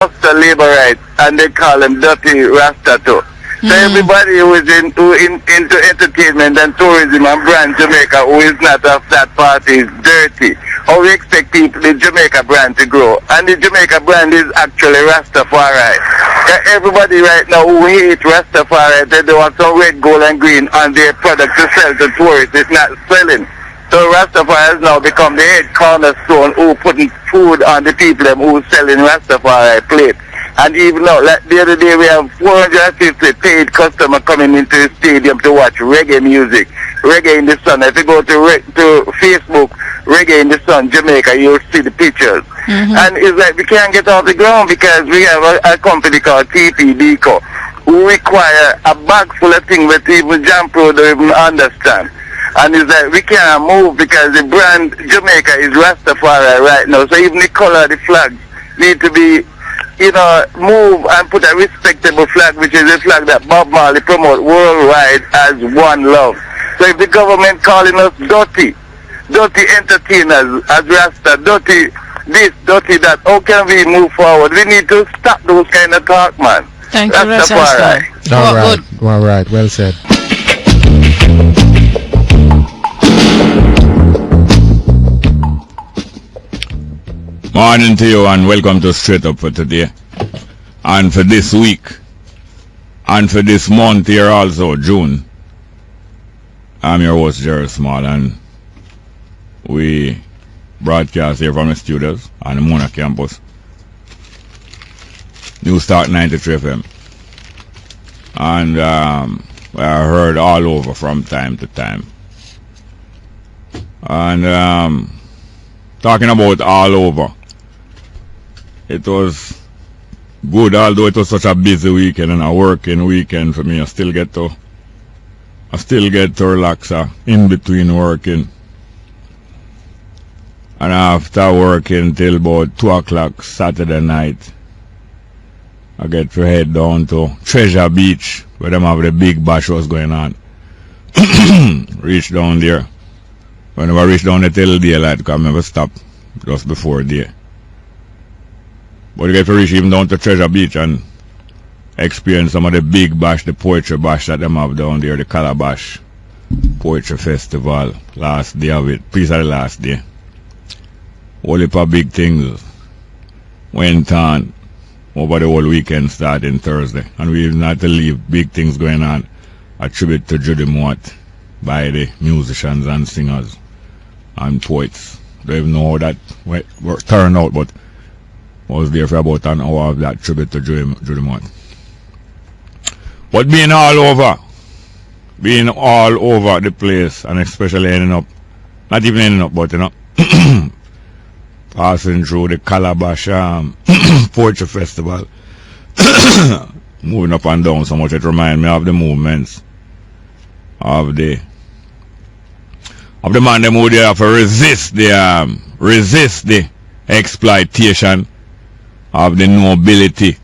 Rasta labor rights, and they call them dirty Rasta too. So everybody who is into entertainment and tourism and brand Jamaica who is not of that party is dirty. How we expect people the Jamaica brand to grow? And the Jamaica brand is actually Rastafari. Everybody right now who hate Rastafari, they want some red, gold and green on their product to sell to tourists. It's not selling. So Rastafari has now become the head cornerstone who putting food on the people who selling Rastafari plate. And even now, like the other day, we have 450 paid customers coming into the stadium to watch reggae music. Reggae in the Sun. If you go to Facebook, Reggae in the Sun, Jamaica, you'll see the pictures. And it's like we can't get off the ground because we have a company called TPDCO who require a bag full of things that even John Pro don't even understand. And it's like we can't move because the brand Jamaica is Rastafari right now. So even the color of the flags need to be, move and put a respectable flag, which is a flag that Bob Marley promote worldwide as one love. So if the government calling us dirty entertainers as Rasta, dirty this, dirty that, how can we move forward? We need to stop those kind of talk, man. Thank you, Rasta. All right, well said. Morning to you and welcome to Straight Up for today. And for this week, and for this month here also, June, I'm your host, Jerry Small, and we broadcast here from the studios on the Mona campus. New Start 93 FM. And we are heard all over from time to time. And talking about all over, it was good, although it was such a busy weekend and a working weekend for me. I still get to relax in between working. And after working till about 2 o'clock Saturday night, I get to head down to Treasure Beach where them have the big bash was going on. Reach down there. Whenever I reach down there till daylight, because I never stop just before day. But you get to reach even down to Treasure Beach and experience some of the big bash, the poetry bash that them have down there, the Calabash Poetry Festival, last day of it, piece of the last day. All heap of big things went on over the whole weekend starting Thursday. And we even had to leave big things going on. A tribute to Judy Mott by the musicians and singers and poets. Don't even know how that turned out, but I was there for about an hour of that tribute to Judy Mott. But being all over the place, and especially not even ending up, but passing through the Calabash Poetry Festival, moving up and down so much, it reminds me of the movements of the man them who they have to resist the exploitation of the nobility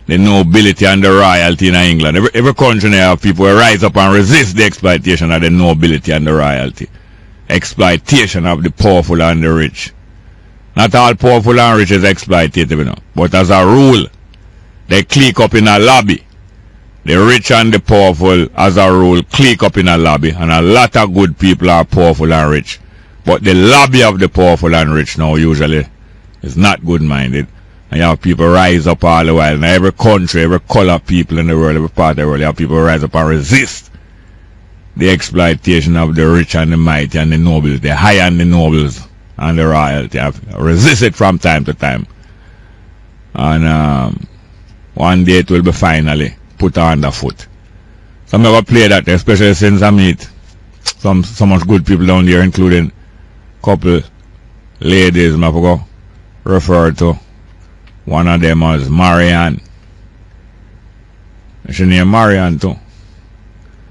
and the royalty in England. Every country now have people who rise up and resist the exploitation of the nobility and the royalty. Exploitation of the powerful and the rich. Not all powerful and rich is exploitative, but as a rule, they click up in a lobby. The rich and the powerful, as a rule, click up in a lobby, and a lot of good people are powerful and rich. But the lobby of the powerful and rich now usually is not good-minded. And you have people rise up all the while. In every country, every color people in the world, every part of the world, you have people rise up and resist the exploitation of the rich and the mighty and the nobles, the high and the nobles and the royalty. Resist it from time to time. And one day it will be finally put underfoot. So I'm never play that, especially since I meet so much good people down there, including couple ladies. I forgot refer to one of them as Marianne. She named Marianne too.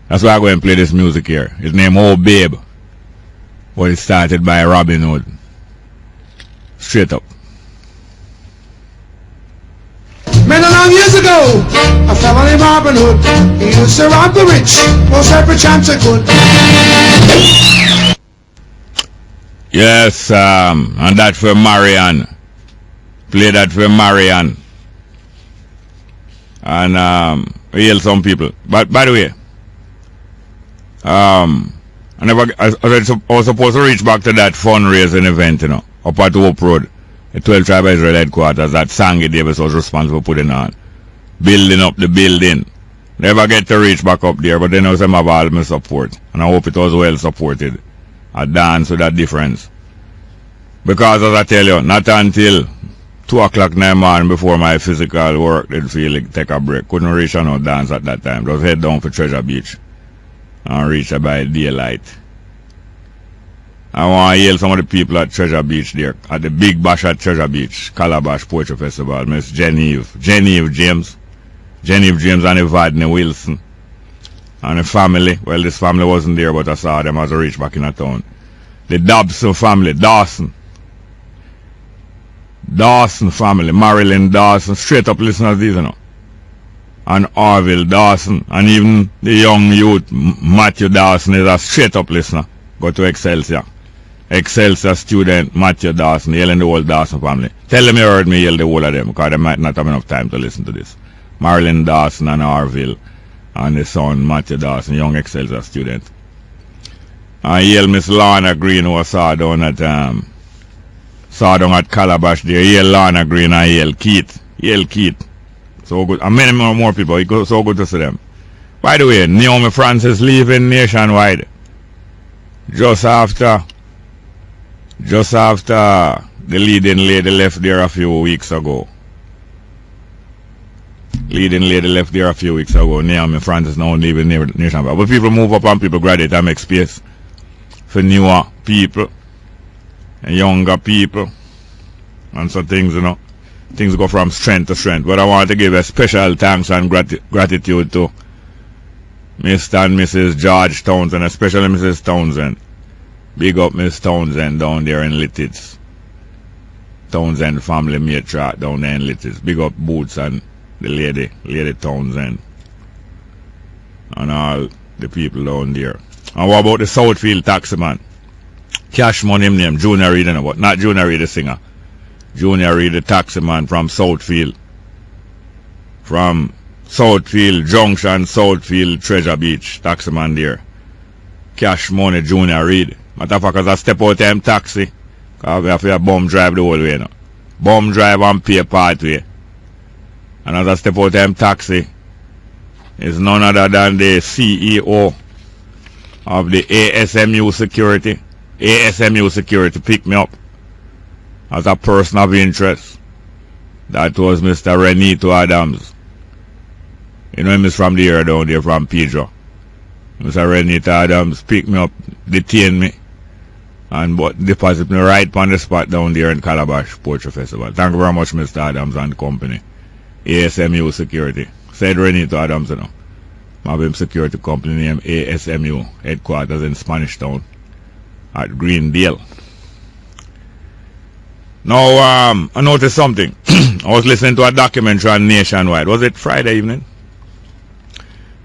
That's why I go and play this music here. His name Old Babe. But it started by Robin Hood. Straight up. Many long years ago, a fellow named Robin Hood, he used to rob the rich, most every chance he could. Yes, and that for Marianne. Play that for Marianne. And we hail some people. But by the way, I was supposed to reach back to that fundraising event, up at Hope Road, the 12 Tribe Israel headquarters that Sangy Davis was responsible for putting on. Building up the building. Never get to reach back up there, but then I was have all my support. And I hope it was well supported. I dance with that difference. Because as I tell you, not until 2 o'clock in the morning before my physical work did feel like take a break. Couldn't reach no dance at that time. Just head down for Treasure Beach and reach it by daylight. I want to hail some of the people at Treasure Beach there, at the Big Bash at Treasure Beach, Calabash Poetry Festival. Miss Genevieve James and Evadne Wilson. And the family, well, this family wasn't there, but I saw them as I reached back in the town. The Dobson family, Dawson family, Marilyn Dawson, straight up listeners these, And Orville Dawson, and even the young youth, Matthew Dawson, is a straight up listener. Go to Excelsior student, Matthew Dawson, hailing the whole Dawson family. Tell them you heard me hail the whole of them, because they might not have enough time to listen to this. Marilyn Dawson and Orville, and the son, Matthew Dawson, young Excelsior student. I hail Miss Lana Green, who I saw down at Calabash there. Hail Lana Green and hail Keith. So good. And many more people. It goes so good to see them. By the way, Naomi Francis leaving Nationwide. Just after the leading lady left there a few weeks ago. Naomi Francis now leaving Nationwide. But people move up and people graduate and make space for newer people and younger people. And so things, things go from strength to strength. But I want to give a special thanks and gratitude to Mr. and Mrs. George Townsend, especially Mrs. Townsend. Big up Miss Townsend down there in Littitz. Townsend family matriarch down there in Littitz. Big up Boots and the Lady Townsend. And all the people down there. And what about the Southfield taximan? Cash money him name, Junior Reid, but not Junior Reid the singer. Junior Reid the taximan from Southfield. From Southfield Junction, Southfield Treasure Beach, taximan there. Cash money, Junior Reid. Matter of fact, as I step out them taxi, because we have to bum drive the whole way now. Bum drive and pay pathway. And as I step out them taxi, is none other than the CEO of the ASMU Security. ASMU Security picked me up as a person of interest. That was Mr. Renito Adams. You know him is from the area down there, from Pedro. Mr. Renito Adams picked me up, detained me, and deposit me right on the spot down there in Calabash Poetry Festival. Thank you very much, Mr. Adams and the company. ASMU Security. Said Renito Adams, I have him security company named ASMU, headquarters in Spanish Town at Greendale. Now, I noticed something. I was listening to a documentary on Nationwide. Was it Friday evening?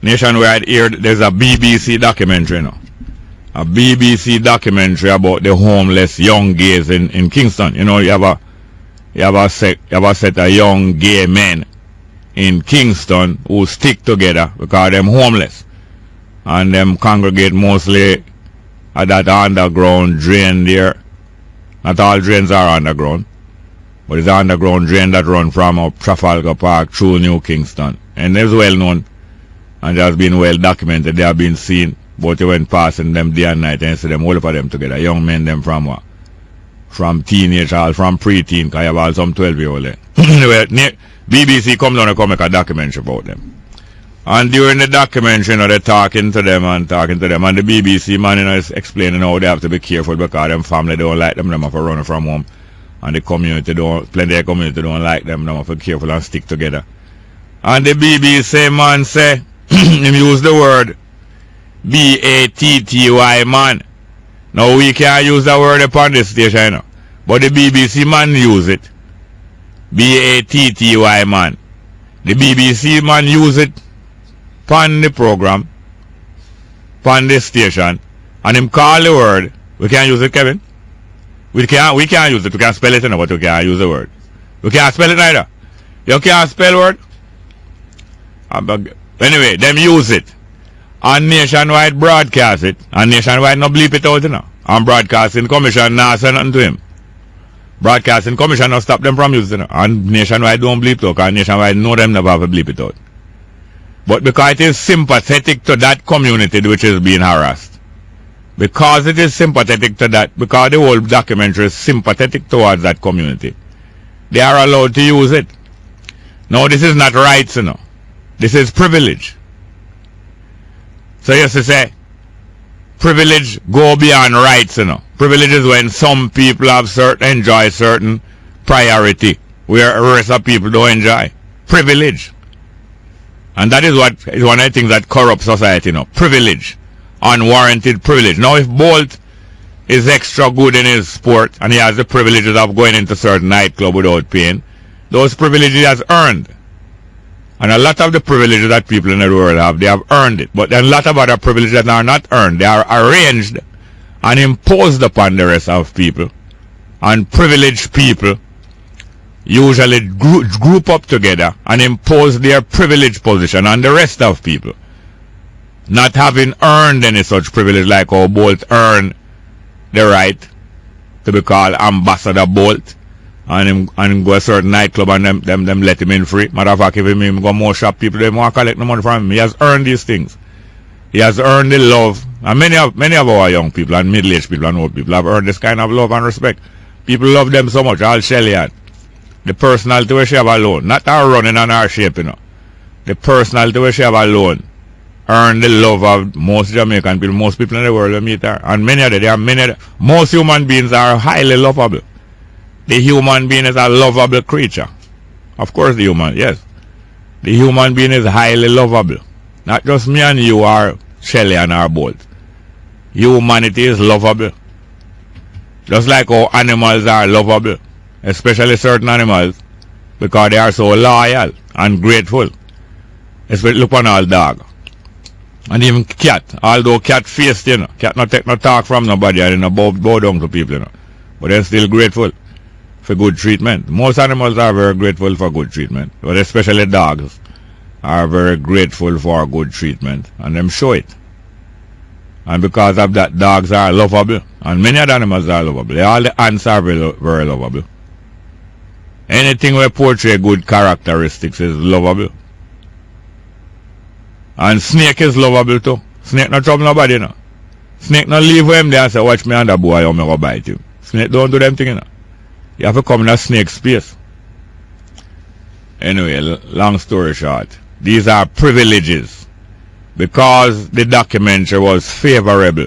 Nationwide aired, there's a BBC documentary, a BBC documentary about the homeless young gays in Kingston. You have a set of young gay men in Kingston who stick together because them homeless, and them congregate mostly at that underground drain there. Not all drains are underground, but it's an underground drain that run from up Trafalgar Park through New Kingston, and it's well known and it has been well documented. They have been seen, but they went passing them day and night and see them all of them together. Young men them from what? From teenage or from pre-teen, because you have all some 12-year-old there. Anyway, BBC come down and come make a documentary about them. And during the documentary, they're talking to them, and the BBC man, is explaining how they have to be careful because them family don't like them have to run from home, and the community plenty of community don't like them have to be careful and stick together. And the BBC man say, him use the word B-A-T-T-Y, man. Now we can't use the word upon this station, but the BBC man use it. B-A-T-T-Y, man. The BBC man use it upon the program, upon this station, and him call the word. We can't use it, Kevin. We can't use it. We can't spell it, but we can't use the word. We can't spell it either. You can't spell word. Anyway, them use it. And Nationwide broadcast it. And Nationwide no bleep it out, you know. And Broadcasting Commission not say nothing to him. Broadcasting Commission no stop them from using it. And Nationwide don't bleep it out. And Nationwide know them never have to bleep it out. But because it is sympathetic to that community which is being harassed. Because it is sympathetic to that, because the whole documentary is sympathetic towards that community, they are allowed to use it. No, this is not rights, you know. This is privilege. So you have to say, privilege go beyond rights, you know. Privilege is when some people enjoy certain priority, where the rest of people don't enjoy. Privilege. And that is what is one of the things that corrupts society, you know. Privilege. Unwarranted privilege. Now, if Bolt is extra good in his sport and he has the privileges of going into certain nightclub without paying, those privileges he has earned. And a lot of the privileges that people in the world have, they have earned it. But then a lot of other privileges that are not earned, they are arranged and imposed upon the rest of people. And privileged people usually group up together and impose their privileged position on the rest of people. Not having earned any such privilege, like how Bolt earned the right to be called Ambassador Bolt, and him go a certain nightclub and them let him in free. Matter of fact, if him go more shop, people they want to collect the money from him. He has earned these things. He has earned the love, and many of our young people and middle-aged people and old people have earned this kind of love and respect. People love them so much. All Shelly had the personality we she have alone, not our running and our shape, you know. The personality we she have alone earn the love of most Jamaican people, most people in the world we meet her. And most human beings are highly lovable. The human being is a lovable creature. Of course the human being is highly lovable. Not just me and you or Shelley and our Bolt. Humanity is lovable. Just like how animals are lovable. Especially certain animals. Because they are so loyal and grateful. Especially look on all dog. And even cat, although cat faced, you know, cat not take no talk from nobody and no bow down to people, you know. But they're still grateful for good treatment. Most animals are very grateful for good treatment. But especially dogs are very grateful for good treatment. And them show it. And because of that, dogs are lovable. And many other animals are lovable. All the ants are very, very lovable. Anything where portray good characteristics is lovable. And snake is lovable too. Snake not trouble nobody, you know. Snake not leave him there and say, watch me and the boy, I'm going to bite you. Snake don't do them thing, you know. You have to come in a snake space. Anyway, long story short, these are privileges. Because the documentary was favorable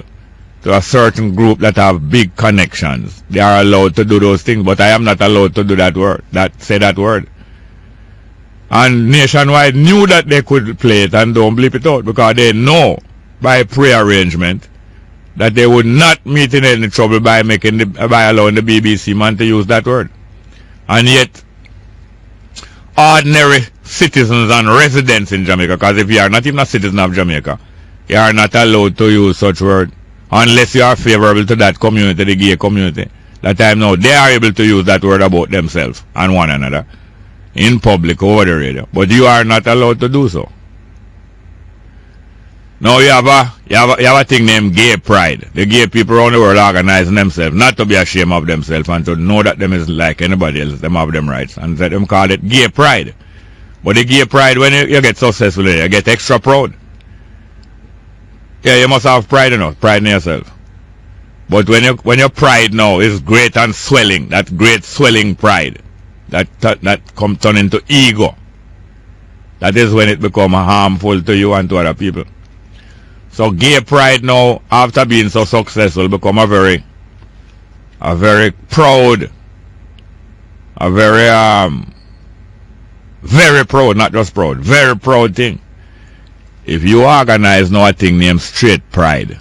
to a certain group that have big connections, they are allowed to do those things, but I am not allowed to do that word, say that word. And Nationwide knew that they could play it and don't bleep it out because they know by pre-arrangement that they would not meet in any trouble by allowing the BBC man to use that word. And yet, ordinary citizens and residents in Jamaica, because if you are not even a citizen of Jamaica, you are not allowed to use such word unless you are favorable to that community, the gay community. That time now, they are able to use that word about themselves and one another in public over the radio, but you are not allowed to do so. Now you have a thing named gay pride. The gay people around the world organizing themselves, not to be ashamed of themselves and to know that them is like anybody else, them have them rights, and them call it gay pride. But the gay pride, when you get successful, you get extra proud. Yeah, you must have pride enough, pride in yourself. But when your pride now is great and swelling, that great swelling pride, that turn into ego. That is when it becomes harmful to you and to other people. So gay pride now, after being so successful, become a very proud, very proud, not just proud, very proud thing. If you organize now a thing named straight pride,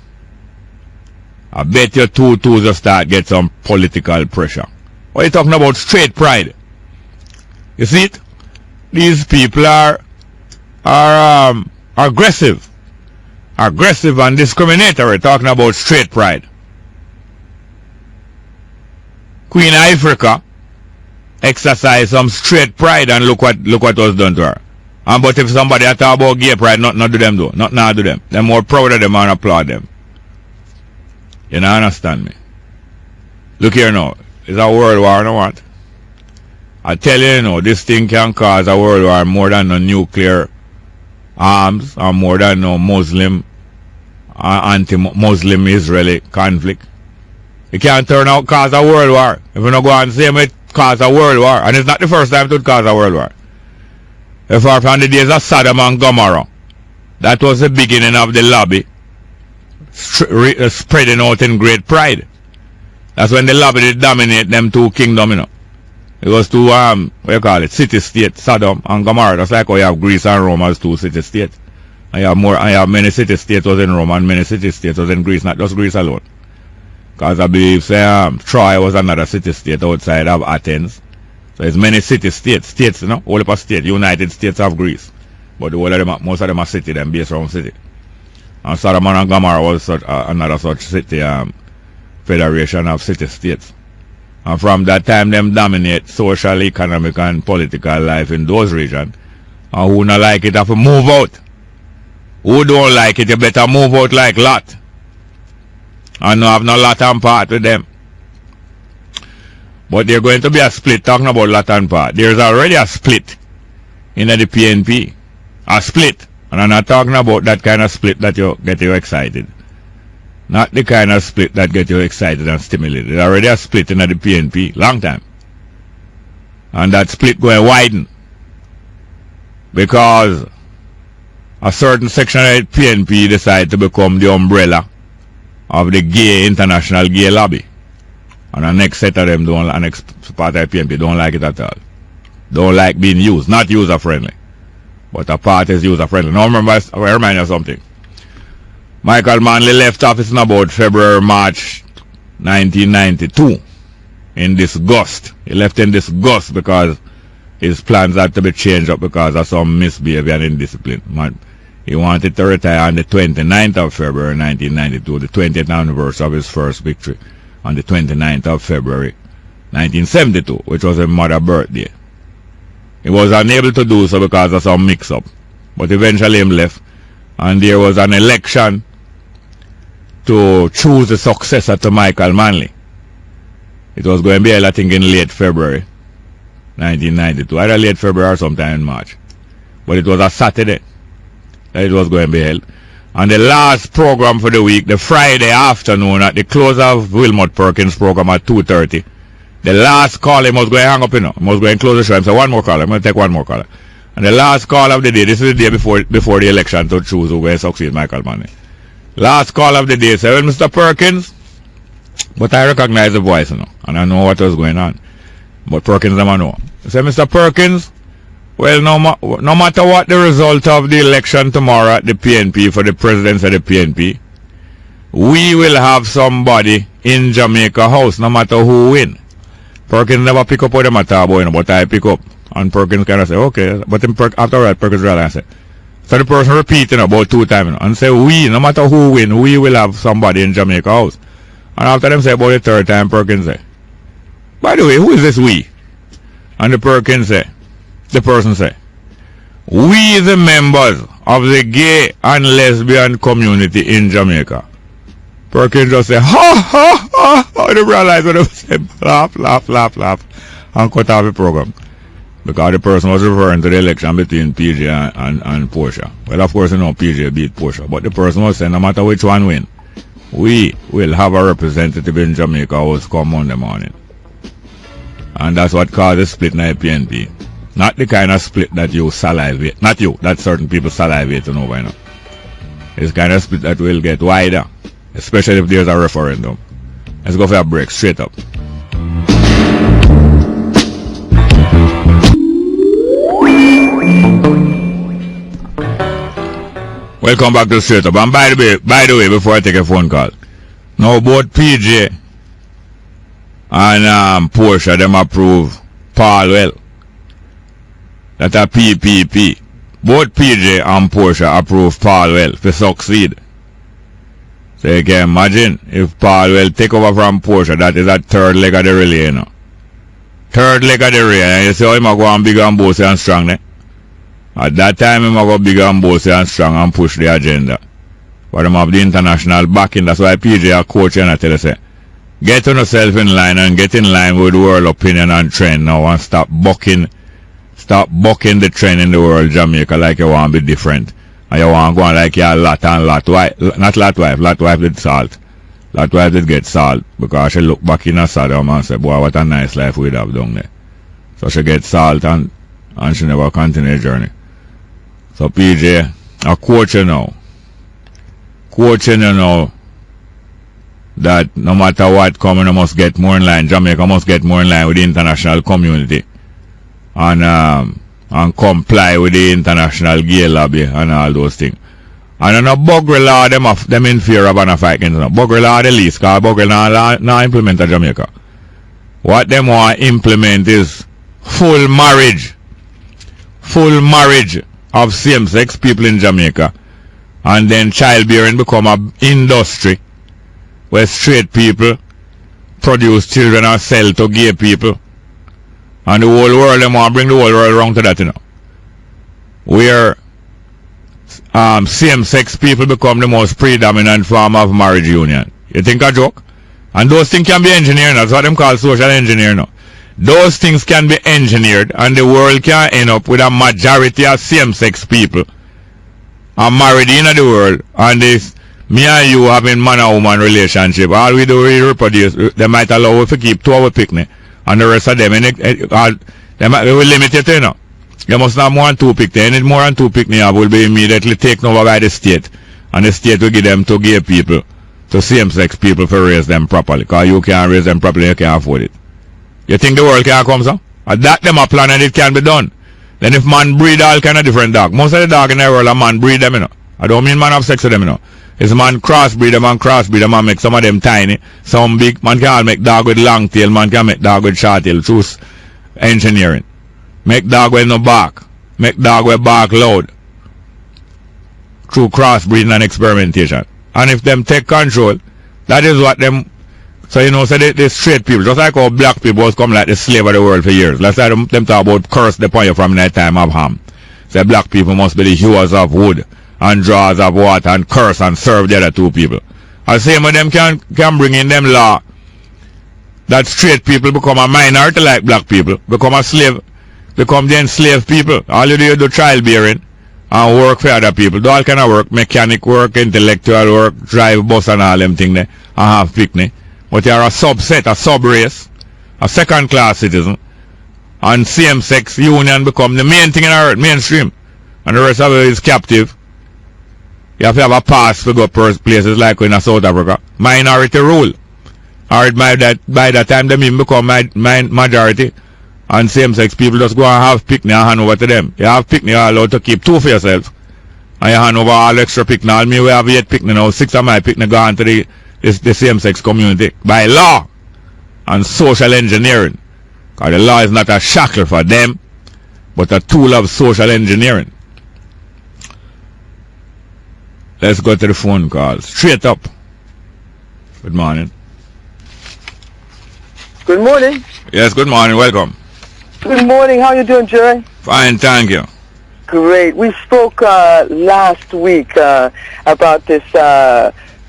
I bet you two just start get some political pressure. What are you talking about straight pride? You see it? These people are aggressive and discriminatory, talking about straight pride. Queen Africa exercised some straight pride, and look what was done to her. And but if somebody talk about gay pride, not do them though. Not do them. They're more proud of them and applaud them. You know, understand me? Look here now. It's a world war, no what? I tell you, you know, this thing can cause a world war more than a nuclear arms or more than no Muslim anti-Muslim Israeli conflict. It can turn out cause a world war. If you don't go and say it cause a world war. And it's not the first time it would cause a world war. If from the days of Sodom and Gomorrah, that was the beginning of the lobby spreading out in great pride. That's when the lobby did dominate them two kingdoms, you know. It was two, what you call it, city-state, Sodom and Gomorrah. That's like how you have Greece and Rome as two city-states. I have many city-states was in Rome and many city-states was in Greece, not just Greece alone. Because I believe, say, Troy was another city-state outside of Athens. So there's many city-states, you know, all of a state, United States of Greece. But the whole of them, most of them are city, them based around city. And Sodom and Gomorrah was such, another such city, federation of city-states. And from that time, them dominate social, economic, and political life in those regions. And who not like it have to move out. Who don't like it, you better move out like Lot. And no have no Lot and part with them. But there's going to be a split, talking about Lot and part. There's already a split in the PNP. A split. And I'm not talking about that kind of split that get you excited. Not the kind of split that get you excited and stimulated. There's already a split in the PNP, long time. And that split going to widen. Because a certain section of the PNP decided to become the umbrella of the gay, international gay lobby. And the next set of them, the next part of the PNP don't like it at all. Don't like being used. Not user-friendly. But a part is user-friendly. Now remember, I remind you of something. Michael Manley left office in about February, March 1992 in disgust. He left in disgust because his plans had to be changed up because of some misbehavior and indiscipline. He wanted to retire on the 29th of February 1992, the 20th anniversary of his first victory on the 29th of February 1972, which was his mother's birthday. He was unable to do so because of some mix-up, but eventually he left, and there was an election to choose the successor to Michael Manley. It was going to be held, I think, in late February 1992, either late February or sometime in March. But it was a Saturday that it was going to be held. And the last program for the week, the Friday afternoon, at the close of Wilmot Perkins' program at 2:30, the last call, he was going to hang up, you know. He was going to close the show. He said, one more call. I'm going to take one more call. And the last call of the day, this is the day before the election to choose who will succeed Michael Manley. Last call of the day, said, well, Mr. Perkins, but I recognize the voice, you know, and I know what was going on. But Perkins never know. He said, Mr. Perkins, well, no matter what the result of the election tomorrow at the PNP for the presidency of the PNP, we will have somebody in Jamaica House, no matter who win. Perkins never pick up what them at all, you know, but I pick up. And Perkins kind of say, okay. But after that, Perkins realized it. So the person repeating about 2 times, you know, and say, we, no matter who win, we will have somebody in Jamaica House. And after them say about the 3rd time, Perkins say, by the way, who is this we? And the person say, we the members of the gay and lesbian community in Jamaica. Perkins just say, ha, ha, ha, ha. They realize what they say, laugh, and cut off the program. Because the person was referring to the election between PJ and Portia. Well, of course, you know, PJ beat Portia. But the person was saying, no matter which one win, we will have a representative in Jamaica House come Monday morning. And that's what caused the split in the PNP. Not the kind of split that you salivate. Not you, that certain people salivate over, you know. It's kind of split that will get wider, especially if there's a referendum. Let's go for a break, straight up. Welcome back to Straight Up. And by the way, before I take a phone call, now both PJ and Portia, them approve Paul that a PPP. Both PJ and Portia approve Paul to succeed. So you can imagine if Paul take over from Portia, that is a 3rd leg of the relay, you know. 3rd leg of the relay, and you see how him go on big and bossy and strong there. At that time, him go big and bossy and strong and push the agenda. But him have the international backing. That's why PJ a coach and I tell you, say, get on yourself in line and get in line with world opinion and trend now and stop bucking the trend in the world Jamaica like you want to be different. And you want to go on like you're lot wife. Not lot wife did salt. Lot wife did get salt because she look back in her Saddam and say, boy, what a nice life we'd have down there. So she get salt and she never continue the journey. So PJ, a coaching you know that no matter what coming, you must get more in line. Jamaica must get more in line with the international community and comply with the international gay lobby and all those things. And on a buggery law, them in fear of a fight. Buggery law the least, because buggery law not implement in Jamaica. What them want to implement is full marriage of same-sex people in Jamaica, and then childbearing become an industry where straight people produce children and sell to gay people, and the whole world, them want to bring the whole world around to that, you know, where same-sex people become the most predominant form of marriage union. You think a joke? And those things can be engineered. That's what them call social engineering now. Those things can be engineered and the world can end up with a majority of same-sex people are married in the world, and this me and you having man and woman relationship. All we do is reproduce. They might allow us to keep 2 our picnic and the rest of them they will limit it, you know. You must not more than 2 picnic. Any more than 2 picnic will be immediately taken over by the state, and the state will give them to gay people, to same-sex people, for raise them properly. Because you can't raise them properly, you can't afford it. You think the world can come, sir? And that them a plan and it can be done. Then if man breed all kind of different dog, most of the dog in the world a man breed them, you know. I don't mean man have sex with them, you know. It's man crossbreed them and make some of them tiny, some big. Man can make dog with long tail, man can make dog with short tail. Choose engineering. Make dog with no bark. Make dog with bark loud. Through crossbreeding and experimentation. And if them take control, that is what them. So you know, so they straight people, just like how black people was come like the slave of the world for years. Let's say them talk about curse the point from that time of Ham. Say black people must be the hewers of wood and drawers of water and curse and serve the other 2 people. And same with them can bring in them law that straight people become a minority like black people, become a slave, become the enslaved people. All you do is do childbearing and work for other people. Do all kind of work, mechanic work, intellectual work, drive bus and all them things there, and have picnic. But you are a subset, a sub-race, a second-class citizen, and same-sex union become the main thing in our earth, mainstream. And the rest of it is captive. You have to have a pass to go places like in South Africa. Minority rule. Or by that time, them even become majority. And same-sex people just go and have picnic and hand over to them. You have picnic, you're allowed to keep 2 for yourself. And you hand over all extra picnic. All me, we have 8 picnic now. 6 of my picnic gone to the same-sex community by law and social engineering. Because the law is not a shackle for them, but a tool of social engineering. Let's go to the phone call. Straight up. Good morning. Good morning. Yes, good morning. Welcome. Good morning. How are you doing, Jerry? Fine, thank you. Great. We spoke last week about this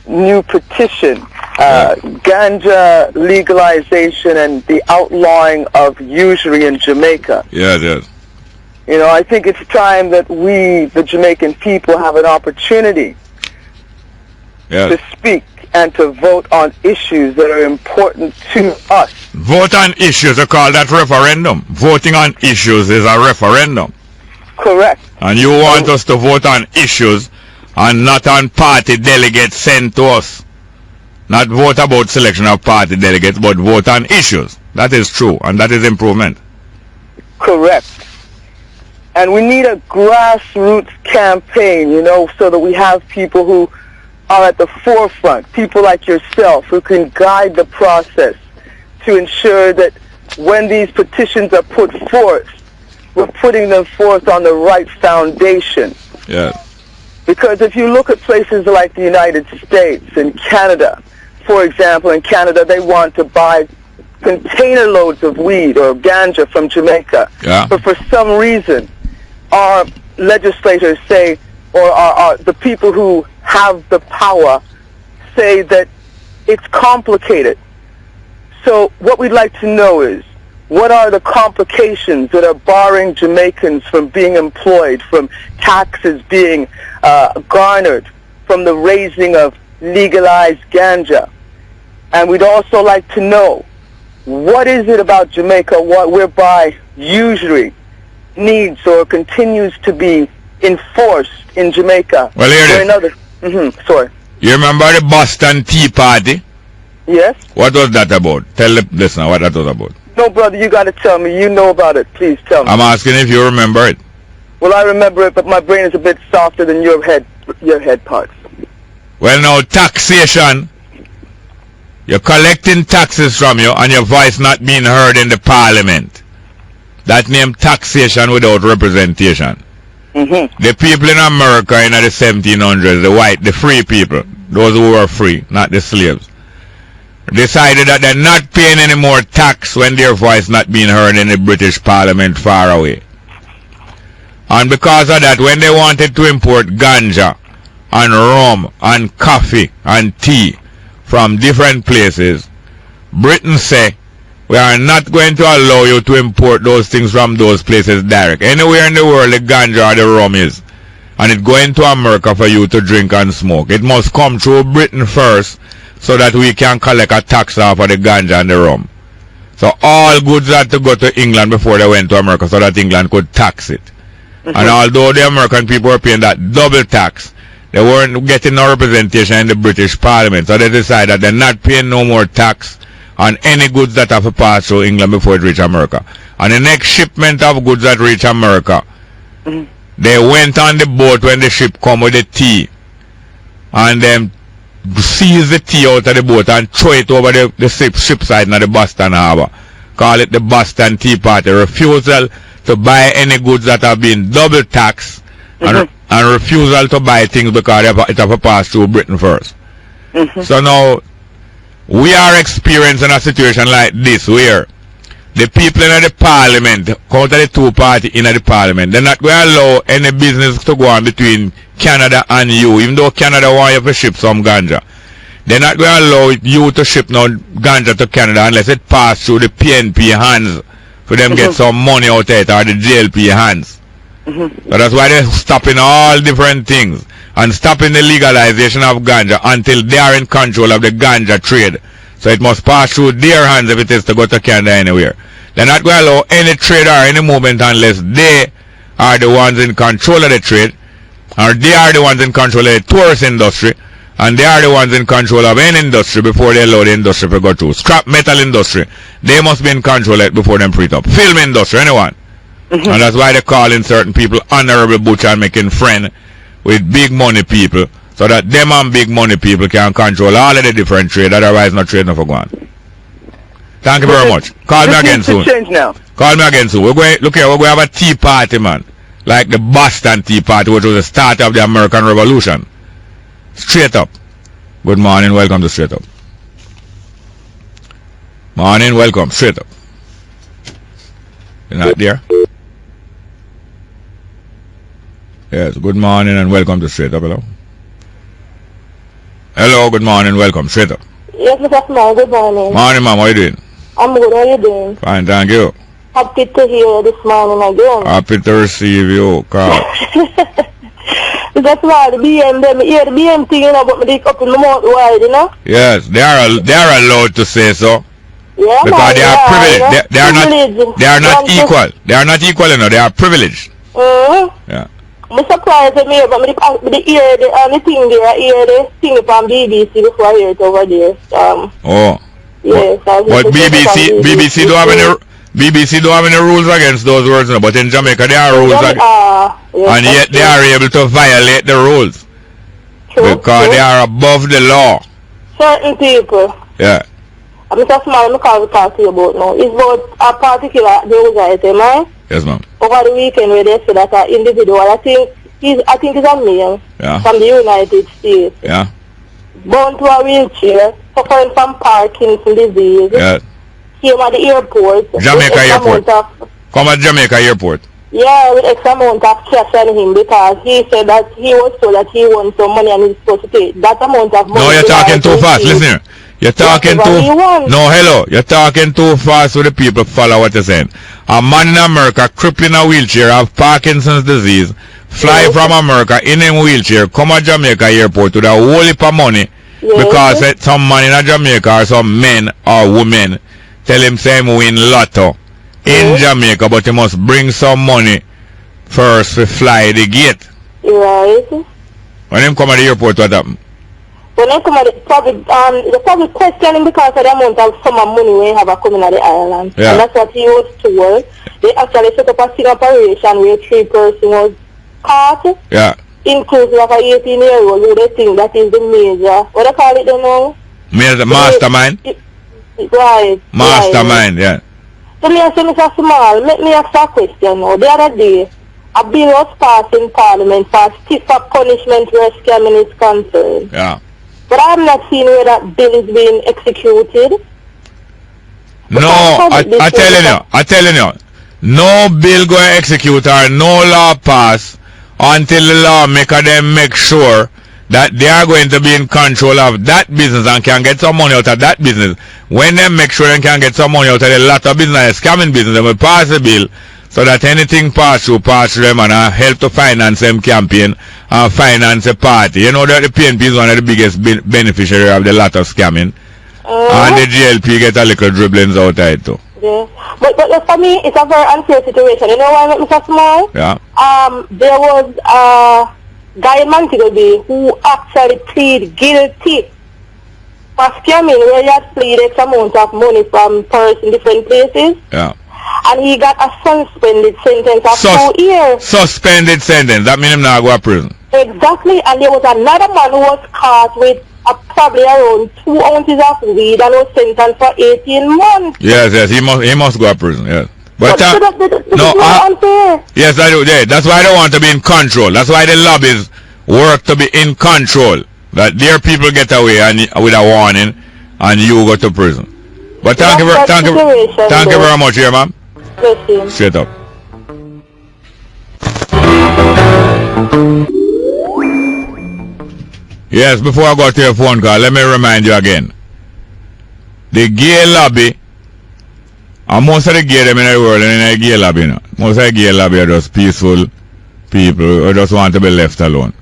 new petition, ganja legalization and the outlawing of usury in Jamaica. Yes. You know, I think it's time that we, the Jamaican people, have an opportunity to speak and to vote on issues that are important to us. Vote on issues, they call that referendum. Voting on issues is a referendum. Correct. And you want us to vote on issues and not on party delegates sent to us. Not vote about selection of party delegates, but vote on issues. That is true, and that is improvement. Correct. And we need a grassroots campaign, you know, so that we have people who are at the forefront, people like yourself who can guide the process to ensure that when these petitions are put forth, we're putting them forth on the right foundation. Yeah. Because if you look at places like the United States and Canada, for example, in Canada they want to buy container loads of weed or ganja from Jamaica. Yeah. But for some reason, our legislators say, or are the people who have the power say that it's complicated. So what we'd like to know is, what are the complications that are barring Jamaicans from being employed, from taxes being garnered, from the raising of legalized ganja? And we'd also like to know, what is it about Jamaica whereby usury needs or continues to be enforced in Jamaica? Well, here it is. Sorry. You remember the Boston Tea Party? Yes. What was that about? Tell the listener what that was about. No, brother, you got to tell me. You know about it. Please tell me. I'm asking if you remember it. Well, I remember it, but my brain is a bit softer than your head parts. Well, now, taxation. You're collecting taxes from you and your voice not being heard in the parliament. That name taxation without representation. The people in America in the 1700s, the white, the free people, those who were free, not the slaves, decided that they're not paying any more tax when their voice not being heard in the British Parliament far away. And because of that, when they wanted to import ganja and rum and coffee and tea from different places, Britain say, we are not going to allow you to import those things from those places direct. Anywhere in the world the ganja or the rum is, and it going to America for you to drink and smoke, it must come through Britain first so that we can collect a tax off of the ganja and the rum. So all goods had to go to England before they went to America so that England could tax it. And although the American people were paying that double tax, they weren't getting no representation in the British Parliament. So they decided that they're not paying no more tax on any goods that have to pass through England before it reach America. And the next shipment of goods that reach America, they went on the boat when the ship come with the tea, and them seize the tea out of the boat and throw it over the ship side in the Boston Harbor. Call it the Boston Tea Party. Refusal to buy any goods that have been double taxed, and refusal to buy things because it have to pass through Britain first. So now we are experiencing a situation like this where the people in the parliament, out of the two parties in the parliament, they're not going to allow any business to go on between Canada and you, even though Canada want you to ship some ganja. They're not going to allow you to ship no ganja to Canada unless it passes through the PNP hands for them get some money out of it, or the JLP hands. So that's why they're stopping all different things and stopping the legalization of ganja until they are in control of the ganja trade. So it must pass through their hands if it is to go to Canada anywhere. They're not going to allow any trade or any movement unless they are the ones in control of the trade, or they are the ones in control of the tourist industry, and they are the ones in control of any industry before they allow the industry to go through. Scrap metal industry, they must be in control of it before them free it up. Film industry, anyone. And that's why they call in certain people honorable butcher and making friend with big money people, so that them and big money people can control all of the different trade, otherwise not trade enough for going. Thank you very much. Call me again soon. Call me again soon. We're going, look here, we're going to have a tea party, man. Like the Boston Tea Party, which was the start of the American Revolution. Straight up. Good morning, welcome to Straight Up. Morning, welcome, Straight Up. You're not there? Yes, good morning and welcome to Straight Up. Hello. Hello, good morning, welcome, Straight Up. Yes, Mr. Small, good morning. Morning, ma'am, how are you doing? I'm good, how are you doing? Fine, thank you. Happy to hear you this morning again. Happy to receive you, Carl. That's why the BM, them hear the BM thing, you know, but me dick up in the mouth wide, you know? Yes, they are allowed to say so. Yeah, because they are privileged. You know? They are not equal. They are not equal, you know, they are privileged. Yeah. I'm surprised at me, but I hear the only thing there, I hear the thing from BBC before I hear it over there. Yes, but BBC don't have any rules against those words, but in Jamaica there are rules, and yet they are able to violate the rules because they are above the law. Certain people. Yeah. I'm Mr. Small, I'm going to talk to you about now. It's about a particular news item, right? Yes, ma'am. Over the weekend where they say that an individual, I think he's a male from the United States. Yeah. Born to a wheelchair, suffering from Parkinson's disease. Yeah. Came at the airport. Jamaica airport. Come at Jamaica airport. Yeah, with X amount of cash on him because he said that he was told that he won some money and he's supposed to pay that amount of money. No, you're talking too fast. Listen here. You're talking too... No, hello. You're talking too fast so the people follow what you're saying. A man in America crippled in a wheelchair, have Parkinson's disease, fly from America in a wheelchair, come to Jamaica airport with a whole heap of money because some man in Jamaica or some men or women tell him say him win lotto in Jamaica, but he must bring some money first to fly the gate. Right. When him come at the airport, what happen? When I come at the public questioning because of the amount of sum of money we have coming at the island. Yeah. And that's what he was told. They actually set up a sting operation where 3 persons was caught. Yeah. Inclusive of a 18-year-old who they think that is the major. What do they call it then now? Major mastermind? Right. Mastermind, yeah. So me say, Mr. Small, let me ask a question now. The other day, a bill was passed in Parliament for stiffer punishment where scamming is concerned. Yeah. But I have not seen where that bill is being executed. No, I telling you, no bill going to execute or no law pass until the lawmaker them make sure that they are going to be in control of that business and can get some money out of that business. When they make sure they can get some money out of the lot of business, scamming business, they will pass the bill so that anything pass through them and help to finance them campaign and finance a party. You know that the PNP is one of the biggest beneficiary of the lot of scamming. And the JLP get a little dribblings out of it too. Yeah. But for me, it's a very unfair situation. You know why, Mr. Small? Yeah. There was a guy in Montego Bay who actually pleaded guilty for scamming where he had pleaded X amount of money from persons in different places. Yeah. And he got a suspended sentence of 2 years. Suspended sentence. That means him not go to prison. Exactly. And there was another man who was caught with probably around 2 ounces of weed and was sentenced for 18 months. Yes, he must go to prison, yes. But unfair. Yes, I do. Yeah, that's why they want to be in control. That's why the lobbies work to be in control. That their people get away and with a warning and you go to prison. But thank you very much here, ma'am. Straight up. Yes, before I go to your phone call, let me remind you again. The gay lobby, and most of the gay them in the world and in the gay lobby, you know, most of the gay lobby are just peaceful people who just want to be left alone.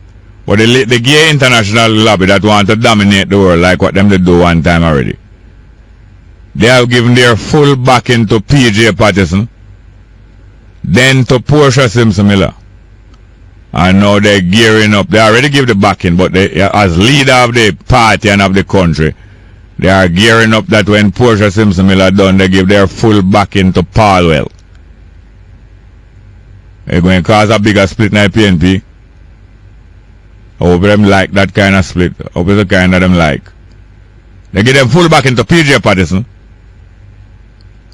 But the gay international lobby that want to dominate the world like what them they do one time already, they have given their full backing to PJ Patterson, then to Portia Simpson Miller. And now they're gearing up. They already give the backing, but they, as leader of the party and of the country, they are gearing up that when Portia Simpson Miller done, they give their full backing to Palwell. They're going to cause a bigger split in the PNP. I hope them like that kind of split. I hope it's the kind that them like. They give them full backing to PJ Patterson,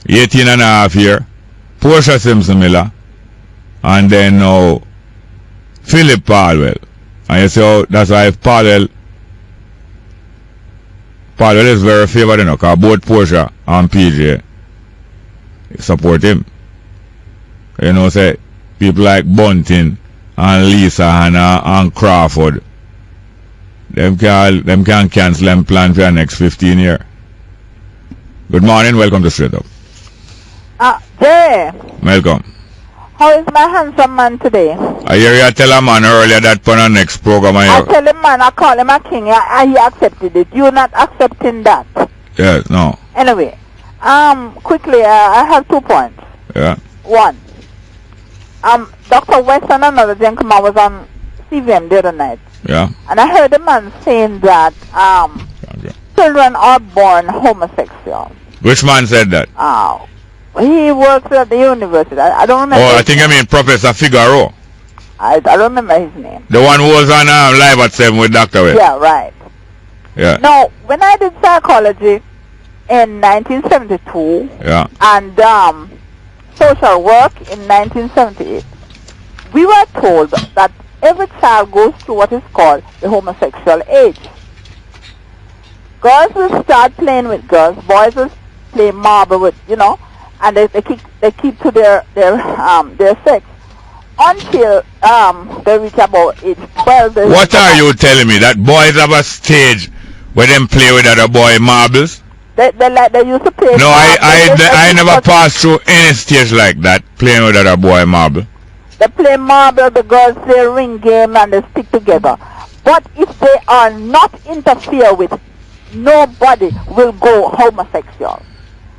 18 and a half year, Portia Simpson Miller, and then now Philip Palwell. And you see how that's why if Palwell is very favored, you know, because both Portia and PJ support him. You know, say people like Bunting and Lisa and Crawford, them can cancel them plan for the next 15 years. Good morning, welcome to Straight Up. Jay. Welcome. How is my handsome man today? I hear you tell a man earlier that for the next program. I tell him man, I call him a king and he accepted it. You not accepting that? Yes, no. Anyway, quickly, I have 2 points. Yeah. One, Dr. West and another gentleman was on CVM the other night. Yeah. And I heard a man saying that children are born homosexual. Which man said that? He works at the university. I don't remember. Oh, I think I mean Professor Figaro. I don't remember his name. The one who was on live at 7 with Dr. West. Yeah, right. Yeah. Now, when I did psychology in 1972 and social work in 1978, we were told that every child goes through what is called the homosexual age. Girls will start playing with girls, boys will play marble with, you know, and they keep to their sex until they reach about age 12. What are you telling me? That boys have a stage where them play with other boy marbles? They used to play. No, I never passed through any stage like that, playing with other boy marble. They play marble, the girls play ring game and they stick together. But if they are not interfere with, nobody will go homosexual.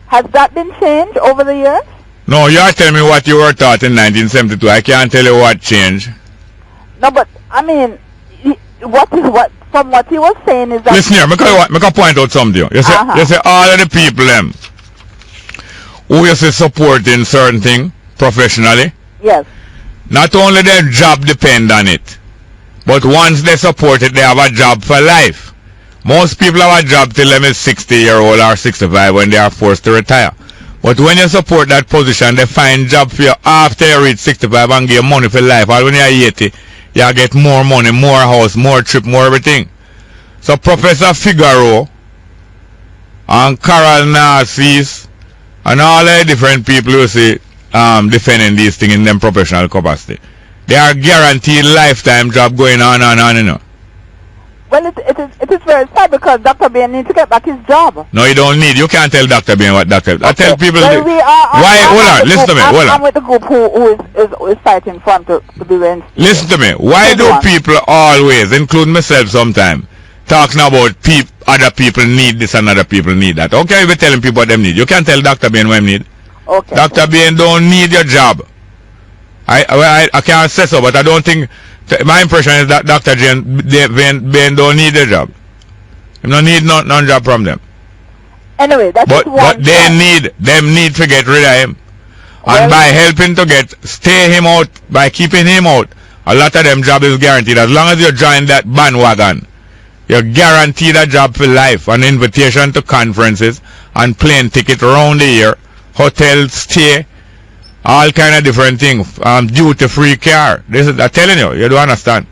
Has that been changed over the years? No, you are telling me what you were taught in 1972. I can't tell you what changed. No, but I mean, from what he was saying is that... Listen here, make a point out something. You say all of the people who you say supporting certain thing professionally. Yes. Not only their job depend on it, but once they support it, they have a job for life. Most people have a job till them is 60-year-old or 65 when they are forced to retire. But when you support that position, they find job for you after you reach 65 and give money for life. Or when you are 80, you get more money, more house, more trip, more everything. So Professor Figaro and Carol Narcis and all the different people who see defending these things in them professional capacity, they are guaranteed lifetime job going on, you know. Well, it is very sad because Dr. Bain needs to get back his job. No, you don't need. You can't tell Dr. Bain what Dr. I tell people. Well, hold on, listen to me. Hold on. I'm with the group who is fighting front to be rent. Listen to me. Why do people always, including myself sometimes, talking about other people need this and other people need that? Okay, we're telling people what they need. You can't tell Dr. Bain what they need. Okay. Dr. Bain don't need your job. I can't say so, but I don't think. My impression is that Dr. Bain don't need a job. He don't need no job from them. Anyway, that's but they need to get rid of him. And by helping to stay him out, by keeping him out, a lot of them job is guaranteed. As long as you join that bandwagon, you're guaranteed a job for life, an invitation to conferences and plane ticket around the year, hotel stay, all kind of different things, duty-free car. I'm telling you, you don't understand.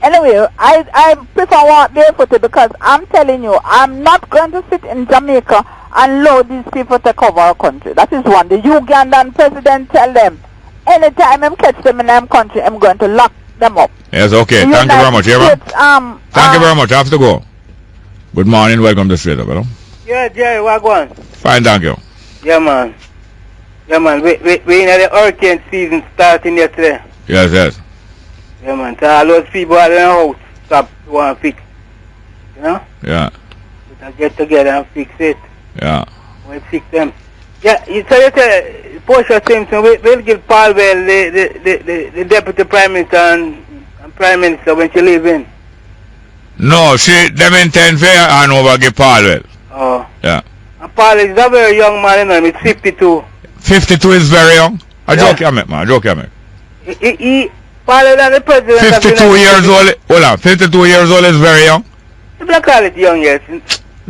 Anyway, I prefer walk barefooted because I'm telling you, I'm not going to sit in Jamaica and allow these people to cover our country. That is one. The Ugandan president tell them, anytime I catch them in their country, I'm going to lock them up. Yes, okay. Thank you very much. Thank you very much. I have to go. Good morning. Welcome to Straight Up. Hello? Yeah, Jerry, what going? Fine, thank you. Yeah, man. Yeah, man, we in the hurricane season starting yesterday. Yes. Yeah, man, so all those people out in the house stop want to fix. You know? Yeah. We can get together and fix it. Yeah. We'll fix them. Yeah, so you say, Portia Simpson, we'll give Paul Bell the Deputy Prime Minister and Prime Minister when she leave in. No, them intend to hand over give Paul Bell. Oh. Yeah. And Paul is a very young man, you know, he's 52. 52 is very young. I joke you make, man. I joke you make. Paul is the president 52 years old. Hold on. 52 years old is very young. You don't call it young, yes.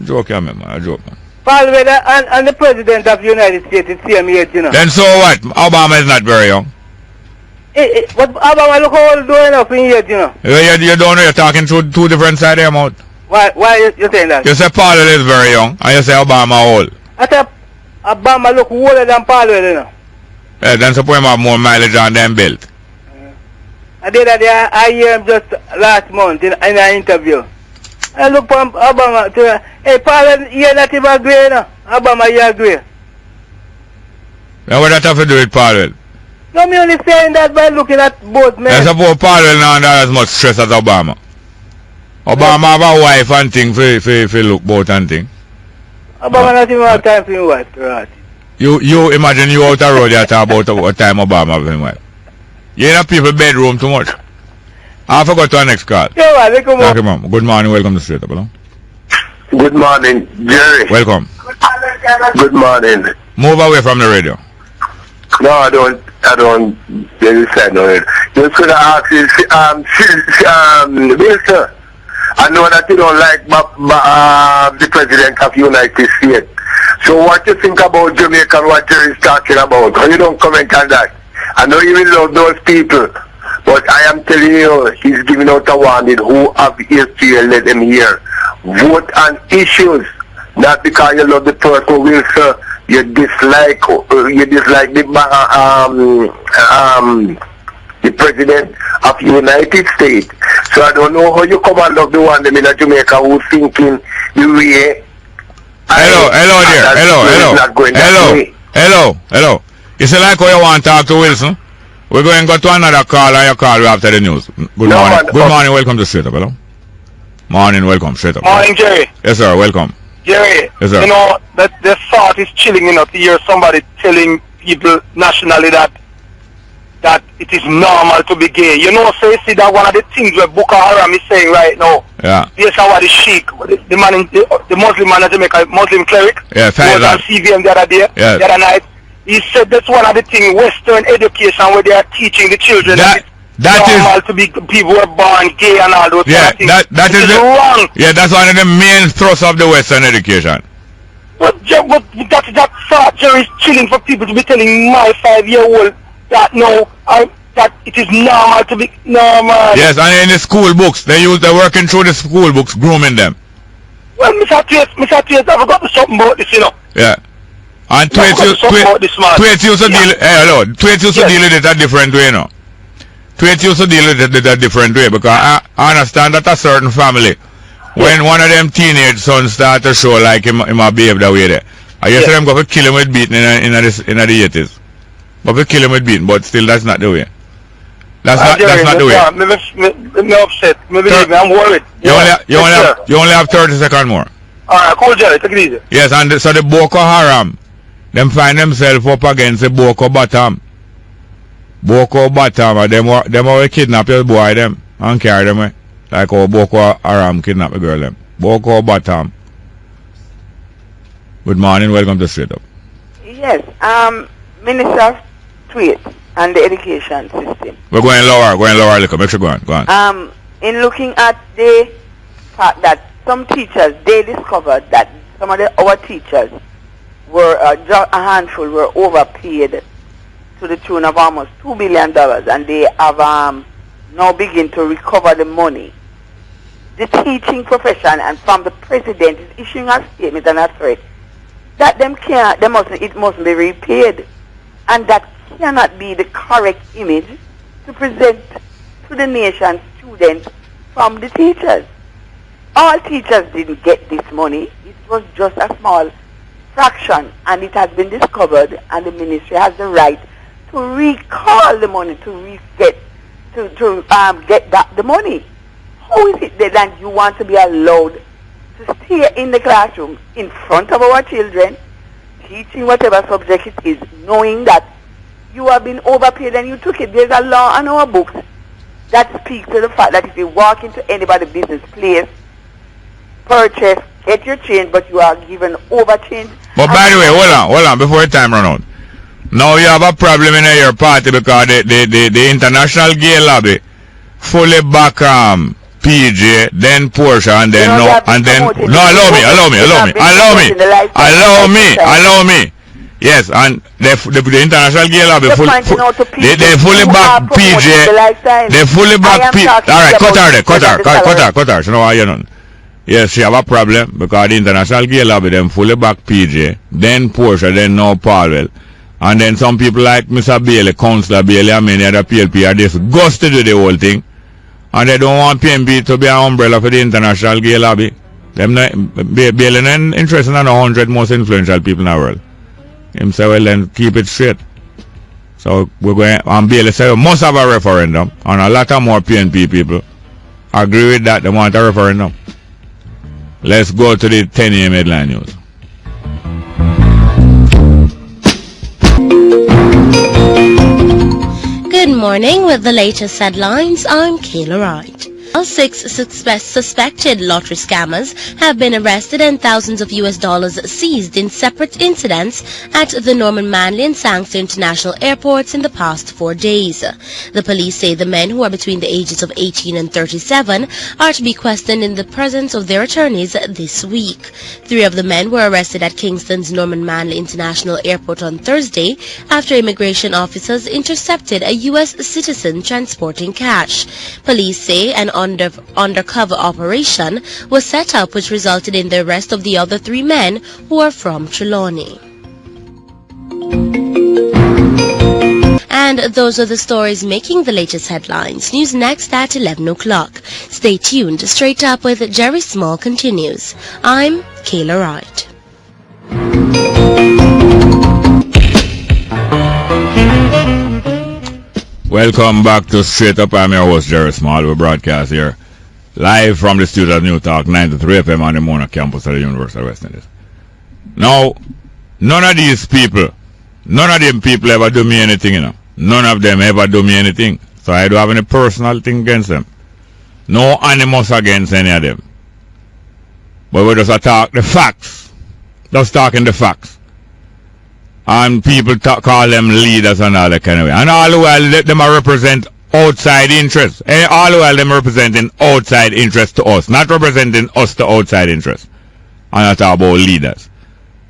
Joke you make, man. I joke, man. Paul and the president of the United States is same age, you know. Then so what? Obama is not very young. But Obama look how old doing up in age, you know. You don't know. You're talking through two different sides of your mouth. Why you saying that? You say Paul is very young, and you say Obama old. I thought Obama look older than Paul, you know. Yeah, then suppose him have more mileage on them belt. I did that. I hear him just last month in an interview. I look for Obama to hey, Paul, you're not even agree, no? Obama, you agree. Now what that have to do with Paul? No, me only saying that by looking at both men. I suppose Paul now under as much stress as Obama. Obama have a wife and thing for look both and thing. Obama not even have time for his wife, right? You imagine you out the road you talk about what time Obama have his wife. You in a people's bedroom too much. I forgot to our next call. Thank you, ma'am. Good morning. Welcome to Straight Up. Hello? Good morning, Jerry. Welcome. Good morning. Move away from the radio. No, I don't. There is no radio. Just gonna ask you, Mister. I know that you don't like the President of the United States. So what do you think about Jamaica and what Jerry is talking about? Or you don't comment on that? I know you will love those people, but I am telling you, he's giving out a warning who have history and let them hear. Vote on issues, not because you love the person will say you dislike the the President of the United States. So I don't know how you come and love the one them in Jamaica who's thinking the way. Hello. You say like how you want to talk to Wilson? We're going to go to another call and you call you after the news. Good morning, welcome to Straight Up, hello? Morning, welcome, Straight Up. Morning, Jerry. Yes, sir, welcome. Jerry, yes, sir. You know, that the thought is chilling enough to hear somebody telling people nationally that it is normal to be gay. You know, so you see that one of the things where Boko Haram is saying right now. Yeah. Yes, the sheikh, the man, the Muslim man in Jamaica, Muslim cleric. Yeah, who was on CVM the other day, the other night. He said that's one of the things, Western education, where they are teaching the children that it's normal to be people who are born gay and all those kind of things. That is wrong. Yeah, that's one of the main thrusts of the Western education. But that thought, Jerry, is chilling for people to be telling my 5-year-old that no, that it is normal to be normal. Yes, and in the school books, they're working through the school books, grooming them. Well, Mr. Tate, I've got something about this, you know. Yeah. And Twitch used to deal, Twitch used to deal with it a different way, you know. Twitch used to deal with it a different way, because I understand that a certain family, when one of them teenage sons start to show like him behave that way there, I used to them go to kill him with beating in the 80s. But we kill him with beating, but still that's not the way. That's not the way. I'm upset. I'm worried. You only have 30 seconds more. Alright, cool, Jerry, take it easy. Yes, and so the Boko Haram, them find themselves up against the Boko Bottom. And them will kidnap your boy them and carry them away. Like how Boko Haram kidnap a girl them. Boko Bottom. Good morning, welcome to Straight Up. Yes, Minister of Trade and the education system. We're going lower a little. Make sure go on. In looking at the fact that some teachers, they discovered that some of our teachers were, a handful were overpaid to the tune of almost $2 billion, and they have now begin to recover the money. The teaching profession and from the president is issuing a statement and a threat that it mustn't be repaid, and that cannot be the correct image to present to the nation students from the teachers. All teachers didn't get this money. It was just a small fraction, and it has been discovered, and the ministry has the right to recall the money, to get the money. How is it that you want to be allowed to stay in the classroom in front of our children, teaching whatever subject it is, knowing that you have been overpaid and you took it? There's a law on our books that speaks to the fact that if you walk into anybody's business place, purchase, get your change, but you are given overchange. But by the way, hold on, before time run out. Now you have a problem in your party because the international gay lobby fully back PJ, then Portia, and then allow me. Yes, and the international gay lobby they fully back PJ. They fully back PJ. All right, cut her. You know why you know? Yes, she have a problem because the international gay lobby them fully back PJ, then Portia, then now Paulwell. And then some people like Mr. Bailey, Councillor Bailey, and many other PLP are disgusted with the whole thing. And they don't want PNP to be an umbrella for the international gay lobby. Bailey not interested in the 100 most influential people in the world. Him say, well then keep it straight. So we're going, and Bailey say, we must have a referendum. And a lot of more PNP people agree with that, they want a referendum. Let's go to the 10 a.m. headline news. Good morning with the latest headlines. I'm Kayla Wright. All 6 suspected lottery scammers have been arrested and thousands of US dollars seized in separate incidents at the Norman Manley and Sangster International Airports in the past 4 days. The police say the men, who are between the ages of 18 and 37, are to be questioned in the presence of their attorneys this week. 3 of the men were arrested at Kingston's Norman Manley International Airport on Thursday after immigration officers intercepted a US citizen transporting cash. Police say an undercover operation was set up, which resulted in the arrest of the other 3 men who are from Trelawney. And those are the stories making the latest headlines. News next at 11 o'clock. Stay tuned. Straight Up with Jerry Small continues. I'm Kayla Wright. Welcome back to Straight Up. I'm your host, Jerry Small. We broadcast here live from the studio of New Talk 93 FM on the Mona campus of the University of West Indies. Now, none of these people, none of them people ever do me anything, you know. None of them ever do me anything. So I don't have any personal thing against them. No animus against any of them. But we just talk the facts. Just talking the facts. And people call them leaders and all that kind of way. And all the while, them are represent outside interests. All the while, them representing outside interests to us. Not representing us to outside interests. And I talk about leaders.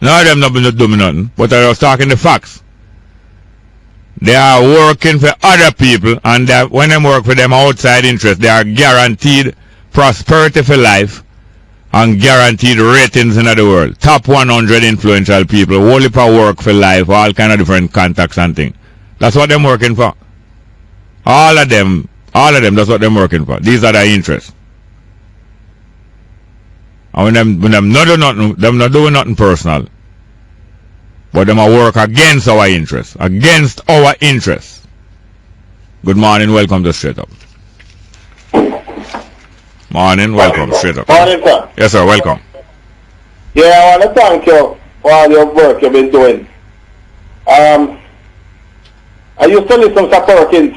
None of them not doing nothing. But I was talking the facts. They are working for other people. And when they work for them outside interests, they are guaranteed prosperity for life. And guaranteed ratings in the world. Top 100 influential people, only for work for life, all kind of different contacts and things. That's what they're working for. All of them, that's what they're working for. These are their interests. And when them not doing nothing, them not doing nothing personal. But them work against our interests. Against our interests. Good morning, welcome to Straight Up. Morning, welcome, Straight Up. Morning, sir. Yes, sir, welcome. Yeah, I want to thank you for all your work you've been doing. I used to listen to Perkins.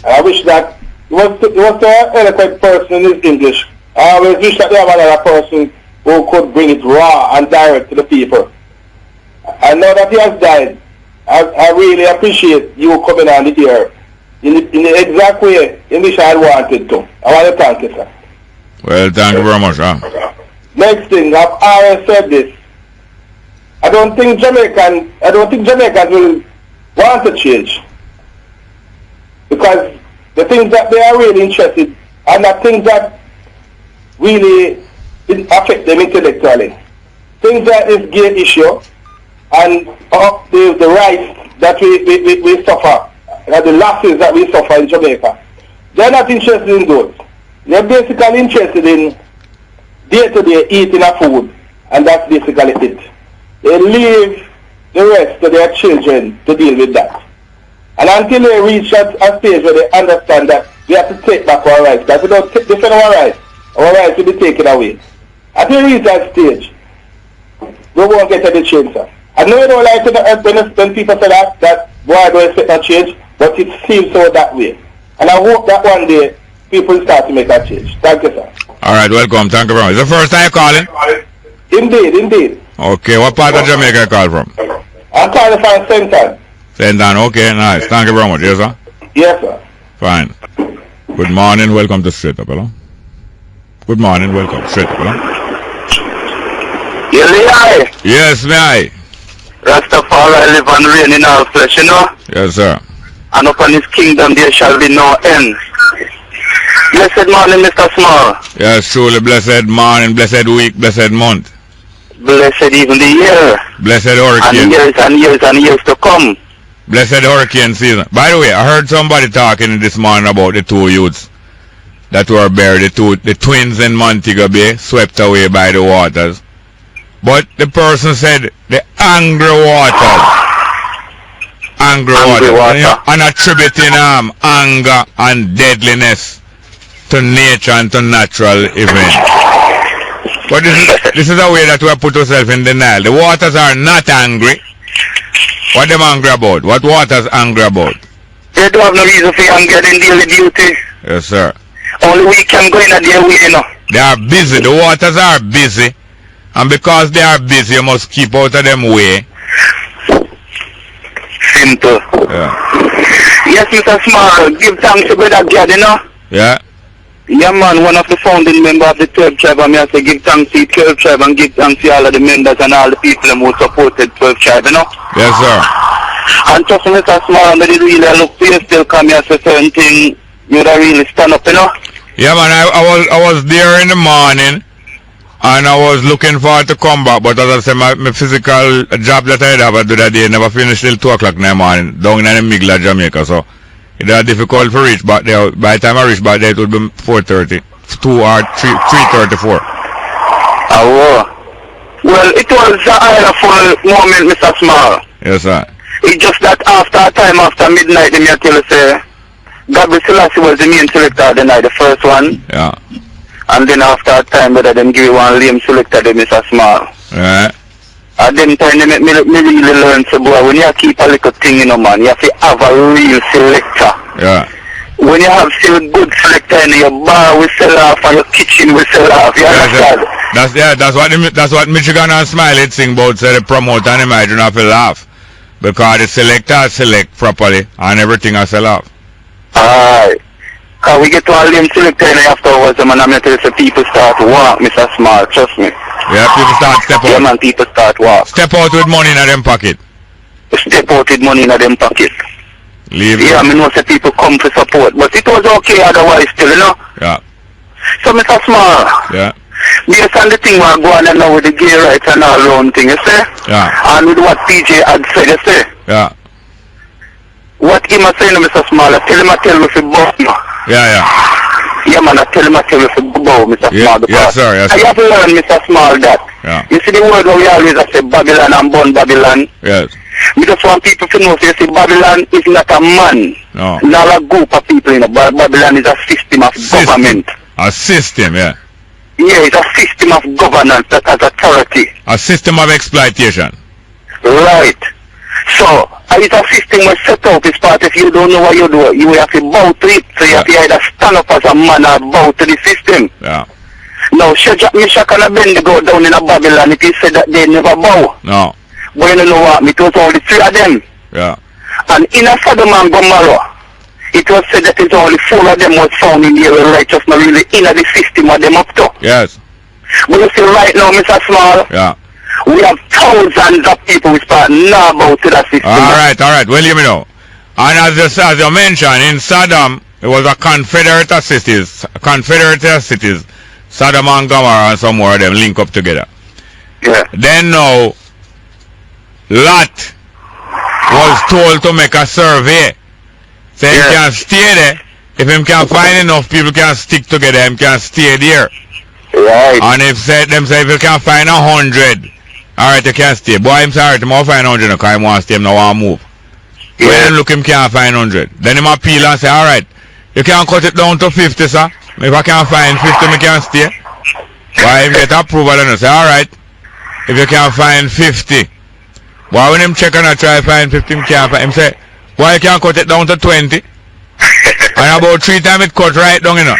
I wish that he was an eloquent person in his English. I always wish that there was another person who could bring it raw and direct to the people. I know that he has died. I really appreciate you coming on the air in the exact way in which I wanted to. I want to thank you, sir. Well, thank you very much, huh? Next thing, I've always said this. I don't think Jamaicans will want to change. Because the things that they are really interested are not things that really affect them intellectually. Things that is gay issue and the rights that we suffer, the losses that we suffer in Jamaica. They're not interested in those. They're basically interested in day-to-day eating of food, and that's basically it. They leave the rest to their children to deal with that. And until they reach a stage where they understand that we have to take back our rights, that we don't defend our rights will be taken away. Until we reach that stage, we won't get any change, sir. I know you don't like it when people say that boy, I don't expect a change, but it seems so that way. And I hope that one day, people start to make that change. Thank you, sir. All right, welcome. Thank you very much. Is the first time you're calling? Indeed. Okay, what part of Jamaica you call from? I'm calling from St. Ann. St. Ann, okay, nice. Thank you very much. Yes, sir? Yes, sir. Fine. Good morning, welcome to Straight Up, hello? Good morning, welcome. Straight Up, hello? Yes, may I? Rastafari live and reign in all flesh, you know? Yes, sir. And upon his kingdom there shall be no end. Blessed morning, Mr. Small. Yes, truly blessed morning, blessed week, blessed month. Blessed even the year. Blessed hurricane. And years to come. Blessed hurricane season. By the way, I heard somebody talking this morning about the two youths that were buried, the twins in Montego Bay, swept away by the waters. But the person said the angry waters. Angry water. And attributing anger and deadliness to nature and to natural events. But this is a way that we have put ourselves in denial. The waters are not angry. What them angry about? What waters angry about? They don't have no reason for anger in daily duty. Yes, sir. Only we can go in at their way, you know. They are busy. The waters are busy. And because they are busy, you must keep out of them way. Simple. Yeah. Yes, Mr. Small, give thanks to Brother God, you know? Yeah. Yeah, man, one of the founding members of the 12th tribe, and I say give thanks to the 12th tribe and give thanks to all of the members and all the people who supported 12th tribe, you know? Yes, sir. And trust me, Mr. Small, but it really look for you still come here to certain thing, you would really stand up, you know? Yeah, man, I was there in the morning, And I was looking forward to come back, but as I said, my physical job that I have to do that day never finished till 2 o'clock in the morning down in the middle of Jamaica, so it was difficult to reach back there. By the time I reached back there, it would be 4:30, 2 or 3:34. Oh, well, it was a wonderful moment, Mr. Small. Yes, sir. It's just that after midnight, they tell us, Gabriel Selassie was the main selector the night, the first one. Yeah. And then after a time, but them give you one lame selector, the Mr. Small. Right. At them time, they make me really learn, so boy, when you keep a little thing, you know, man, you have to have a real selector. Yeah. When you have still good selector in your bar, we sell off, and your kitchen, we sell off. You understand? That's what Michigan and Smiley sing about, say the promoter and him, I do not have to laugh. Because the selector select properly, and everything I sell off. Alright. Because we get to a lame selector and afterwards, man, I'm going to tell you, people start to walk, Mr. Small, trust me. Yeah, people start step out. Yeah, man, people start walk. Step out with money in them pocket. Step out with money in them pocket. Leave yeah, I mean, most people come for support, but it was okay otherwise still, you know? Yeah. So, Mr. Small. Yeah. Based on the thing we're going on now with the gay rights and all around thing, you see? Yeah. And with what PJ had said, you see? Yeah. What him was saying to Mr. Small, I tell him if he bow. Yeah. Yeah, man, I tell him if he bow, Mr. Small. Yes, sir, yes, sir. I have to learn, Mr. Small, that. Yeah. You see the word where we always say Babylon and born Babylon? Yes. We just want people to know, so you see, Babylon is not a man. No. Not a group of people, you know. Babylon is a system of government. A system, yeah. Yeah, it's a system of governance that has authority. A system of exploitation. Right. So, it's a system where set up is part if you don't know what you do, you have to bow to it. So you have to either stand up as a man or bow to the system. Yeah. Now, Shadrach, Meshach and Abednego down in Babylon, it is said that they never bow. No. But you know what, it was only 3 of them. Yeah. And in a Sodom and Gomorrah, it was said that it's only 4 of them was found in the area righteous, not really in the system of them up to. Yes. But you see right now, Mr. Small, yeah. We have thousands of people who start now about to that system. Alright. Well, you know. And as you mentioned, in Sodom, it was a confederate of cities. Sodom and Gomorrah and some more of them link up together. Yeah. Then now, Lot was told to make a survey. So he can stay there. If him can find enough people can stick together, him can stay there. Right. And if you can find 100, alright, you can stay. Boy, him say, alright, him want find 100 because he want to stay, him no want to move. Yeah. When look, him can't find 100. Then him appeal and say, alright, you can cut it down to 50, sir. If I can't find 50, me can stay. Why him get approval and say, alright, if you can't find 50. Why when him check and I try to find 50, him can't find. Him say, why you can't cut it down to 20? And about 3 times it cut right down, you know.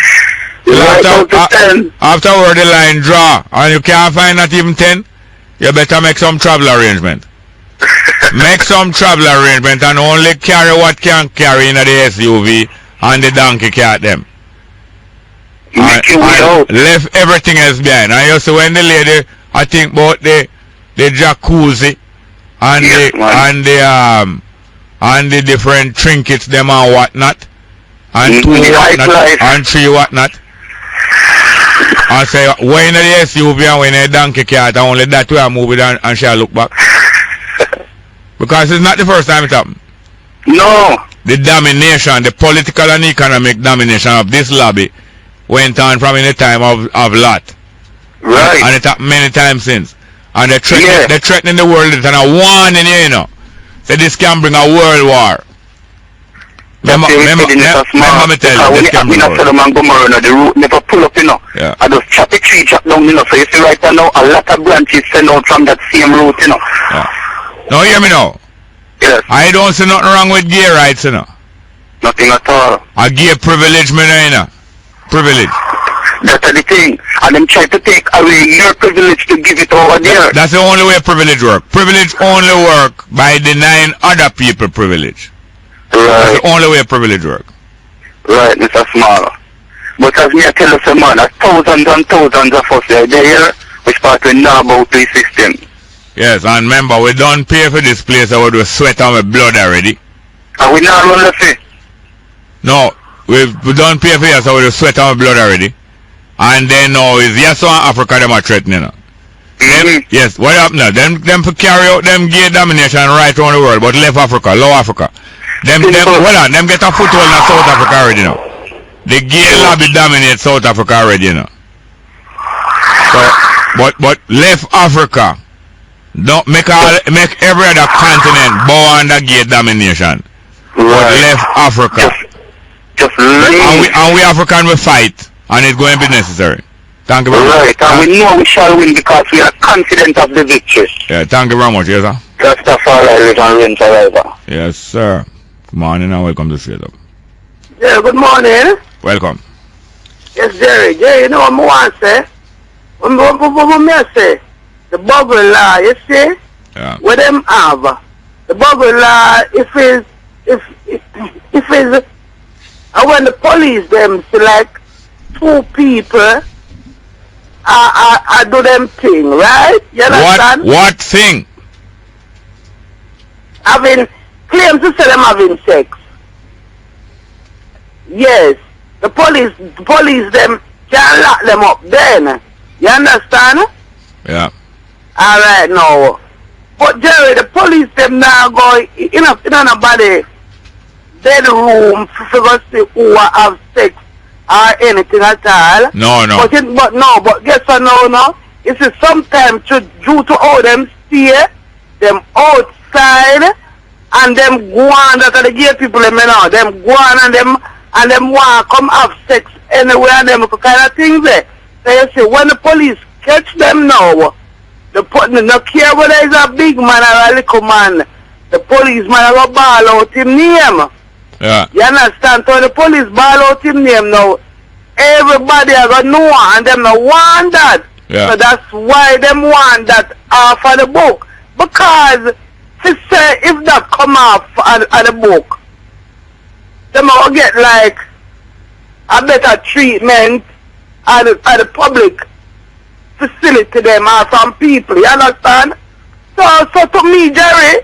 Afterward the line draw and you can't find not even 10, you better make some travel arrangement. Make some travel arrangement and only carry what can carry in the SUV and the donkey cart them. And left everything else behind. And you see when the lady, I think about the jacuzzi and the different trinkets them and whatnot. And 2 whatnot and 3 whatnot. And say, when in the SUV and when in the donkey cart, and only that way I move it and she'll look back. Because it's not the first time it happened. No. The domination, the political and economic domination of this lobby went on from in the time of Lot. Right. And it happened many times since. And they're threatening the world and a warning you, you know. That this can bring a world war. Remember me tell you, this can bring a world war. The root never pull up, you know. Yeah. I just chop the tree, chop down, you know. So you see right now, a lot of branches send out from that same route, you know. Yeah. Now hear me now. Yes. I don't see nothing wrong with gay rights, you know. Nothing at all. A gay privilege, me know, you know. Privilege. That's the thing. And them try to take away your privilege to give it over there. That's the only way privilege work. Privilege only work by denying other people privilege. Right. That's the only way privilege work. Right, Mr. Small. But as me I tell you, man, thousands and thousands of us are there, we start to know about the system. Yes, and remember, we don't pay for this place, I would do sweat and with blood already. And we not run the fee? No, we don't pay for this, I would do sweat and with blood already. And then now is yes on Africa them are threatening. Them, yes, what happened now? Them for carry out them gay domination right around the world, but left Africa, low Africa. Them get a foothold in South Africa already now. The gay lobby dominates South Africa already, you know. So, but left Africa, don't make every other continent bow under gay domination. Right. But left Africa. And we African will fight, and it's going to be necessary. Thank you very much. Right, and we know we shall win because we are confident of the victory. Yeah, thank you very much, yes, sir. Rastafari and win forever. Yes, sir. Good morning and welcome to Straight Up. Yeah, good morning. Welcome. Yes, Jerry. Jerry, you know what I want to say? What I say? The Bongo law, you see? Yeah. What them have? The Bongo law, if when the police them select 2 people, I do them thing, right? You understand? What thing? Having claims to say them having sex. Yes. The police them can lock them up then. You understand? Yeah. Alright now. But Jerry, the police them now go in nobody bedroom to see who have sex or anything at all. No. But guess what no? It's sometimes due to all them stay, them outside, and them go on that the gay people them know. Them go on and them want to come have sex anywhere and them kind of things there. So you see, when the police catch them now, the no care whether it's a big man or a little man, the policeman will ball out him name. Yeah. You understand? So the police ball out him name now. Everybody are gonna know and them no want that. Yeah. So that's why them want that off of the book. Because if that come off of the book, them will get like a better treatment at the public facility them or from people, you understand? So to me, Jerry,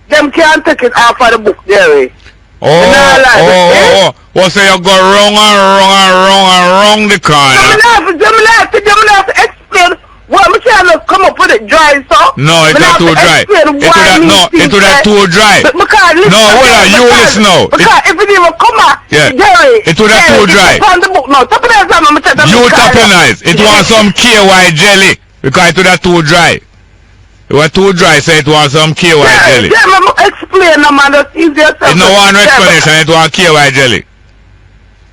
them can't take it off of the book, Jerry. Well, so you go wrong the corner. Them have to explain what I'm trying to come up with it dry, so. No, it's not too dry. It's not too dry. No, hold on, you listen now. Because if it even come out, Jerry, it's not too dry. You tapping it was some KY jelly because it's not too dry. It was too dry, so it was some KY jelly. Explain, man, that's easier. It's no one explanation, it was KY jelly.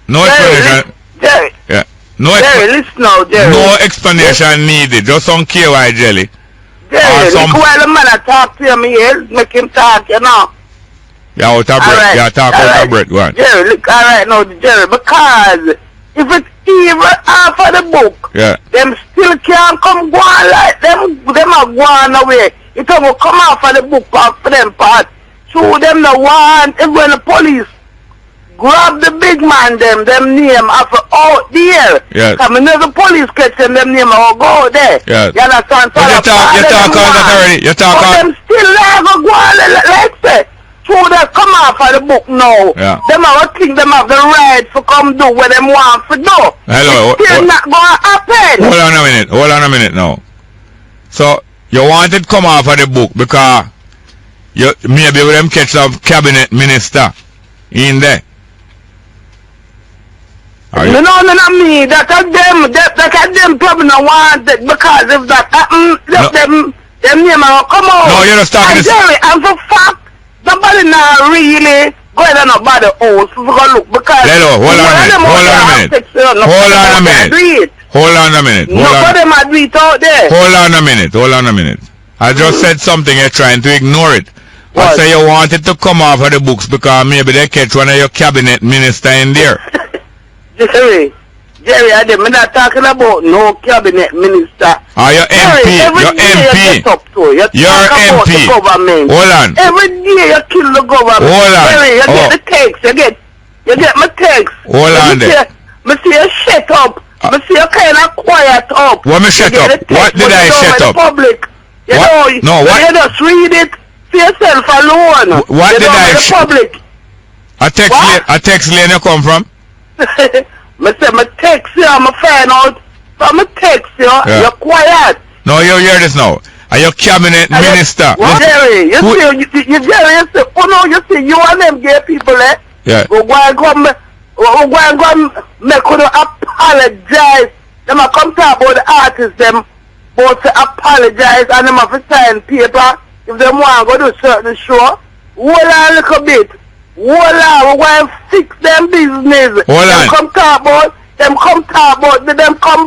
No explanation. Jerry. Yeah. Jerry, listen now, Jerry. No explanation needed, just some KY jelly. Jerry, look while the man talk to him here, make him talk, you know. Yeah, out of breath. Yeah, talk out of breath, go on. Jerry, look, alright now, Jerry, because if it's even half of the book, them still can't come go on like them are going away. It will come off of the book for them part. So them no want, if when the police grab the big man them name after out there. Yes. Because the police catch them name will go there. Yes. You understand? So you talk on that already. You talk on. Them still never go on like say. So that come off of the book now. Yeah. Them are think them have the right to come do what them want to do. Hello. It's still not going to happen. Hold on a minute now. So you wanted to come off of the book because you maybe with them catch a cabinet minister in there. No, not me. That them probably not want it because if that happen, them name will come out. No, you're just talking this. Jerry, and for fact, somebody not really going on about the house to go look because. Hold on a minute. Nobody might do it out there. Hold on a minute. I just said something, you're trying to ignore it. I say you wanted to come off of the books because maybe they catch one of your cabinet minister in there. Jerry, I'm not talking about no cabinet minister. Your MP. You're MP. Hold on. Every day you kill the government. Hold on. Jerry, you get the text. You get my text. Hold on there. I see you shut up. I see you kind of quiet up. What me shut up? What did I shut up? Public. You just read it for yourself alone. What did I shut up? A text lane you come from? I say my text here, I'm find out from a text, you're quiet. No, you hear this now. Are you cabinet minister? What, Jerry? You see, oh no, you see, you and them gay people, eh? Yeah. We're going to make you apologize. Them a come talk about the artists, them both to apologize and them have to sign paper. If them want to go to certain show, hold on a little bit. Hold on, we're going to fix them business. Hold on. Come talk about them come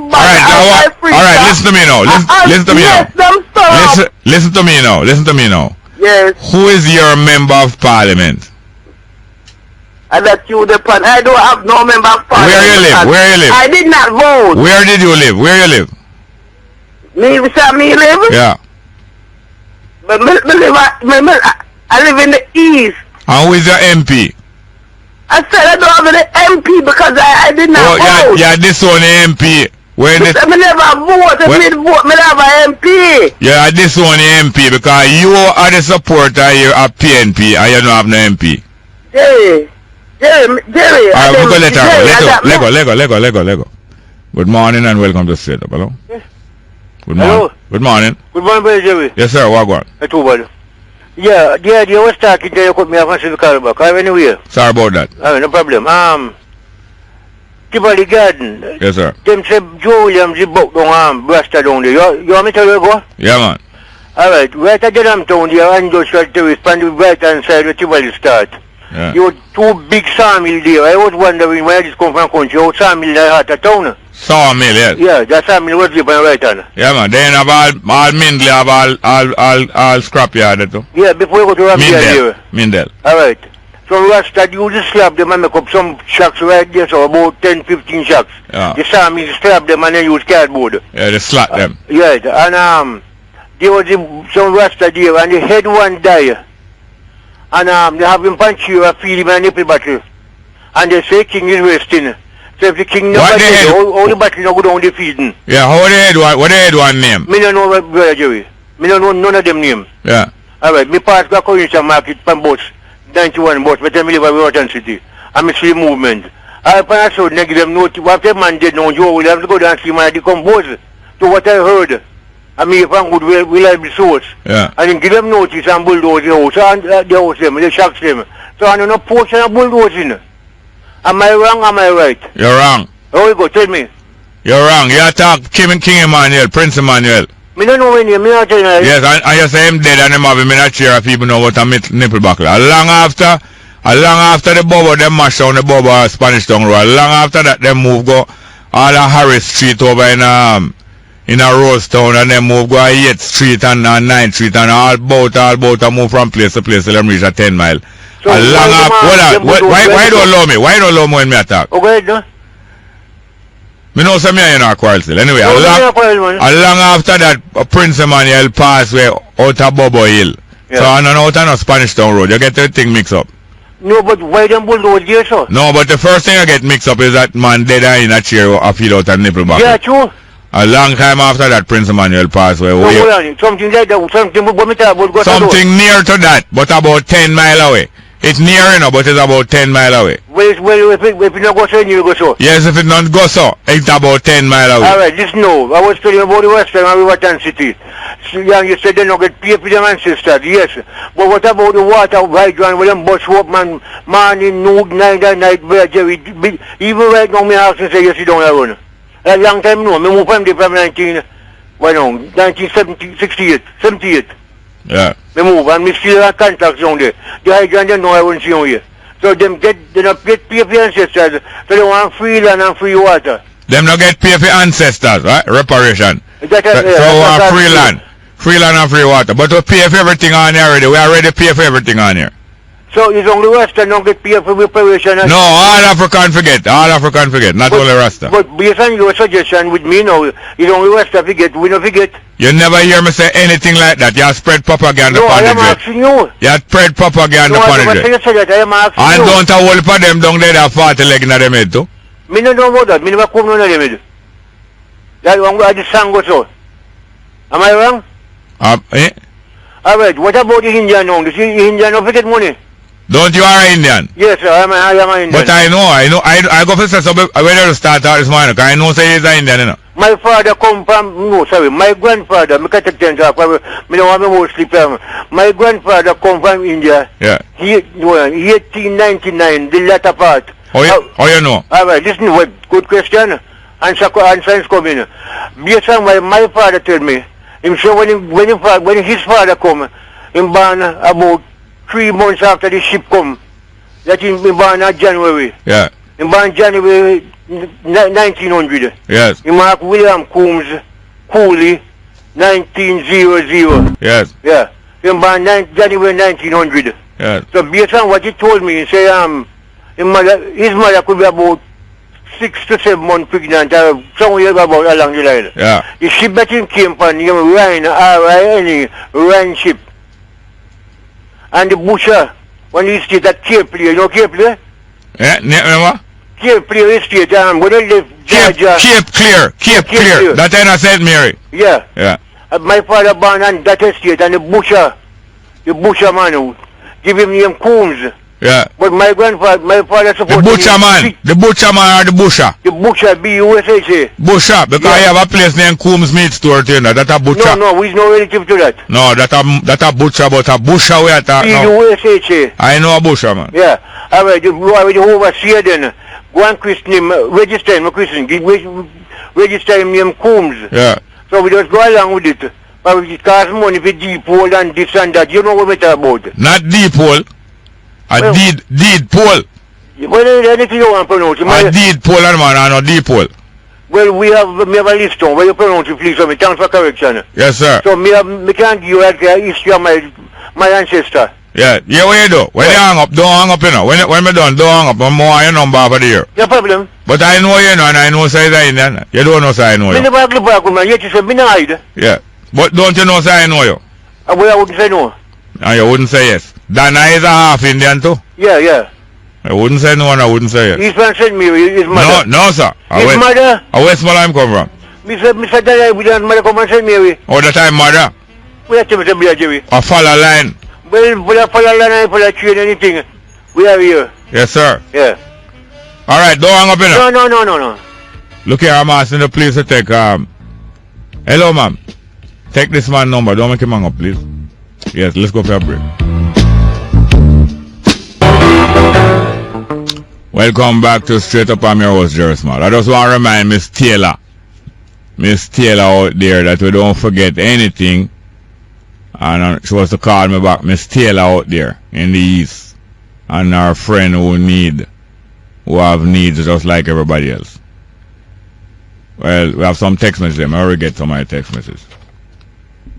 back. Alright, listen to me now. Listen to me now. Listen to me now. Listen to me now. Yes. Who is your member of parliament? I let you depend. I don't have no member of parliament. Where you live? Where you live? I did not vote. Where did you live? Where you live? Me live? Yeah. But I live in the east. And who is your MP? I said I don't have an MP because I did not vote. Yeah, this one MP. When I never vote. I have an MP. Yeah, this one MP because you are the supporter here at PNP and you don't have no MP. Jerry. Alright, Lego. Good morning and welcome to Straight Up. Hello? Yes. Good morning. Hello. Good morning. Good morning, brother Jerry. Yes, sir. What going? That's too bad. Yeah, the idea was talking to you, cut me off and see the car back. Anyway. Sorry about that. No problem. Tivoli Garden. Yes, sir. Them say Joe Williams is book down Brasta down there. You want me to tell you go? Yeah, man. Alright, right at the damn town there, and just right to respond to the right hand side where Tivoli start. Yeah. You had two big sawmill there. I was wondering where this come from country. How sawmill in the heart of town? Sawmill, yes. Yeah, that sawmill was there on the right hand. Yeah, man. They have all Mindley, have all scrapyard too. Yeah, before you go to Ramsey. Mindel. Alright. So Rasta use the slab them and make up some shacks right there, so about 10-15 shacks. Yeah. The sawmill slab them and then use cardboard. Yeah, they slap them. Yeah, and there was some Rasta there and the head one die. And they have him punch you and feed him a nipple battle. And they say king is wasting. So if the king never dead, all the battle no go down the feeding. Yeah, what the head one name? Me don't know what brother Jerry. Me don't know none of them name. Yeah. Alright, me pass back Colonial market from boats, 91 boats, but I live at Rotten City. And me see movement. I pass out and give them notice. After man dead now, Joe will have to go down and see my decompose to what I heard. I mean, if I'm good, reliable source. Yeah. And then give them notice and bulldoze the house, and the house them, they shocks them. So I don't know portion of bulldozing. Am I wrong, am I right? You're wrong. How you go, tell me. You're wrong. You attack King Emmanuel, Prince Emmanuel. Me don't know when you, me not tell you. Yes, and you say him dead and him have him in a chair, people know what a nipple buckle. A long after the Bobo, them mash down the Bobo Spanish Town Road. Long after that, them move go all the Harris Street over in a Rose Town, and then move go 8th Street and 9th Street and all boat move from place to place till them reach a 10 mile. So long after, why don't allow me? Why don't allow me when me attack? Okay, no? Me know some you know quarrel still. Anyway, a long after that, Prince Emmanuel passed away out of Bobo Hill. Yeah. So I don't know out on a Spanish Town Road. You get the thing mixed up. No, but why them bulldoze here, sir? No, but the first thing I get mixed up is that man dead in a chair or feed out a nipple buckle. Yeah, true. A long time after that, Prince Emmanuel passed away. No, something like that, something near to that, but about 10 miles away. It's near enough, but it's about 10 miles away. Well, if it not go so, you go so. Yes, if it not go so, it's about 10 miles away. Alright, listen now. I was telling you about the Western and Riverton City. So, yeah, you said they don't get paid for them ancestors, yes. But what about the water hydrant with them bus up, man, morning, noon, night, Jerry? Even right now, me ask and say, yes, you don't run. A long time no, me move from the from 1968, 78. Yeah. Me move and me still have contacts down there. The hydrant they know I won't see on here. So they don't get paid for ancestors, so they want free land and free water. Them not get paid for ancestors, right? Reparation. So want free land. Free land and free water. But we pay for everything on here already. We already pay for everything on here. So it's only Western don't get paid for reparation? No, all African forget. All African forget, not only Rasta. But based on your suggestion with me now, it's only Western forget, we don't forget. You never hear me say anything like that. You have spread propaganda upon the I am asking you. You have spread propaganda upon the I am asking and you. don't a whole for them down there that 40 leg in them head too. Me don't know about that. Me never come none of them head. That one I just sang go so. Am I wrong? Alright, what about the Indian now? The Indian don't forget money. Don't you are Indian? Yes, sir, I am an Indian. But I go for say so whether to start out this morning, because I know say he's an Indian, you know. My father come from, no, sorry, my grandfather, I can't take time to talk, I don't want to mostly play. My grandfather come from India. Yeah. 1899, the latter part. Oh, you know? Alright, listen, what, good question. Answer is coming. Based on what my father told me, him say when his father come, him born about 3 months after the ship come. That him born in January. Yeah. Him born January 1900. Yes. Him mark William Coombs Cooley 1900. Yes. Yeah. Him born January 1900. Yes. So based on what he told me, he say his mother could be about 6 to 7 months pregnant, somewhere about along the line. Yeah. The ship that him came from, Rhine, R-I-N-E, Rhine ship. And the butcher, when he stayed at Cape Play, you know Cape Play? Yeah, remember? Cape Play estate, when they left Georgia. Cape Clear. That ain't a St. Mary. Yeah. Yeah. My father born on that estate, and the butcher man, give him name Coombs. Yeah. But my father supposed the butcher man or the busher? The butcher, B-U-S-H-A. Busher, because I have a place named Coombs Meat Store, you know, that a butcher. No, we's no relative to that. No, that a butcher, but a busher we are talking now. B-U-S-H-A. I know a busher, man. Yeah. Alright, the overseer then, go and christen him, register him, register him name Coombs. Yeah. So we just go along with it. But it costs money for deep hole and this and that. You know what we talk about? Not deep hole. Deed poll. Well, anything you want to pronounce. A deed poll, man, and a deep poll. Well, we have a list on where you pronounce it, please. So thanks for correction. Yes, sir. So me can't give you like a history of my ancestor. Yeah, what you do? When you hang up, don't hang up, you know. When me done, don't hang up. I'm more your number for the year. No problem. But I know you know, and I know say that Indian. You don't know say I know you. Me never agree back with man. Yet you say me not hide. Yeah. But don't you know say I know you? Well, I wouldn't say no. And you wouldn't say yes. Dana is a half Indian too? Yeah. I wouldn't say no and I wouldn't say yes. He's from St. Mary, his mother. No, sir. His mother? Where Small come from? Mr. Dada, we don't mother come from St. Mary. Oh, that time mother? We have to be a Jerry. A follow line. Well, we have follow line and follow train anything. We are here. Yes, sir. Yeah. Alright, don't hang up in No. Look here, I'm asking the police to take, hello, ma'am. Take this man's number. Don't make him hang up, please. Yes, let's go for a break. Welcome back to Straight Up. I'm your host, Jerry Small. I just want to remind Miss Taylor out there that we don't forget anything. And she was to call me back, Miss Taylor out there in the East. And our friend who have needs just like everybody else. Well, we have some text messages. I already get some of my text messages.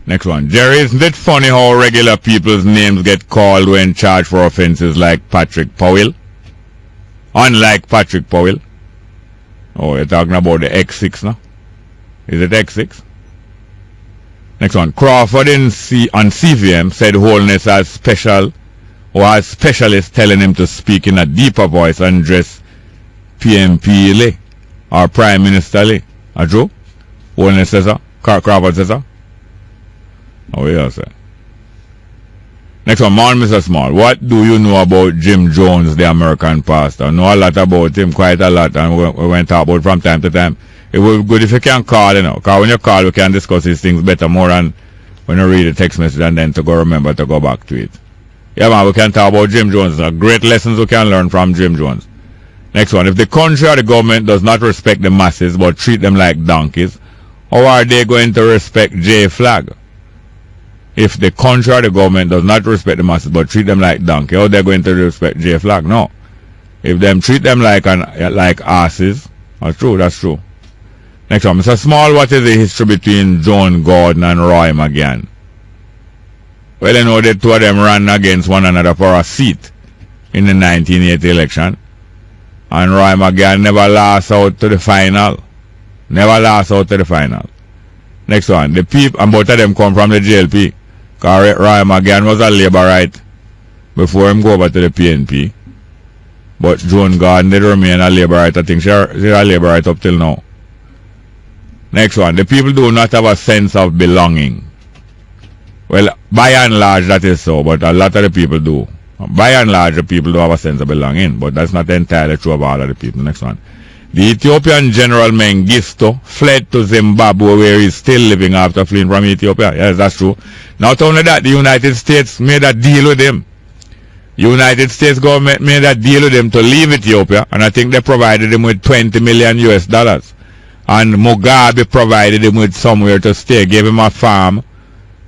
Next one. Jerry, isn't it funny how regular people's names get called when charged for offenses like Patrick Powell? Unlike Patrick Powell. Oh, you're talking about the X6 now? Is it X6? Next one. Crawford on CVM said Holness has specialists telling him to speak in a deeper voice and address PNP Lee or Prime Minister Lee. True? Holness says that? Crawford says that? Oh, yeah, sir. Next one, Mr. Small. What do you know about Jim Jones, the American pastor? I know a lot about him, quite a lot, and we went talk about from time to time. It would be good if you can call, you know, because when you call, we can discuss these things better more than when you read the text message and then to go remember to go back to it. Yeah, man, we can talk about Jim Jones. There are great lessons we can learn from Jim Jones. Next one, if the country or the government does not respect the masses but treat them like donkeys, how are they going to respect J Flag? If the country or the government does not respect the masses but treat them like donkey, how are they going to respect J Flag? No. If them treat them like asses, that's true. Next one, Mr. Small, what is the history between John Gordon and Roy McGann? Well, you know, the two of them ran against one another for a seat in the 1980 election. And Roy McGann never lost out to the final. Next one, the people, and both of them come from the JLP. Because Roy McGann was a Labourite before him go over to the PNP. But Joan Gordon did remain a Labourite. I think she's a Labourite up till now. Next one, the people do not have a sense of belonging. Well, by and large that is so, but a lot of the people do. By and large the people do have a sense of belonging, but that's not entirely true of all of the people. Next one. The Ethiopian General Mengistu fled to Zimbabwe, where he's still living after fleeing from Ethiopia. Yes, that's true. Not only that, the United States made a deal with him. United States government made a deal with him to leave Ethiopia, and I think they provided him with $20 million US. And Mugabe provided him with somewhere to stay, gave him a farm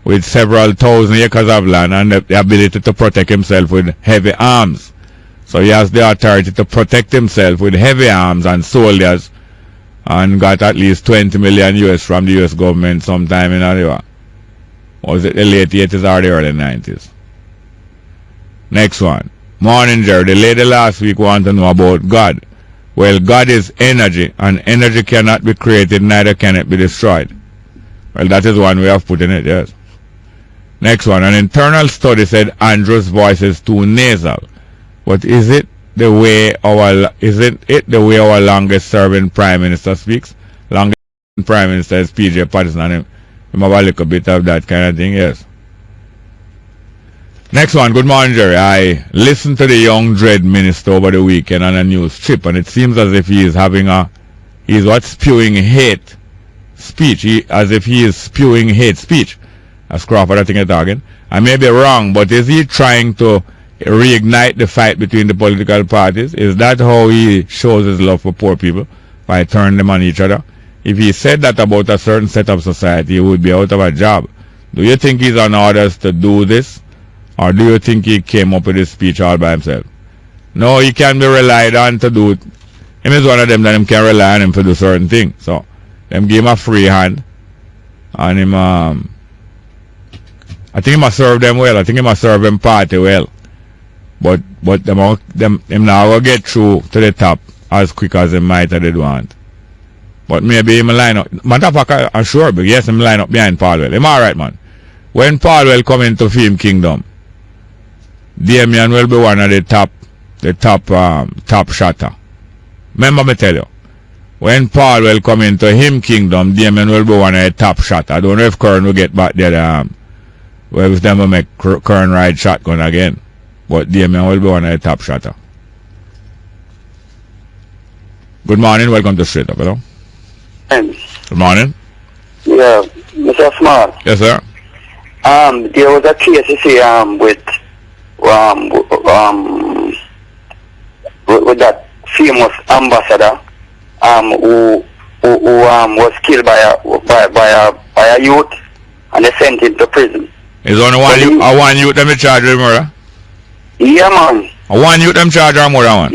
with several thousand acres of land and the ability to protect himself with heavy arms. So he has the authority to protect himself with heavy arms and soldiers, and got at least $20 million US from the US government sometime in Ariwa. Was it the late 80s or the early 90s? Next one. Morning, Jerry. The lady last week wanted to know about God. Well, God is energy, and energy cannot be created, neither can it be destroyed. Well, that is one way of putting it, yes. Next one. An internal study said Andrew's voice is too nasal. But isn't it the way our longest serving Prime Minister speaks? Longest Prime Minister is PJ Patterson, and him have a little bit of that kind of thing, yes. Next one. Good morning, Jerry. I listened to the young Dread minister over the weekend on a news trip, and it seems as if he is spewing hate speech. As if he is spewing hate speech. As Crawford, I think you're talking. I may be wrong, but is he trying to reignite the fight between the political parties? Is that how he shows his love for poor people? By turning them on each other? If he said that about a certain set of society, he would be out of a job. Do you think he's on orders to do this? Or do you think he came up with this speech all by himself? No, he can be relied on to do it. Him is one of them that him can rely on him to do certain things. So, them give him a free hand. And him, I think he must serve them well. I think he must serve him party well. But him now will get through to the top as quick as he might have did want. But maybe him line up. Matter of fact, I'm sure, but yes, him line up behind Paulwell. Him alright, man. When Paulwell come into Film Kingdom, Damien will be one of the top shotter. Remember me tell you, when Paulwell come into him kingdom, Damien will be one of the top shotter. I don't know if Kern will get back there, where if them will make Kern ride shotgun again. But Damien will be one of the top shotter. Good morning, welcome to Straight Up, hello. Good morning. Yeah, Mr. Smart. Yes, sir. There was a case you see, with that famous ambassador who was killed by a youth, and they sent him to prison. Is only one youth them charge with murder? Yeah, man. One youth them charge or more than one?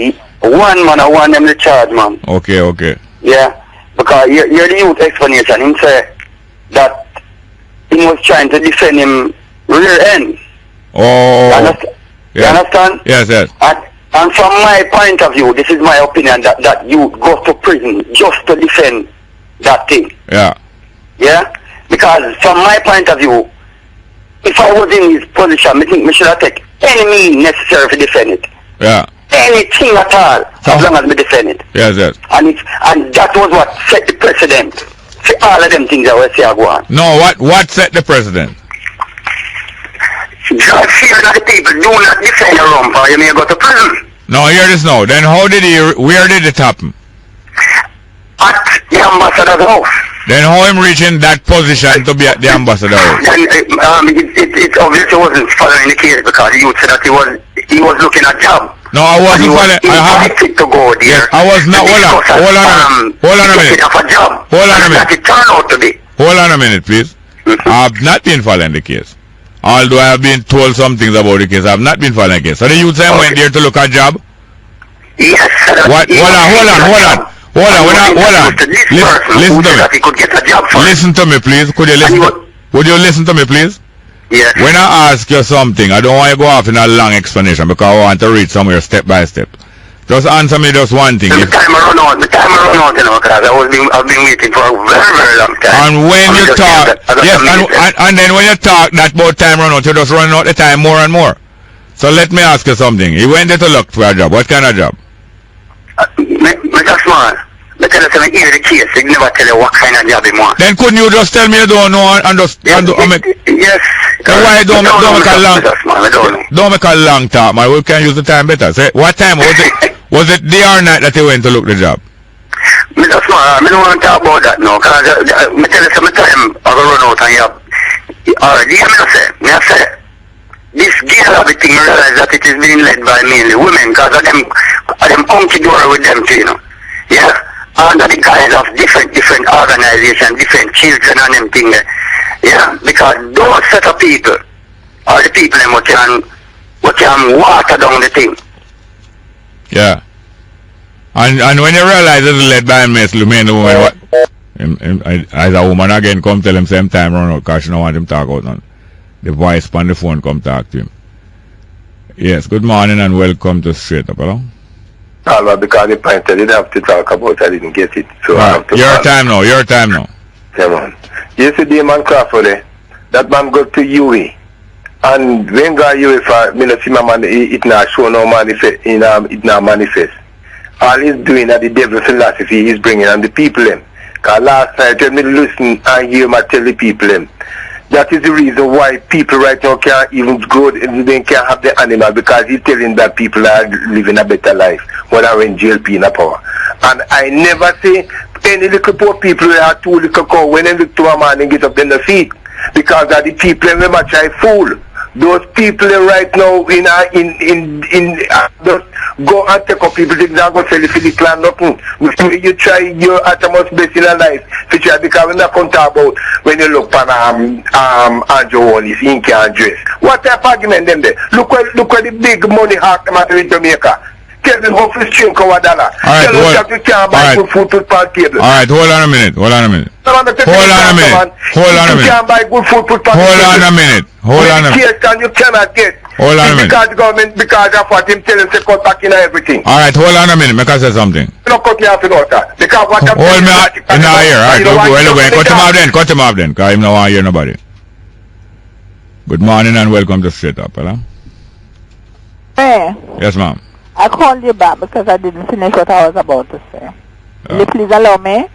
One man, one them the charge, man. Okay. Yeah, because you're the youth explanation. Him say that he was trying to defend him rear end. Oh. You understand? Yes. And from my point of view, this is my opinion, that you go to prison just to defend that thing. Yeah. Yeah? Because from my point of view, if I was in his position, I think I should have taken any means necessary to defend it. Yeah. Anything at all, as long as we defend it. Yes. And that was what set the precedent for all of them things that we say are going on. No, what set the precedent? God fear that the people do not defend your rump or you may go to prison. No, hear this now. Then where did it happen? At the ambassador's house. Then how him reaching that position to be at the ambassador's house? And it obviously wasn't following the case because the youth said that he was looking at job. No, I wasn't following. I haven't fit to go there. Yes, I was not. Hold on a minute. Hold on a minute. It turned out to be. Hold on a minute, please. I have not been following the case. Although I have been told some things about the case, I have not been following the case. So the youth went there to look at job? Yes. What? Hold on. Listen to me, please. Would you listen to me, please? Yes. When I ask you something, I don't want you to go off in a long explanation because I want to read somewhere step by step. Just answer me just one thing. The time I run out, you know, because I've been waiting for a very, very long time. And when you talk, and then when you talk that about time run out, you just run out the time more and more. So let me ask you something. He went there to look for a job. What kind of job? Mr. Smart, I tell you something, hear the case. They never tell you what kind of job he wants. Then couldn't you just tell me you don't know and just... Yes. So why don't make a long talk, man? We can use the time better. Say, what time was it? Was it day or night that he went to look the job? Me just me don't want to talk about that now, because me tell you some time I go run out and you have, alright, me say, this gay habit thing, I realize that it is being led by mainly women, because of them punky door with them too, you know. Yeah, under the guise of different organizations, different children and them thing there. Yeah, because those set of people are the people who can water down the thing. Yeah. And when you realize it's led by a mess, the woman, what? As a woman again, come tell him same time run out because she don't want him to talk out none. The voice on the phone come talk to him. Yes, good morning and welcome to Straight Up, hello? Alma, because the point I didn't have to talk about, I didn't get it. So I have to your time now. Yeah, man. Yesterday, man Crawford, that man go to UE. And when go UE for, me not see my man, it not show no manifest, it not manifest. All he's doing at the devil philosophy he's bringing on the people them. Because last night, when me listen and hear me tell the people them, that is the reason why people right now can't even grow, they can't have the animal, because he's telling that people are living a better life when they're in JLP in a power. And I never say any little poor people are too little cow when they look to a man and get up in the feet, because of the people they much I fool. Those people right now just go and take up people things and go sell it for the clan nothing. You try your utmost best in a life, because we're not going to talk about when you look at Andrew Wallis, he can't dress. What type of argument them there? Look where the big money hawk them at in Jamaica. Tell them how to stream $1. Tell them that you can't buy good food to the table. Alright, hold on a minute. You can't buy good food to the table. Hold on a minute. You cannot get. Hold on a minute. Because the government, because of what him telling to cut back in everything. Alright, hold on a minute. Make us say something. You don't cut me off in that. Because what I'm hold me out in our ear. Alright, cut him off then. Because him don't want to hear nobody. Good morning and welcome to Straight Up, hello? Hey. Yes, ma'am. I called you back because I didn't finish what I was about to say. Will you please allow me?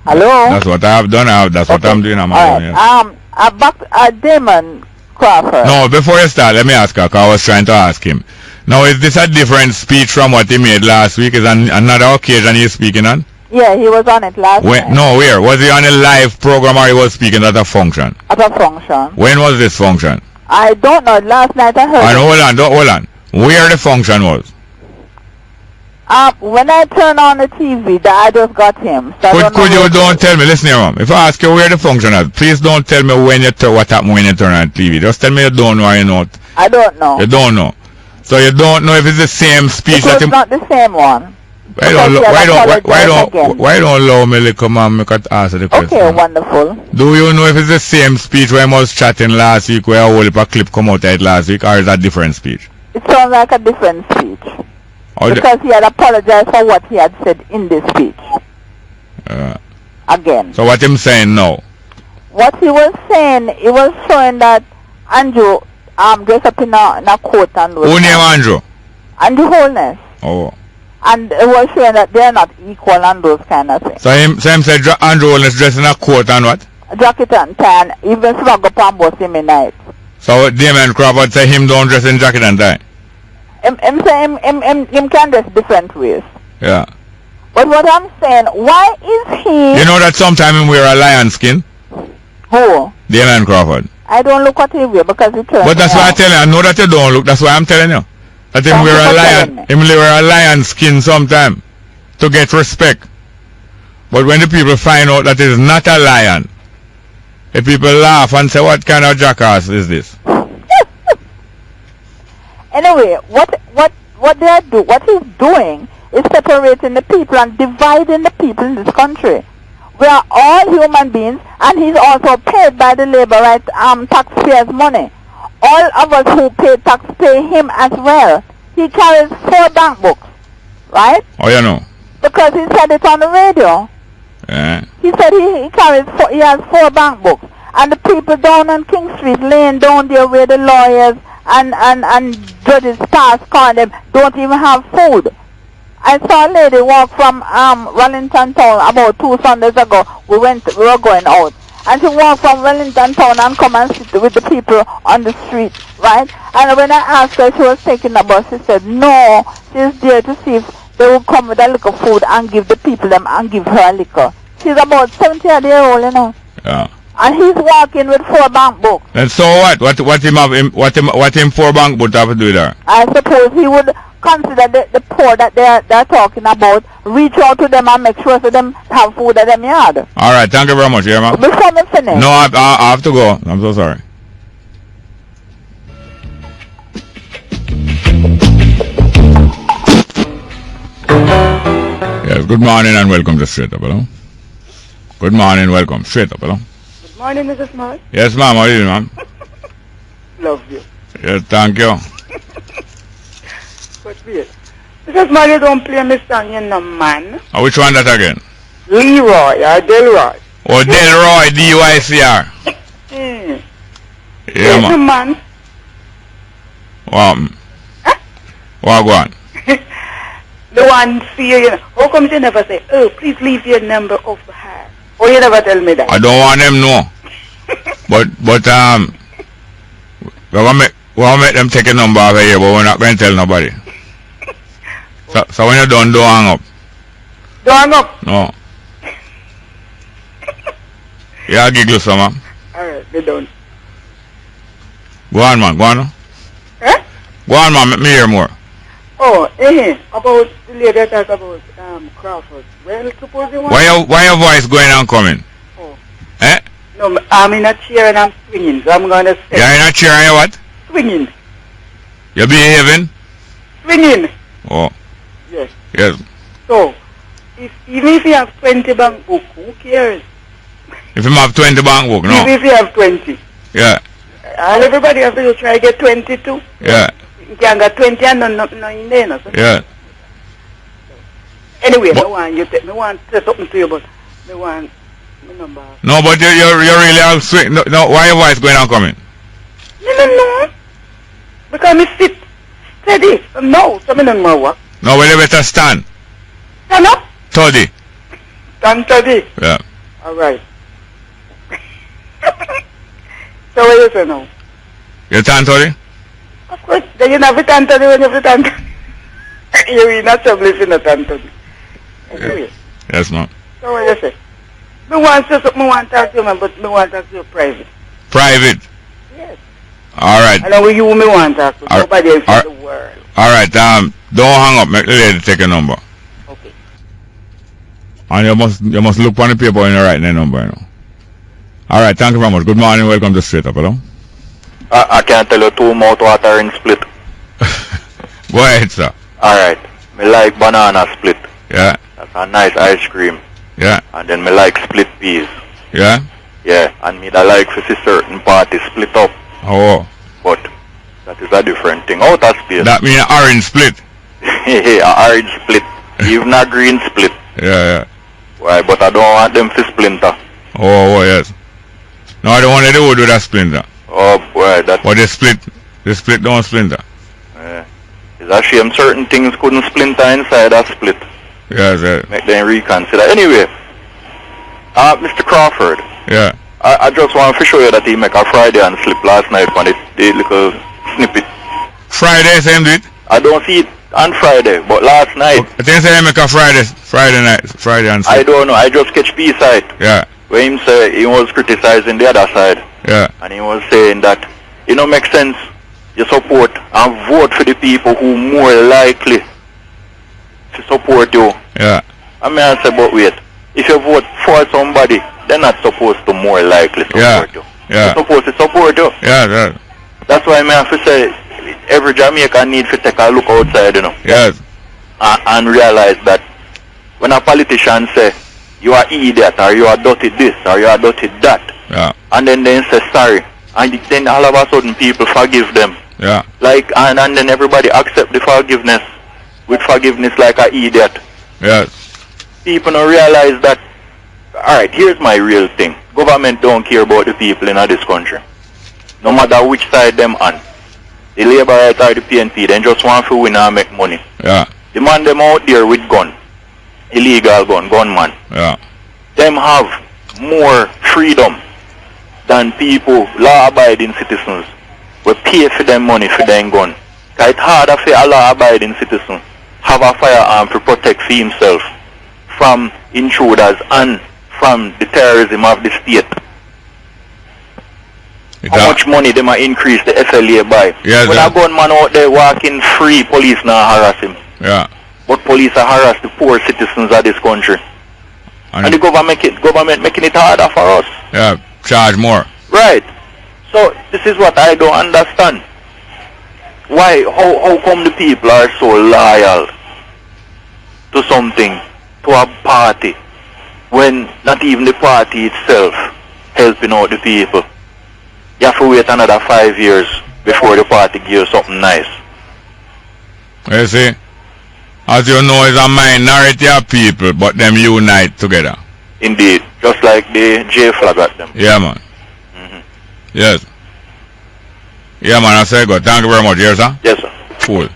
Hello? That's what I have done. That's what I'm doing. I'm back Damon Crawford. No, before you start, let me ask her, because I was trying to ask him. Now, is this a different speech from what he made last week? Is another occasion he's speaking on? Yeah, he was on it last night. No, where? Was he on a live program or he was speaking at a function? At a function. When was this function? I don't know. Last night I heard. And hold on. Where the function was? When I turn on the TV, I just got him. So could you don't tell me? Listen here, ma'am. If I ask you where the function is, please don't tell me when you what happened when you turn on the TV. Just tell me you don't know or you know. I don't know. You don't know. So you don't know if it's the same speech that it's not the same one. Why don't allow me to come and make an answer the question? Okay, wonderful. Do you know if it's the same speech where I was chatting last week, where a whole clip come out of last week, or is that a different speech? It sounds like a different speech. Because he had apologized for what he had said in this speech. Again. So what him saying now? What he was saying, he was showing that Andrew dressed up in a coat and who name Andrew? Andrew Holness. Oh. And it was showing that they're not equal and those kind of things. So him said Andrew Holness dressed in a coat and what? Jacket and tie, and even smug up and bust him in night. So Damon Crawford say him don't dress in jacket and tie? Him can dress different ways. Yeah. But what I'm saying, why is he... You know that sometime him wear a lion skin? Who? Damon Crawford. I don't look what he wear because he turns. But that's why I tell you, I know that you don't look, that's why I'm telling you. That him wear a lion skin sometime to get respect. But when the people find out that it's not a lion, the people laugh and say, what kind of jackass is this? Anyway, what he's doing is separating the people and dividing the people in this country. We are all human beings, and he's also paid by the labor right taxpayers' money. All of us who pay tax pay him as well. He carries 4 bank books, right? Oh, you know. Because he said it on the radio. Yeah. He said he has 4 bank books, and the people down on King Street laying down there where the lawyers and judges pass calling them don't even have food. I saw a lady walk from Wellington Town about 2 Sundays ago. We were going out, and she walked from Wellington Town and come and sit with the people on the street, right? And when I asked her, she was taking a bus. She said no, she's there to see if they would come with a little food and give the people them and give her a liquor. She's about 70 years old, you know. Yeah. And he's walking with 4 bank books. And so what? What him 4 bank books have to do with her? I suppose he would consider the poor that they're talking about, reach out to them and make sure that them have food at them yard. All right, thank you very much, yeah, man. Before me finish. No, I have to go. I'm so sorry. Yes, good morning and welcome to Straight Up, hello. Good morning, welcome. Straight Up, hello. Good morning, Mrs. Mark. Yes, ma'am. How are you, ma'am? Love you. Yes, thank you. But wait. Mrs. Mark, you don't play me song, you know, man. Which one that again? Leroy or Delroy. Oh, Delroy, D-Y-C-R. Yeah, man. Man. What go on? The one see you know. How come you never say, oh, please leave your number off the her? Or you never tell me that? I don't want them know. but we'll make them take a number over here, but we're not going to tell nobody. So when you're done, don't hang up. Don't hang up? No. Yeah, I'll giggle some, man. Alright, we're done. Go on, man. Go on. Eh? Go on, man. Make me hear more. Oh, about the lady talk about Crawford. Well, suppose you want... Why your voice going and coming? Oh. Eh? No, I'm in a chair and I'm swinging, so I'm going to say... You're in a chair and you what? Swinging. You're behaving? Swinging. Oh. Yes. Yes. So, even if you have 20 bank book, who cares? If you have 20 bank book, no. Even if you have 20. Yeah. And everybody has to try to get 22. Yeah. You can get 20 and no in there, no? So. Yeah. Anyway, I want you to say something to you, but I want my number. No, but you really have swing. No, why your voice going and coming? No. Because I sit steady. No, so I don't know what. No, well, you better stand. Stand up? Study. Stand steady? Yeah. All right. So what you say now? You stand study? Of course. Then you never stand steady when you have to stand. You're not trouble if you not stand steady. Anyway. Yes, ma'am. So what you say? I want to say something, I want to talk to you, man, but I want to talk to you private. Private? Yes. All right. I know you me want to talk to. Nobody else in the world. All right. Don't hang up. Make the lady take a number. Okay. And you must look on the paper when you write the number, you know. All right. Thank you very much. Good morning. Welcome to Straight Up, hello. I can't tell you 2 mouth watering split. Go ahead, sir. All right. Me like banana split. Yeah. That's a nice ice cream. Yeah. And then me like split peas. Yeah. Yeah. And me that like to see certain parties split up. Oh. But that is a different thing. Out of space. That means orange split. Yeah, orange split. Even a green split. Yeah. Why? But I don't want them to splinter. Oh, yes. No, I don't want to do that splinter. Oh boy, that. But the split don't splinter. Yeah. It's a shame certain things couldn't splinter inside that split. Yes, yeah. Make them reconsider. Anyway, Mr. Crawford. Yeah. I just want to show you that he make a Friday and slip last night on the little snippet. Friday, same did? I don't see it on Friday, but last night. I think they make a Friday and slip. I don't know. I just catch P side. Yeah. Where him say he was criticizing the other side. Yeah. And he was saying that it don't make sense you support and vote for the people who more likely to support you. Yeah. I mean, I say, but wait, if you vote for somebody, they're not supposed to more likely support you. Yeah. They're supposed to support you. Yeah. That's why I have to say every Jamaican need to take a look outside, you know. Yes. And realize that when a politician say you are idiot or you are dirty this or you are dirty that, yeah, and then they say sorry, and then all of a sudden people forgive them. Yeah. Like and then everybody accept the forgiveness with forgiveness like an idiot. Yes. People don't realize that. Alright, here's my real thing. Government don't care about the people in this country. No matter which side them on. The Labour Right or the PNP, they just want to win and make money. Yeah. The man them out there with gun. Illegal gunman. Yeah. Them have more freedom than people, law-abiding citizens, will pay for them money for them gun. It's harder for a law-abiding citizen have a firearm to protect himself from intruders and from the terrorism of the state. How much money they might increase the SLA by? Yes, when a gunman out there walking free, police now harass him. Yeah. But police are harass the poor citizens of this country. And the government making it harder for us. Yeah, charge more. Right. So this is what I don't understand. Why? How come the people are so loyal to something, to a party, when not even the party itself helping out the people? You have to wait another 5 years before the party gives you something nice. You see, as you know, it's a minority of people, but them unite together. Indeed, just like the J flag at them. Yeah, man. Yes. Yeah, man, I say good. Thank you very much. Yes, sir? Yes, sir. Cool.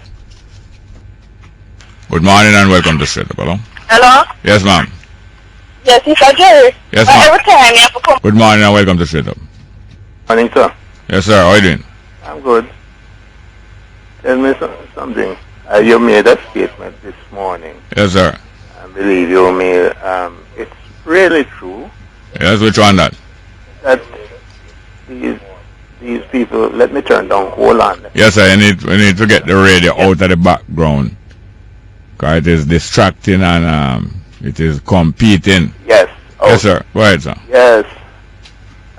Good morning and welcome to Straight Up. Hello? Hello? Yes, ma'am. Yes, it's a Jerry. Yes, but ma'am. every time you have to come. Good morning and welcome to Straight Up. Morning, sir. Yes, sir. How are you doing? I'm good. Tell me something. You made a statement this morning. Yes, sir. I believe you made, it's really true. Yes, which one that? That these people, let me turn down, hold on. Yes, sir. We need to get the radio out of the background. Because it is distracting and it is competing. Yes. Oh. Yes, sir. Go ahead, sir. Yes.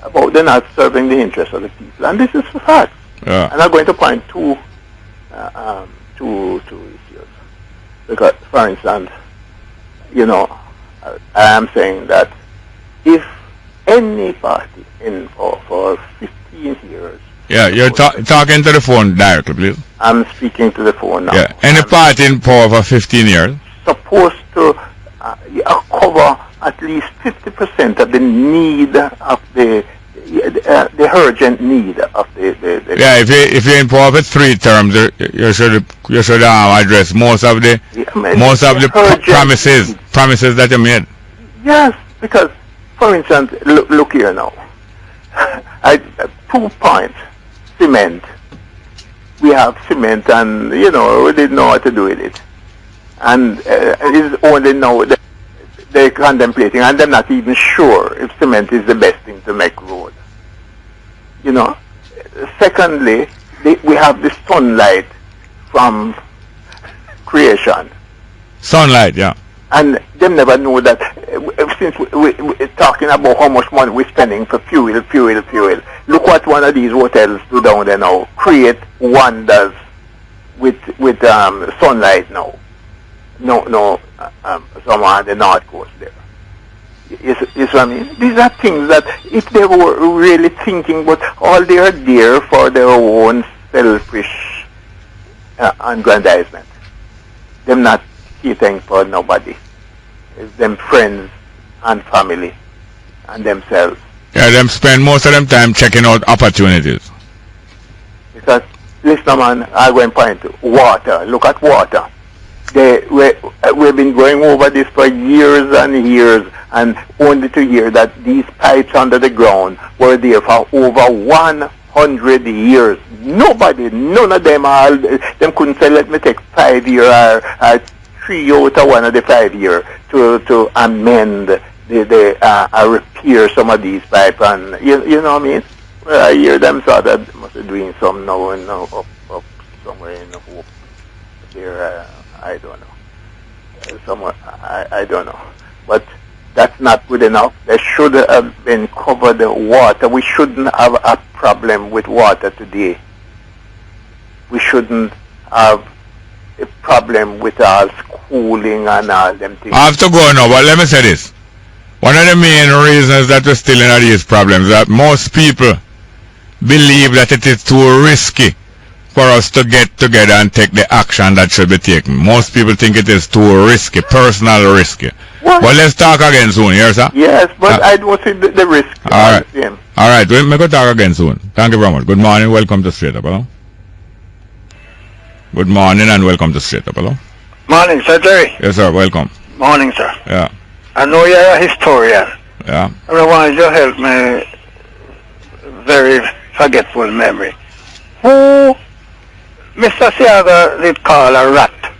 About they're not serving the interests of the people. And this is a fact. Yeah. And I'm going to point two issues. Because, for instance, you know, I am saying that if any party in for 15 years... Yeah, you're talking to the phone directly, please. I'm speaking to the phone now. Yeah, any party in power for 15 years? Supposed to cover at least 50% of the need of the urgent need of the yeah, if you're in power for 3 terms, you should address most of the promises that you made. Yes, because for instance, look here now. 2 points. Cement. We have cement, and you know we didn't know what to do with it, and it's only now that they're contemplating, and they're not even sure if cement is the best thing to make road. You know. Secondly, we have the sunlight from creation. Sunlight, yeah. And them never know that since we're talking about how much money we're spending for fuel. Look what one of these hotels do down there now. Create wonders with sunlight now. Somewhere on the north coast there. You see what I mean? These are things that if they were really thinking, but all they are there for their own selfish aggrandizement. Them not catering for nobody. It's them friends and family and themselves. Yeah, them spend most of them time checking out opportunities. Because, listen man, I go and point to water. Look at water. We've been going over this for years and years, and only to hear that these pipes under the ground were there for over 100 years. Nobody, none of them, them couldn't say, let me take 5 years or 3 out of one of the 5 years to amend repair some of these pipes, and you know what I mean? Well, I hear them so that they must be doing some now and now up somewhere in the hope there. I don't know. Somewhere I don't know, but that's not good enough. They should have been covered the water. We shouldn't have a problem with water today. We shouldn't have a problem with our schooling and all them things. I have to go now, but let me say this. One of the main reasons that we're still in these problems is that most people believe that it is too risky for us to get together and take the action that should be taken. Most people think it is too risky, personal risky. What? But let's talk again soon, yes, sir? Yes, but I don't see the risk. All right. All right, we'll make a talk again soon. Thank you very much. Good morning, welcome to Straight Up, hello? Good morning and welcome to Straight Up, hello? Morning, Sir Jerry. Yes, sir, welcome. Morning, sir. Yeah. I know you're a historian. Yeah. I want you to help me. Very forgetful memory. Who Mr. Seaga did call a rat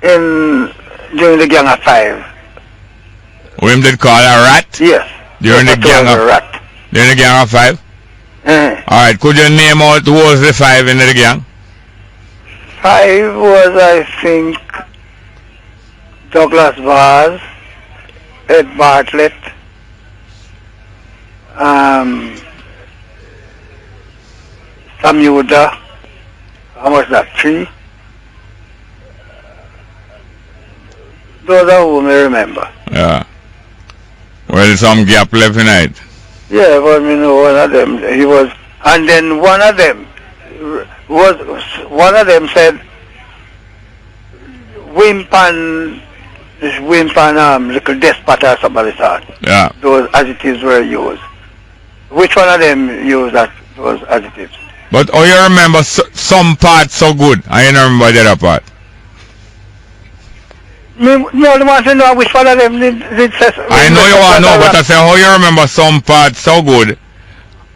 during the Gang of 5. Who him did call a rat? Yes. During the Gang of rat. During the Gang of 5? Alright, could you name out who was the 5 in the gang? 5 was, I think, Douglas Vaz, Ed Bartlett, Samuda. How much that? 3? Those are whom I remember. Yeah. Well, some gap left in it. Yeah, but you know, one of them, he was, and then one of them said, Wimpan, little despot or something like that. Yeah. Those adjectives were used. Which one of them used those adjectives? But oh, you remember some part so good, I don't remember the other part. You only want to know which one of them did say. I know you want to know, but I say how you remember some part so good.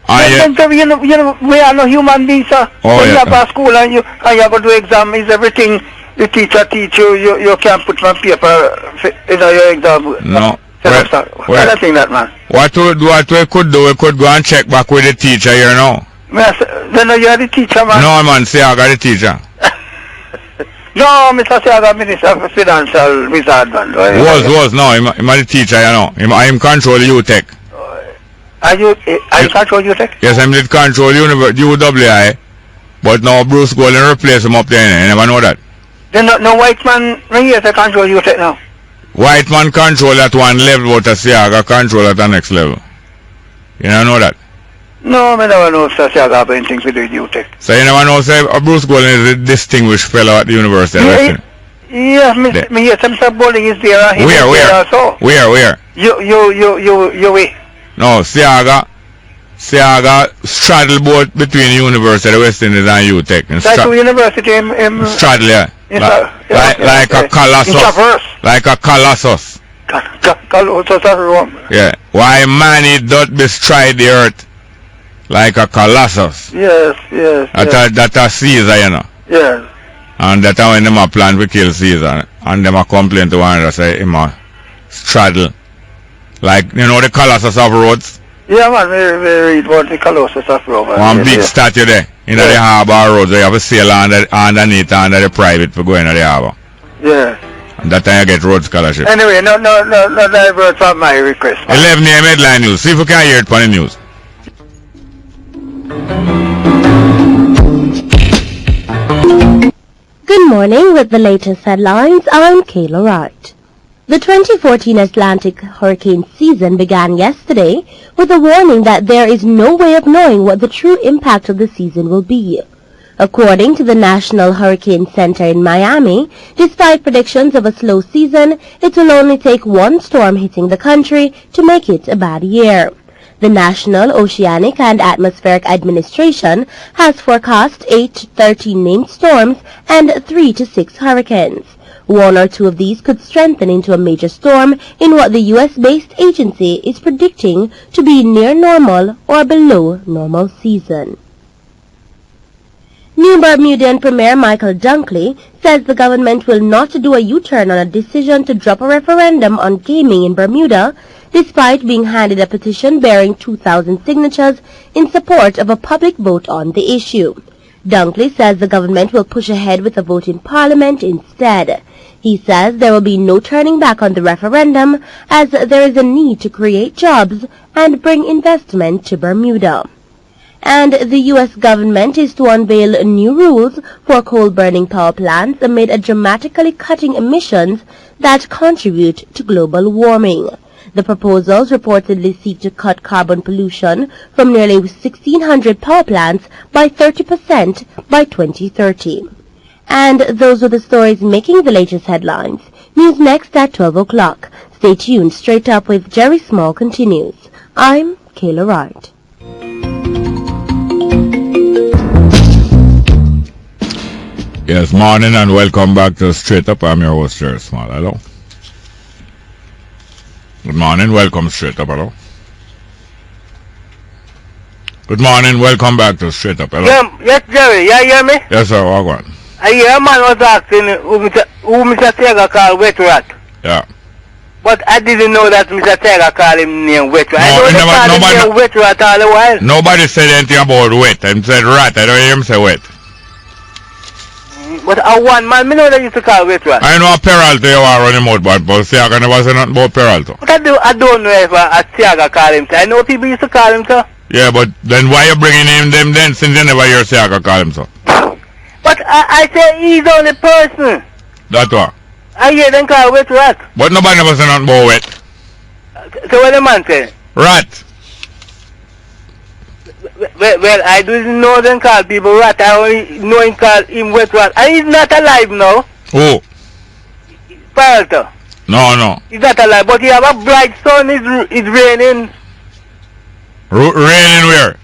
You know, we are no human beings, sir. When you have a school and you have to do exam, is everything the teacher teach you, you can't put on paper in your exam. No. I think that, man. What we could do, we could go and check back with the teacher, you know. Then you are the teacher, man. No, man, say I got the teacher. No, Mr. Saga, Minister of Financial Wizard, man. No, I'm the teacher, you know. I'm control UTech. Are you control UTech? Yes, I'm the control UWI. But now Bruce Golden replace him up there, you never know that. Then no white man, when you to control UTech now? White man control at one level, but I say I got control at the next level. You don't know that? No, I never know if I have anything to do with UTech. So you never know, say, Bruce Golden is a distinguished fellow at the university. Yes, Mr. Bowling is there. Where? Also. Where? You. No, Siaga straddle both between University of West Indies and UTech. Like a university straddle, yeah. Like a colossus. Like a colossus. Colossus of Rome. Yeah. Why man it doth bestride the earth like a colossus. Yes. That's a Caesar, you know. Yes. And that's when them a plan to kill Caesar. And them a complain to one another, say him a straddle. Like, you know the Colossus of Rhodes? Yeah, man, we read about the Colossus of Rhodes. One big statue there, in the harbour roads, where you have a sail underneath under the private for going to the harbour. Yeah. And that time you get Rhodes Scholarship. Anyway, no divert from my request. 11 AM headline news. See if you can hear it on the news. Good morning with the latest headlines. I'm Kayla Wright. The 2014 Atlantic hurricane season began yesterday with a warning that there is no way of knowing what the true impact of the season will be. According to the National Hurricane Center in Miami, despite predictions of a slow season, it will only take one storm hitting the country to make it a bad year. The National Oceanic and Atmospheric Administration has forecast 8 to 13 named storms and 3 to 6 hurricanes. One or two of these could strengthen into a major storm in what the U.S.-based agency is predicting to be near normal or below normal season. New Bermudian Premier Michael Dunkley says the government will not do a U-turn on a decision to drop a referendum on gaming in Bermuda, despite being handed a petition bearing 2,000 signatures in support of a public vote on the issue. Dunkley says the government will push ahead with a vote in Parliament instead. He says there will be no turning back on the referendum, as there is a need to create jobs and bring investment to Bermuda. And the U.S. government is to unveil new rules for coal-burning power plants amid a dramatically cutting emissions that contribute to global warming. The proposals reportedly seek to cut carbon pollution from nearly 1,600 power plants by 30% by 2030. And those were the stories making the latest headlines. News next at 12 o'clock. Stay tuned. Straight Up with Jerry Small continues. I'm Kayla Wright. Yes, morning and welcome back to Straight Up. I'm your host, Jerry Small. Hello. Good morning. Welcome Straight Up. Hello. Good morning. Welcome back to Straight Up. Hello. Yes, Jerry. You hear me? Yes, sir. Walk on. I hear a man was asking who Mr. Tiger called Wet Rat. Yeah. But I didn't know that Mr. Tiger called him name Wet Rat. I know they called him name Wet Rat all the while. Nobody said anything about wet. I said rat. I don't hear him say wet. But I one man, I know they used to call Wet Rat. I know a Peralta you are running out, but Tiaga never say nothing about Peralta. But I don't know if a Tiaga call him. I know people used to call him so. Yeah, but then why you bringing him them then since you never hear Tiaga call him so? But I say he's the only person. That's what. I hear them call Wet Rat. But nobody never say nothing about wet. So what the man say? Rat. Well, I didn't know them call people rat. I only know him call him Wet Rat. And he's not alive now. Who? Peralta. No. He's not alive, but he have a bright sun. It's raining. Raining where?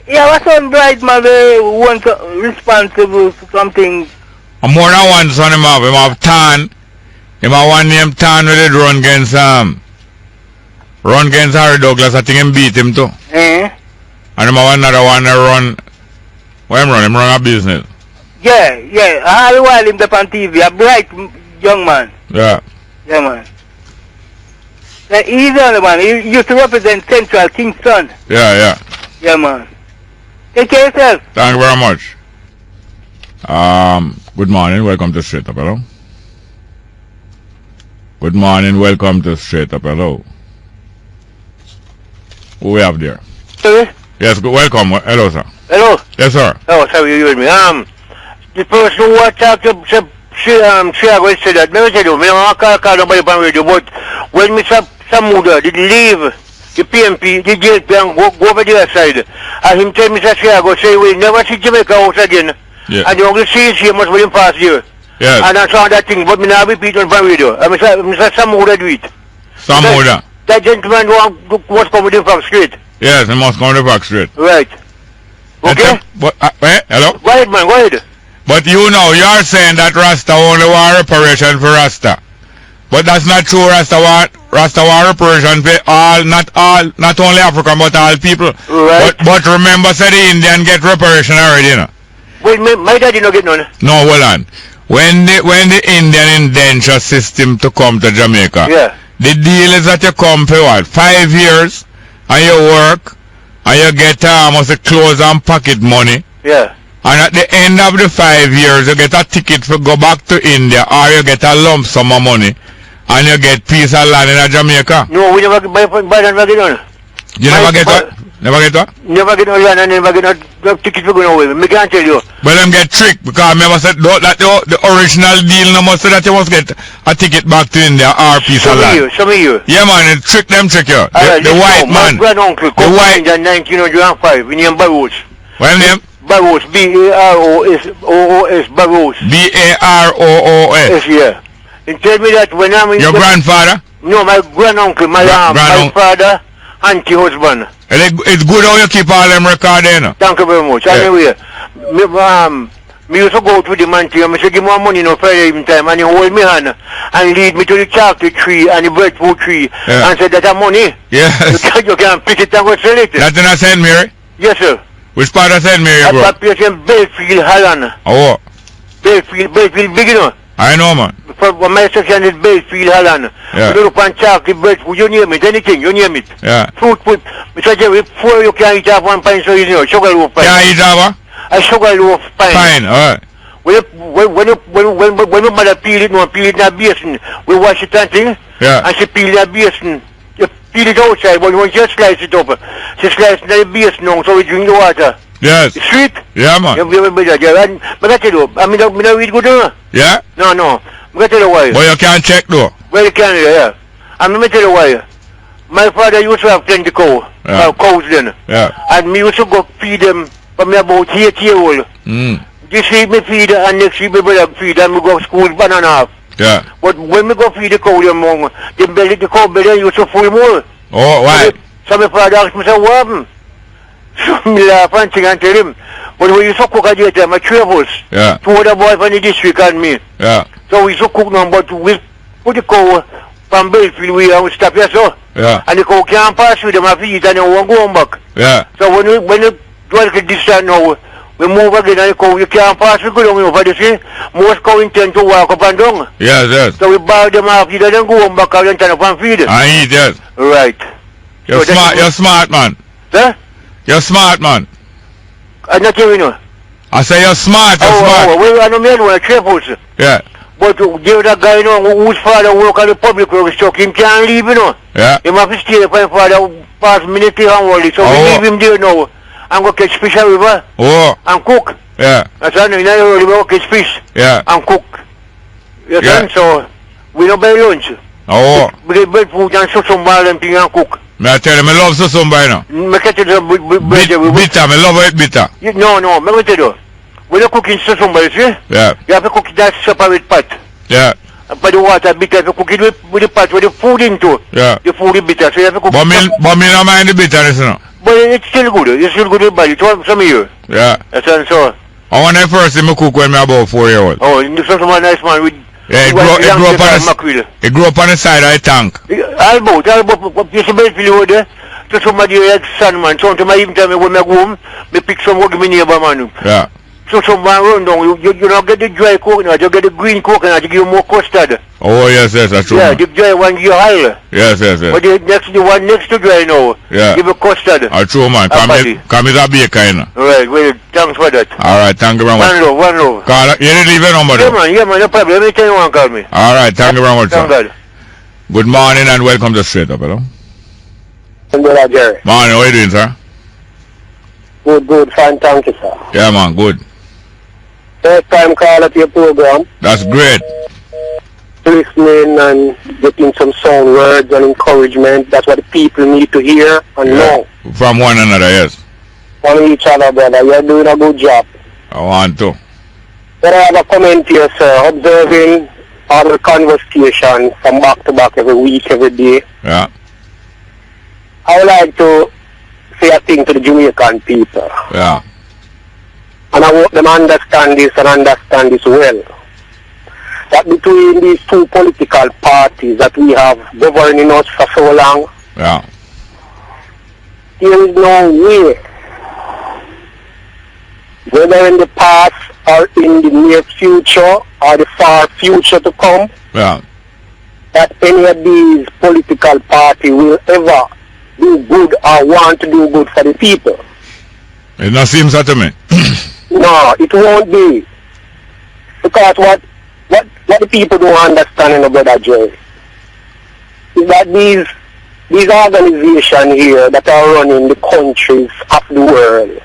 He have a son bright man. One responsible for something. More than one son him have Tan. Him have one named Tan with it run against Harry Douglas. I think him beat him too. And him have another one that run. Why him run? Him run a business. Yeah. All the while him up on TV. A bright young man. Yeah. Yeah, man. He's the only man. He used to represent Central Kingston. Yeah. Yeah, man. Take care of yourself. Thank you very much. Good morning. Welcome to Straight Up. Hello. Good morning. Welcome to Straight Up. Hello. Who we have there? Sorry? Yes, welcome. Hello, sir. Hello? Yes, sir. Oh, sorry, you heard me. The person who attacked Chicago said that. Let me tell you, I don't call nobody on radio, but when Mr. Samuda did leave the PNP, the JLP and go over the other side, and him tell Mr. Chicago, say, we'll never see Jamaica house again. Yeah. And the only see is here must be in past year. Yes. And I saw that thing, but me now repeat on radio. And Mr. Samuda do it. Samuda? That gentleman was coming in from straight. Yes, he must come to the back straight. Right. Okay? Hello? Go ahead, man, go ahead. But you know, you're saying that Rasta only want reparation for Rasta. But that's not true. Rasta want reparation for not only African, but all people. Right. But remember, say the Indian get reparation already, you know. Well, my daddy no get none. No, hold on. When the Indian indenture system to come to Jamaica, the deal is that you come for what? 5 years, and you work, and you get almost a clothes and pocket money. Yeah. And at the end of the 5 years, you get a ticket to go back to India, or you get a lump sum of money, and you get piece of land in Jamaica. No, we never buy that wagon. You never get what? Never get what? Never get no land and never get no ticket for going away. I can't tell you. But them get tricked because I never said that the original deal no must say that you must get a ticket back to India or piece of land. Some of you. Yeah, man, it trick them trick you. The white man. My granduncle, the white in 1905, we named Barrows. What name? Barrows, B-A-R-O-S, Barrows. B-A-R-O-O-S. Yeah. And tell me that when I'm in... Your grandfather? No, my granduncle, my father, auntie husband. It's good how you keep all them records there. Thank you very much. Yeah. Anyway, me used to go to the man to him, I said, give me money no Friday evening time, and he hold me hand and lead me to the chocolate tree and the breadfruit tree and said, that's money. Yes. You can pick it and go sell it. That's in St. Mary? Yes, sir. Which part of St. Mary, bro? That's a place in Belfield, Holland. Oh. Belfield big, you know? I know, man. For my section is Belfield, Holland. Yeah. You look on chocolate, breadfruit, you name it, anything, you name it. Yeah. Fruit, Mr. Jerry, 4 you can eat half 1 pint, so you know, sugar loaf pint. Can eat half a sugar loaf pint. Fine, alright. When my mother peel it in a basin, we wash it and thing, and she peel that basin. You peel it outside, but when you slice it up, she slice it in the basin now, so we drink the water. Yes. It's sweet? Yeah, man. But I tell you, I mean, I read good, no? Yeah? No. I'm going to tell you why. But you can't check, though. Well, you can, yeah. I'm going to tell you why. My father used to have plenty cows then. Yeah. And me used to go feed them from about 8 years old. This week me feed and next week me brother feed and we go to school 1.5 hours. Yeah. But when me go feed the cow them the cow belly used to full more. Oh, why? So my father asked me, say, what happened? So me laugh and sing and tell him. But we used to cook at the time, my 3 of us. Yeah. 2 other boys from the district and me. Yeah. So we used to cook now, but we put the cow from Belfield, we stop here, so. Yeah. And the cow can't pass with them and feed and they won't go back. Yeah. So when you go to the distance now, We move again and you can't pass the good over the sea. Most cow intend to walk up and down. Yes, yes. So we buy them off, either then go home back out and turn up and feed them. I eat, yes. Right. You're smart, man. Huh? You're smart, man. I'm not hearing you. I say you're smart, smart. We are no men, we're careful, sir. Yeah. But give that guy, whose father work at the public works truck, him can't leave, Yeah. He must stay there for his father past minute and only. So we leave him there now. And go catch fish at river. And cook. Yeah. That's why we go catch fish. Yeah. And cook. You see? So we don't buy lunch. We get bread, food and susumba and thing and cook. Me I tell you, I love susumba, Me catch it bitter, me love it bitter. No, me will tell you. When you cook in susumba, you see? Yeah. You have to cook that separate pot. Yeah. And for the water bitter, if you cook it with the pot with the food into. Yeah. The food is bitter, so you have to cook but me don't mind the bitterness, But it's still good. It's still good with body. It's some year. Yeah. That's so. I want to first see me cook when me about 4 years old. Oh, you some nice man with. Yeah, it grew up on the side of the tank. Albert, you see Belfield over there? To somebody like son, man. So to my even tell me when I go home, me pick some work me neighbor, man. Yeah. So some man run down, you don't get the dry coconut, you get the green coconut, you give you more custard. Oh, yes, that's true. Yeah, the dry one you higher. Yes. But the one next to dry now, yeah. give you custard. That's true, man. Come is a baker, Right, well, thanks for that. Alright, thank you very much. One love. You didn't leave your number, though? Yeah, man, no problem. Anytime you want to call me. Alright, thank you very much, Thank God. Good morning and welcome to Straight Up, hello? Brother Jerry. Morning, how are you doing, sir? Good, fine, thank you, sir. Yeah, man, good. First time call at your program. That's great. Listening and getting some sound words and encouragement. That's what the people need to hear and know. From one another, yes. From each other, brother. You're doing a good job. I want to. But I have a comment here, sir. Observing all the conversation from back to back every week, every day. Yeah. I would like to say a thing to the Jamaican people. Yeah. And I hope them understand this and understand this well. That between these two political parties that we have governing us for so long, yeah, there is no way, whether in the past or in the near future or the far future to come, yeah, that any of these political parties will ever do good or want to do good for the people. It not seems that to me. No, it won't be. Because what the people don't understand, Brother Jerry, is that these organizations here that are running the countries of the world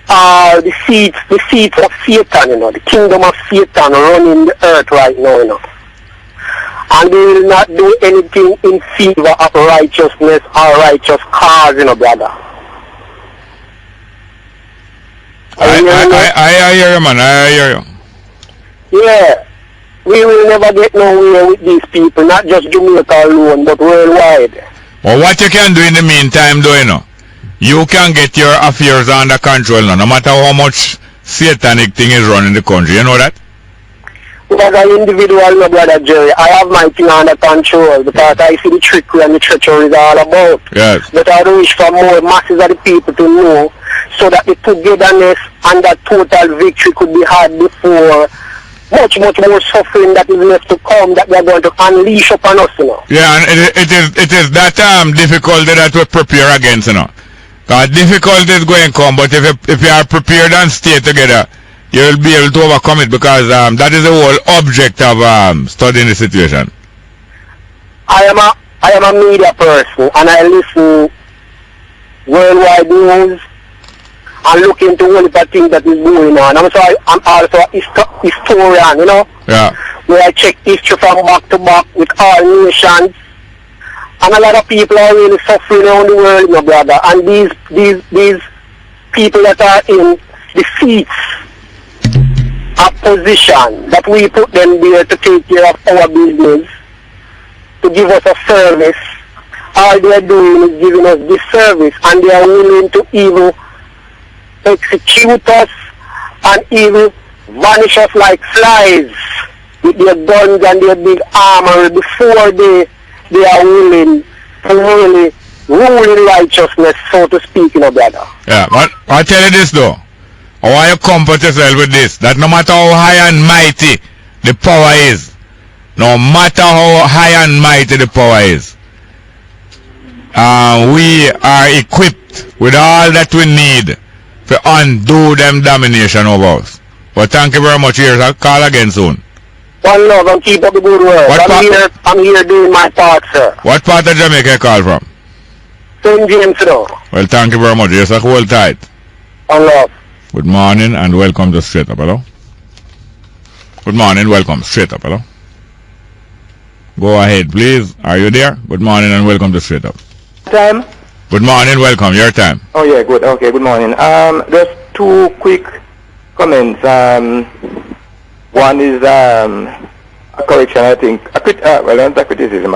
are the seats of Satan, the kingdom of Satan running the earth right now, And they will not do anything in favor of righteousness or righteous cause, brother. I hear you, man. I hear you. Yeah. We will never get nowhere with these people, not just Jamaica alone, but worldwide. Well, what you can do in the meantime, though, you can get your affairs under control now, no matter how much satanic thing is running the country. You know that? As an individual, my brother Jerry, I have my thing under control because I see the trickery and the treachery is all about. Yes. But I wish for more masses of the people to know so that the togetherness and that total victory could be had before much more suffering that is left to come that they are going to unleash upon us, Yeah, and it is that difficulty that we prepare against, Because difficulty is going to come, but if you are prepared and stay together, you will be able to overcome it because that is the whole object of studying the situation. I am a media person and I listen worldwide news and look into all the things that is going on. I'm also a historian, Yeah. Where I check history from back to back with all nations. And a lot of people are really suffering around the world, my brother. And these people that are in the seats of position, that we put them there to take care of our business, to give us a service, all they are doing is giving us this service, and they are willing to even execute us and even vanish us like flies with their guns and their big armor before they are willing to really rule in righteousness, so to speak, brother. Yeah, I tell you this though. I want you to comfort yourself with this. That no matter how high and mighty the power is, no matter how high and mighty the power is, we are equipped with all that we need to undo them domination over us. But thank you very much. Here's a call again soon. One love and keep up the good work. I'm here doing my part, sir. What part of Jamaica you call from? St. James, though. Well, thank you very much. Yes, I hold tight. One love. Good morning and welcome to Straight Up, hello? Good morning, welcome. Straight Up, hello? Go ahead, please. Are you there? Good morning and welcome to Straight Up. Time? Good morning, welcome. Your time. Oh, yeah, good. Okay, good morning. Just two quick comments. One is a correction, I think. Well, not a criticism.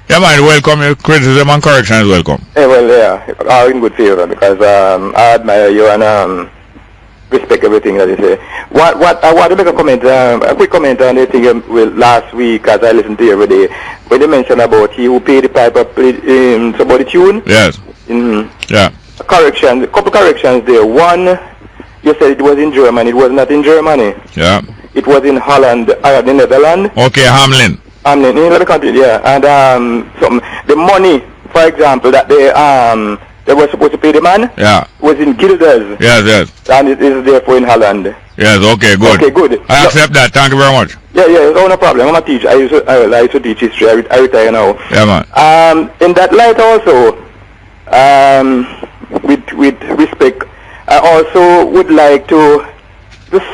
Yeah, man, welcome. Your criticism and correction is welcome. Yeah, well, yeah, are in good favor because I admire you and respect everything that you say. What I want to make a comment, a quick comment on the thing last week as I listened to you every day when you mentioned about he who paid the piper played about the tune. Yes. Yeah. A couple corrections there. One, you said it was in Germany. It was not in Germany. Yeah. It was in Holland, the Netherlands. Okay, Hamlin. Hamlin, in the country, yeah. And the money, for example, that they were supposed to pay the man, yeah, was in guilders. Yes, yes. And it is therefore in Holland. Yes, okay, good. Okay, good. I accept that. Thank you very much. Yeah, no problem. I'm a teacher. I used to teach history. I retire now. Yeah, man. In that light also, with respect, I also would like to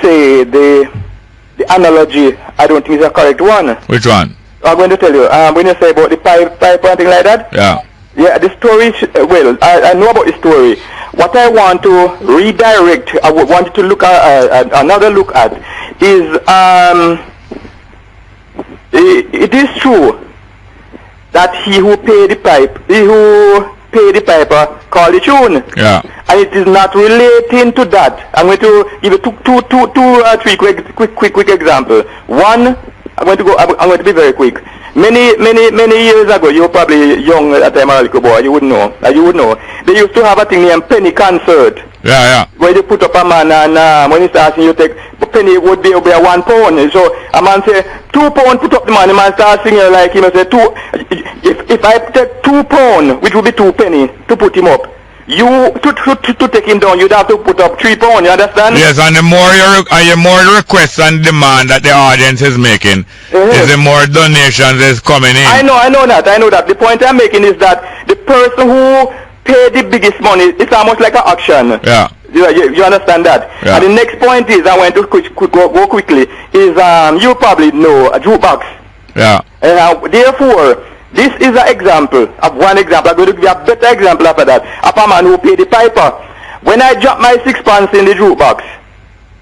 say the analogy, I don't think is a correct one. Which one? I'm going to tell you. When you say about the pipe or anything like that. Yeah. Yeah, the story, well, I know about the story. What I want to redirect, I want to look at, another look at, is it is true that he who paid the piper called the tune. Yeah. And it is not relating to that. I'm going to give you three quick examples. One, I'm going to be very quick. Many years ago, you were probably young at the time, a little boy, you would know. They used to have a thing named penny concert. Yeah, yeah. Where they put up a man and when he starts you take penny would be over £1. So a man say £2, put up the man starts singing like him and say if I take £2, which would be 2 penny to put him up. You to take him down, you'd have to put up £3. You understand? Yes, and the more requests and demand that the audience is making, is the more donations is coming in. I know that. The point I'm making is that the person who paid the biggest money, it's almost like an auction. Yeah. You understand that? Yeah. And the next point is, I want to go quickly, is you probably know a jukebox. Yeah. Therefore, this is an example of one example. I'm going to give you a better example after that. Of a man who paid the piper. When I drop my 6 pounds in the jukebox,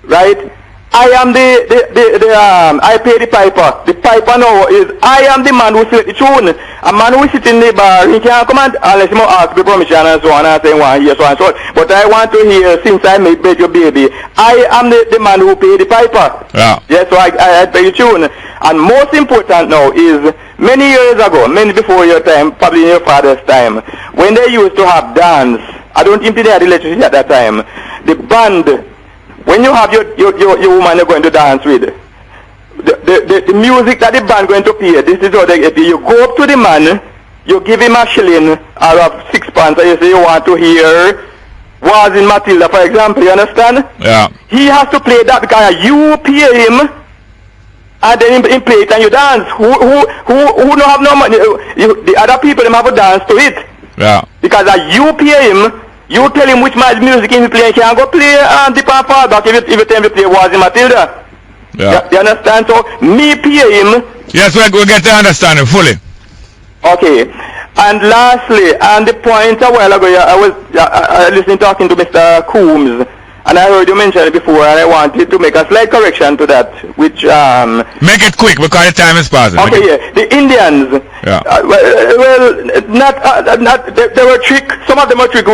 right? I am I pay the piper. The piper now is, I am the man who select the tune. A man who is sitting in the bar, he can't come unless he ask me permission and so on and say, one here, so and so on. But I want to hear, since I made your baby, I am the man who pay the piper. Yeah. Yes, so I pay the tune. And most important now is, many years ago, many before your time, probably in your father's time, when they used to have dance, I don't think they had electricity at that time, the band, when you have your woman you're going to dance with, the music that the band going to play, this is how they do. You go up to the man, you give him a shilling or of 6 pounds, and you say you want to hear Was in Matilda, for example, you understand? Yeah. He has to play that because you pay him, and then he play it and you dance. Who don't have no money? The other people them have to dance to it. Yeah. Because you pay him, you tell him which music he play, he can go play the Papa back if you tell him to play Was in Matilda. Yeah. You understand? So me pay him. Yes, we get to understand it fully. Okay. And lastly, and the point a while ago, I was listening talking to Mr. Coombs, and I heard you mention it before, and I wanted to make a slight correction to that, which make it quick because the time is passing. Okay, yeah. The Indians. Yeah. They were trick. Some of them were trick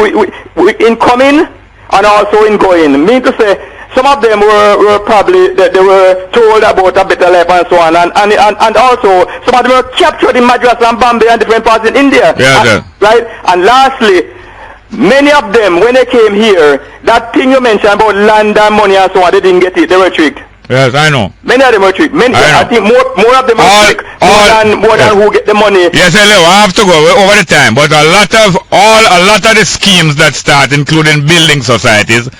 in coming and also in going. Mean to say, some of them were probably they were told about a better life and so on, and also some of them were captured in Madras and Bombay and different parts in India. Yeah, right. And lastly, Many of them, when they came here, that thing you mentioned about land and money and so on, they didn't get it. They were tricked. Yes, I know. Many of them were tricked. I think more of them are tricked. More than who get the money. Yes, hello. I have to go over the time, but a lot of the schemes that start, including building societies,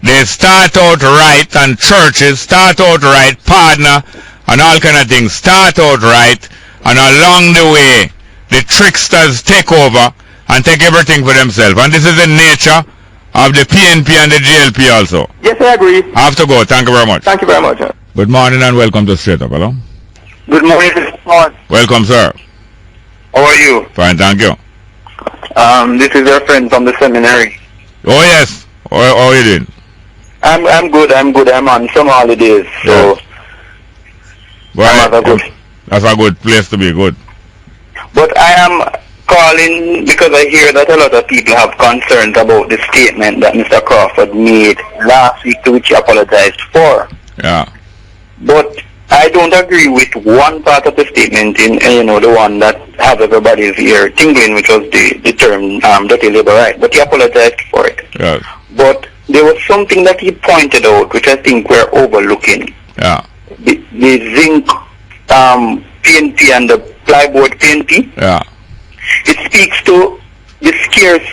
they start out right, and churches start out right, partner, and all kind of things start out right, and along the way, the tricksters take over and take everything for themselves. And this is the nature of the PNP and the JLP also. Yes, I agree. I have to go. Thank you very much. Thank you very much. Good morning and welcome to Straight Up. Hello? Good morning, Mr. Paul. Welcome, sir. How are you? Fine, thank you. This is your friend from the seminary. Oh, yes. How are you doing? I'm good. I'm on some holidays, so... Well, that's a good place to be, good. But I am calling because I hear that a lot of people have concerns about the statement that Mr. Crawford made last week, to which he apologized for. Yeah. But I don't agree with one part of the statement, in the one that has everybody's ear tingling, which was the term dirty labor right. But he apologized for it. Yes. But there was something that he pointed out, which I think we're overlooking. Yeah. The zinc PNP and the plyboard PNP. Yeah. It speaks to the scarce,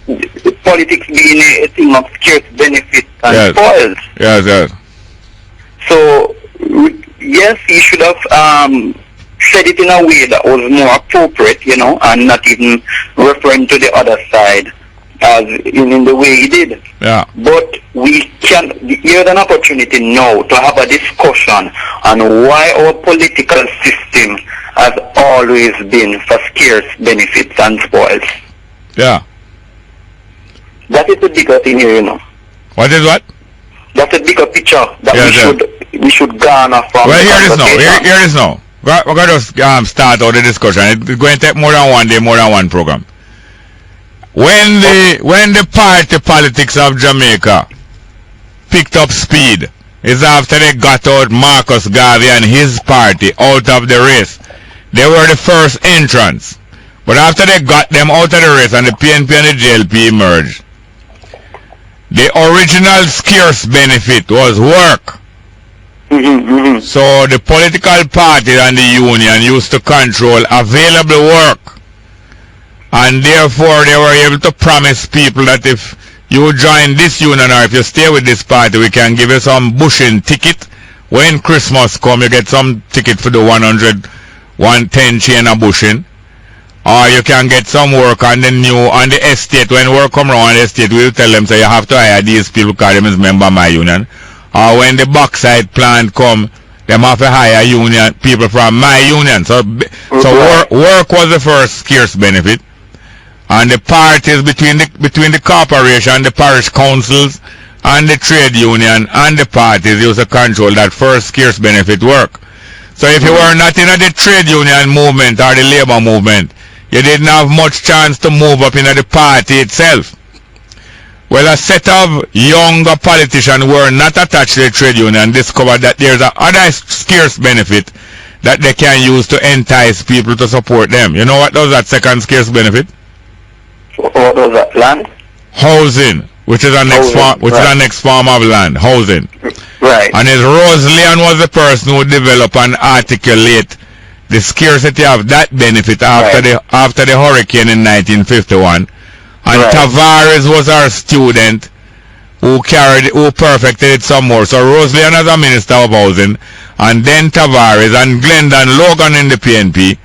the politics being a thing of scarce benefits and spoils. Yes, yes. So, yes, he should have said it in a way that was more appropriate, and not even referring to the other side as in the way he did. Yeah. But here's an opportunity now to have a discussion on why our political system has always been for scarce benefits and spoils. Yeah. That is the bigger thing here, What is what? That's a bigger picture that we should garner from. Well, here it is now. Here it is now. We're going to start out the discussion. It's going to take more than one day, more than one program. When the party politics of Jamaica picked up speed is after they got out Marcus Garvey and his party out of the race. They were the first entrants. But after they got them out of the race and the PNP and the JLP emerged, the original scarce benefit was work. So the political party and the union used to control available work. And therefore they were able to promise people that if you join this union or if you stay with this party, we can give you some bushing ticket. When Christmas come, you get some ticket for the 110 chain of bushing. Or you can get some work on the estate. When work come around the estate, we'll tell them, say, you have to hire these people because them is member of my union. Or when the backside plant come, them have to hire union people from my union. So work was the first scarce benefit. And the parties between the corporation, the parish councils, and the trade union and the parties used to control that first scarce benefit work. So if you were not in the trade union movement or the labor movement, you didn't have much chance to move up into the party itself. Well, a set of younger politicians who were not attached to the trade union discovered that there's another scarce benefit that they can use to entice people to support them. You know what was that second scarce benefit? What was that? Land? Housing, which is the next form of land. Housing. Right. And Rose Leon was the person who developed and articulate the scarcity of that benefit after the hurricane in 1951. And Tavares was our student who perfected it some more. So Rose Leon as a minister of housing, and then Tavares and Glendon Logan in the PNP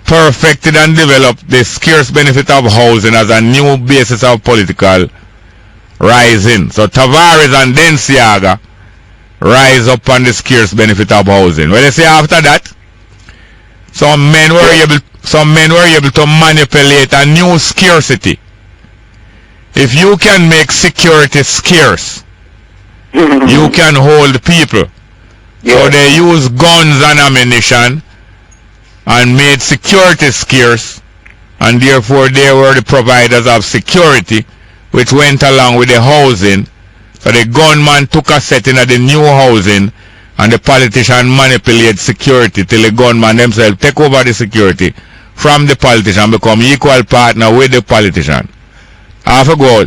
perfected and developed the scarce benefit of housing as a new basis of political rising. So Tavares and then Siaga rise up on the scarce benefit of housing. Well, you see, after that, some men were able to manipulate a new scarcity. If you can make security scarce, you can hold people. So they use guns and ammunition and made security scarce, and therefore they were the providers of security, which went along with the housing. So the gunman took a setting of the new housing, and the politician manipulate security till the gunman themselves take over the security from the politician, become equal partner with the politician. I have to go.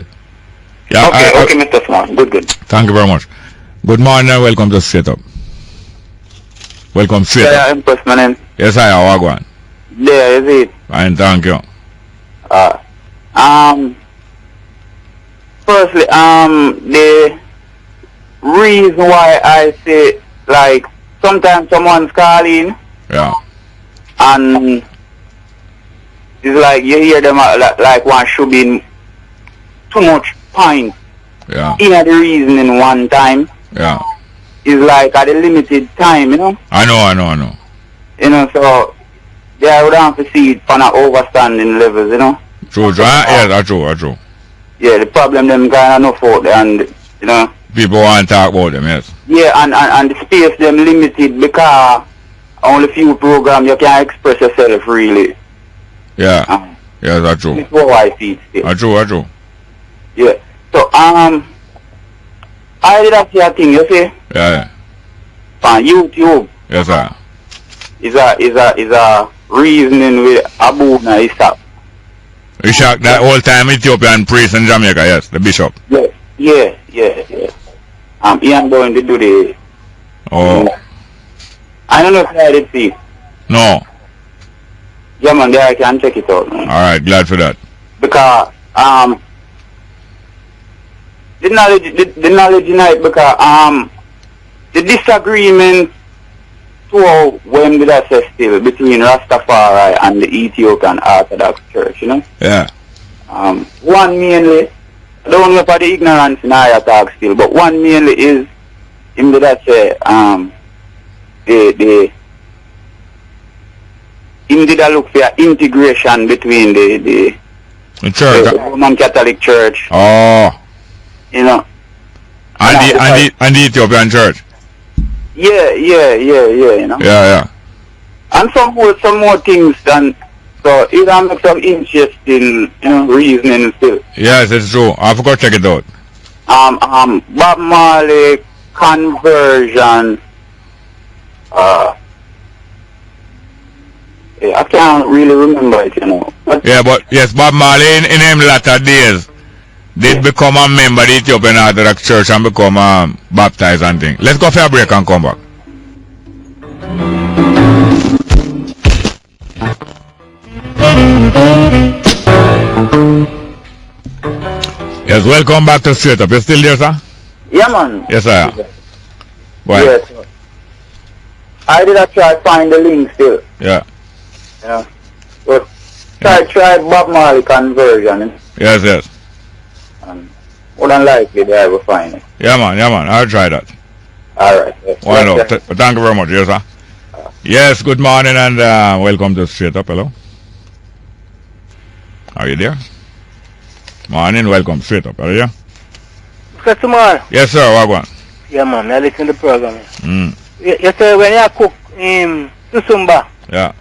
Yeah, okay, Mr. Smart. Good. Thank you very much. Good morning and welcome to Straight Up. Welcome straight up. Yeah, Empress, my name. Yes, I am. Wagwan. There, is it? Fine, thank you. Firstly, the reason why I say, like, sometimes someone's calling. Yeah. And it's like you hear them like one should be too much point. Yeah. In the reasoning one time. Yeah. It's like at a limited time, you know? I know. You know, so they would have to see it on an overstanding levels, you know? True. Yeah, that's true. Yeah, the problem them kind of no fault and, you know. People want to talk about them, yes. Yeah, and the space them limited because only few programs you can express yourself really. Yeah. Yeah, that's true. That's how I see it still. That's true. Yeah. So I did actually a thing, you see? Yeah. On YouTube. Yes, sir. Is a reasoning with Abuna Isaac. Ishak, that whole time Ethiopian priest in Jamaica, yes, the bishop. Yeah. He ain't going to do the. Oh. I don't know if I did see. No. Yeah, man, there I can check it out, man. Alright, glad for that. Because the knowledge tonight because the disagreement to when did I say still between Rastafari and the Ethiopian Orthodox Church, you know? Yeah. One mainly, I don't know about the ignorance in our talk still, but one mainly is him did I say him did I look for integration between the church, the Roman Catholic Church. Oh. You know. And the Ethiopian Church. Yeah, you know. Yeah. And some more things than so it makes some interesting, you know, reasoning still. Yes, it's true. I forgot to check it out. Bob Marley conversion. I can't really remember it, you know. But yes, Bob Marley in him latter days did become a member of the Ethiopian Orthodox Church and become baptized and things. Let's go for a break and come back. Yes, welcome back to Straight Up. You still there, sir? Yeah, man. Yes, sir. Why? Yes. I did try to find the link still. Yeah. Yeah. But try Bob Marley conversion. Yes. More than likely they will find it. Yeah, man. I'll try that. Alright. Why not? Thank you very much. Yes, sir. Yes, good morning and welcome to Straight Up. Hello. Are you there? Morning, welcome. Straight Up. Are you there? Mr. Tomorrow. Yes, sir. Wagwan. Yeah, man. I listen to the program. You say when you cook susumba. Yeah.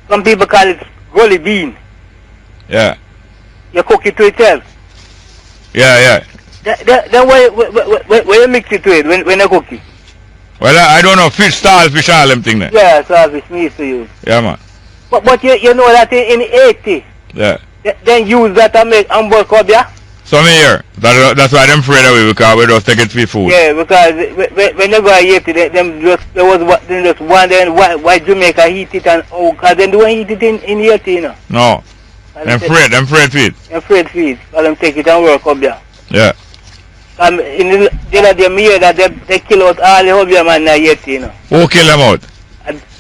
Some people call it gully bean. Yeah. You cook it to itself. Yeah. Then why you mix it to it when you cook it? Well, I don't know. Fish, all them thing there. Yeah, saltfish me used to use. Yeah, man. But you know that in 80. Yeah. Then use that to make hamburger, yeah? Some here. That's why them afraid away because we just take it for food. Yeah, because when you go to 80, them just wondering why Jamaica heat it and because they don't heat it in 80, you know. No. Them afraid feed. Afraid feed. Because them take it and work up there. Yeah. In the other day, hear that they kill out all the hobby man in 80, you know. Who kill them out?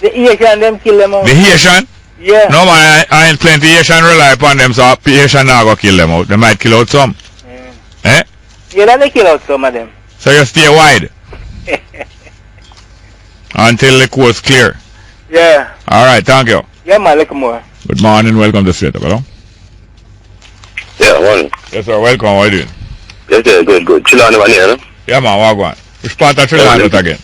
The Haitian, them kill them out. The Haitian? Yeah. No, man, I ain't plenty Haitian rely upon them, so Haitian now go kill them out. They might kill out some. Eh? Yeah, they kill out some of them. So you stay wide? Until the coast clear? Yeah. Alright, thank you. Yeah, man, look more. Good morning, welcome to Straight Up, hello? Yeah, morning. Yes, sir, welcome, how are you doing? Yes, sir, good. Chilani one here, no? Yeah, man, Wagwan. Which part of Chilani again?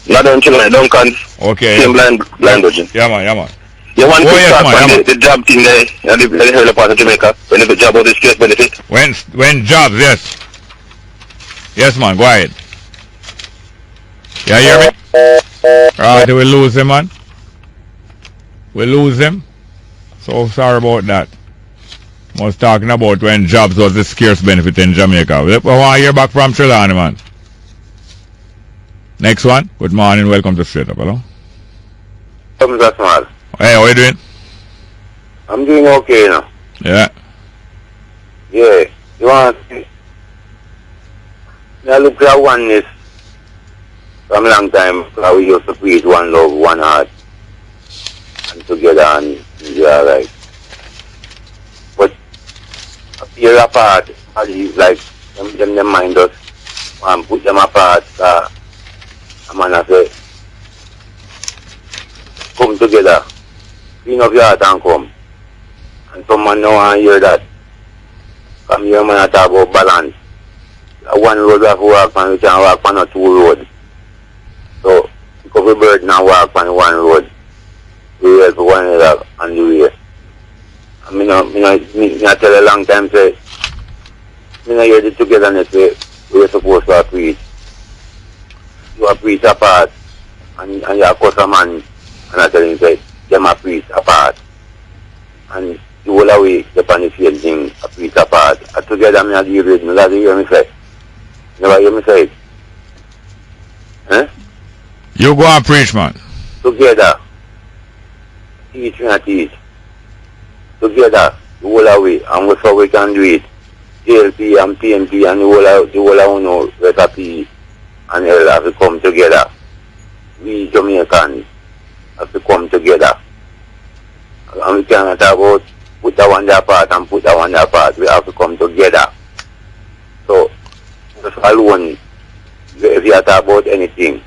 Not on Chilani, Duncan. Okay. Same blind budget. Yeah, man. You want to start on the job thing there, in the early part of Jamaica, when you job out the Scarce Benefit? When jobs, yes. Yes, man, go ahead. You hear me? Alright, we'll lose him, man. We'll lose him. So sorry about that. I was talking about when jobs was the scarce benefit in Jamaica. We want to hear back from Trelawney, man. Next one. Good morning. Welcome to Straight Up. Hello. Hey, how are you doing? I'm doing okay now. Yeah. Yeah. You want to see? I look at oneness from a long time. How we used to preach one love, one heart, and together, and we are right. But appear apart, like them mind us and put them apart. A man I say, come together, clean up your heart and come. And someone now want to hear that. Come here, man, I talk about balance. One road we have to walk on, we can walk on a two road. So, pick up a bird and walk on one road. We help one another on the way. I tell a long time, say, I hear the togetherness we're supposed to preach. You are preach apart, and you are cut a man, and I tell him, say, them are preach apart. And you will away, the same thing, a preach apart. And together, I give it, you hear me say. Never hear me say it. Eh? You go and preach, man. Together. Teach and teach. Together, the whole away, and we so we can do it. JLP and PNP and the whole know recipe and all have to come together. We Jamaicans have to come together. And we cannot talk about put that one there apart and put that one there apart. We have to come together. So, just alone, if you talk about anything,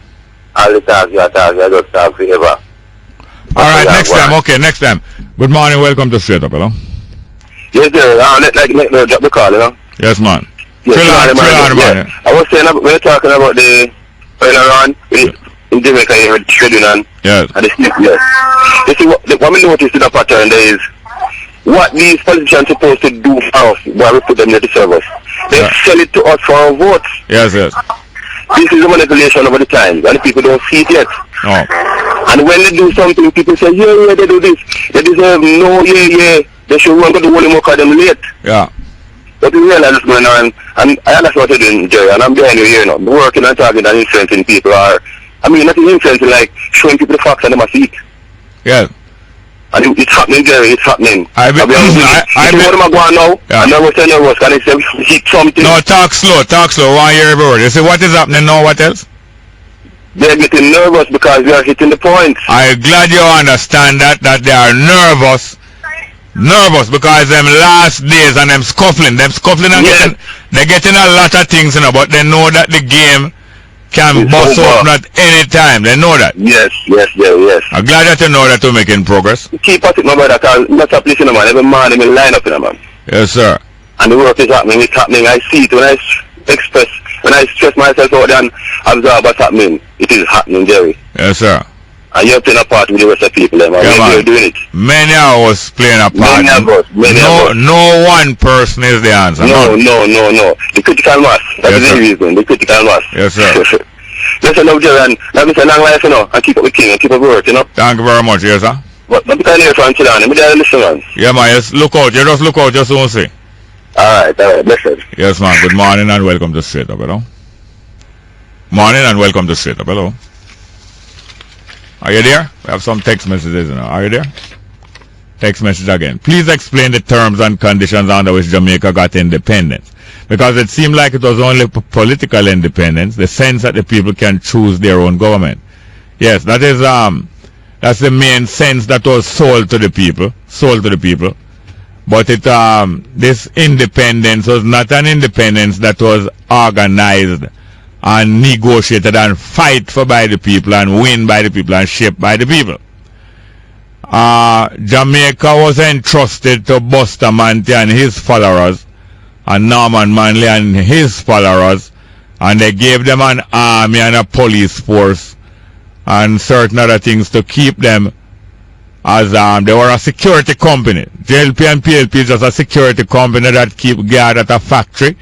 all the talk you just talk forever. Alright, next time, okay, next time. Good morning, welcome to Straight Up, hello? Yes, sir. Let drop the call, you know? Yes, man. Yes, man. I was saying, we were talking about the earlier on in Jamaica, with trading and the snip, yes. You see, what we noticed in the pattern there is what these politicians are supposed to do for us while we put them in the service. They sell it to us for our votes. Yes, yes. This is a manipulation over the time, and the people don't see it yet. Oh. And when they do something, people say, yeah, they do this. They deserve no, yeah. They should run to the whole work of them late. Yeah. But we realize what's going on, and I understand what you're doing, Jerry, and I'm behind you here now. Working and talking and influencing people are, I mean, not influencing, like showing people the facts and them a see it. Yeah. And it's happening, Jerry, it's happening. I bet. What am I going now? Yeah. And I was telling you, can I say, hit something? No, talk slow, one year every word. You see what is happening now, what else? They're getting nervous because we are hitting the points. I'm glad you understand that they are nervous because them last days and them scuffling and they're getting a lot of things, you know, but they know that the game can bust open at any time. They know that. Yes. I'm glad that you know that we're making progress. Keep at it, my brother, because that's a place, man. Every man, they line up, man. Yes, sir. And the work is happening, it's happening. I see it when I when I stress myself out and observe what's happening. It is happening, Jerry. Yes, sir. And you're playing a part with the rest of the people, man. You're doing it. Many of us playing a part. Many of us. No one person is the answer. No. The critical mass. That is the reason. The critical mass. Yes, sir. Listen, now, Jerry, and let me say long life, you know, and keep up with king and keep up work, you know. Thank you very much, yes, sir. But I'm trying to hear from Chilani. I'm there to listen, man. Yeah, man, just look out. You just look out, just don't say. Alright, listen. Yes, man. Good morning and welcome to Straight Up, hello? Morning and welcome to Straight Up, hello? Are you there? We have some text messages, you know. Are you there? Text message again. Please explain the terms and conditions under which Jamaica got independence. Because it seemed like it was only political independence, the sense that the people can choose their own government. Yes, that is that's the main sense that was sold to the people. But this independence was not an independence that was organized and negotiated and fight for by the people and win by the people and shaped by the people. Jamaica was entrusted to Bustamante and his followers and Norman Manley and his followers, and they gave them an army and a police force and certain other things to keep them as they were a security company. JLP and PLP is just a security company that keep guard at a factory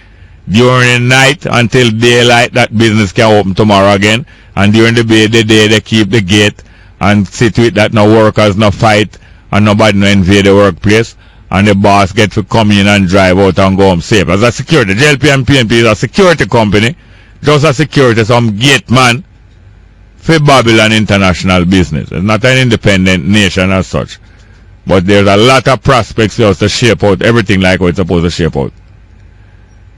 during the night until daylight. That business can open tomorrow again, and during the day they keep the gate and see to it that no workers no fight and nobody no invade the workplace. and the boss get to come in and drive out and go home safe. As a security, JLP and PNP is a security company, just a security, some gate man for Babylon International Business. It's not an independent nation as such. But there's a lot of prospects for us to shape out everything like what it's supposed to shape out.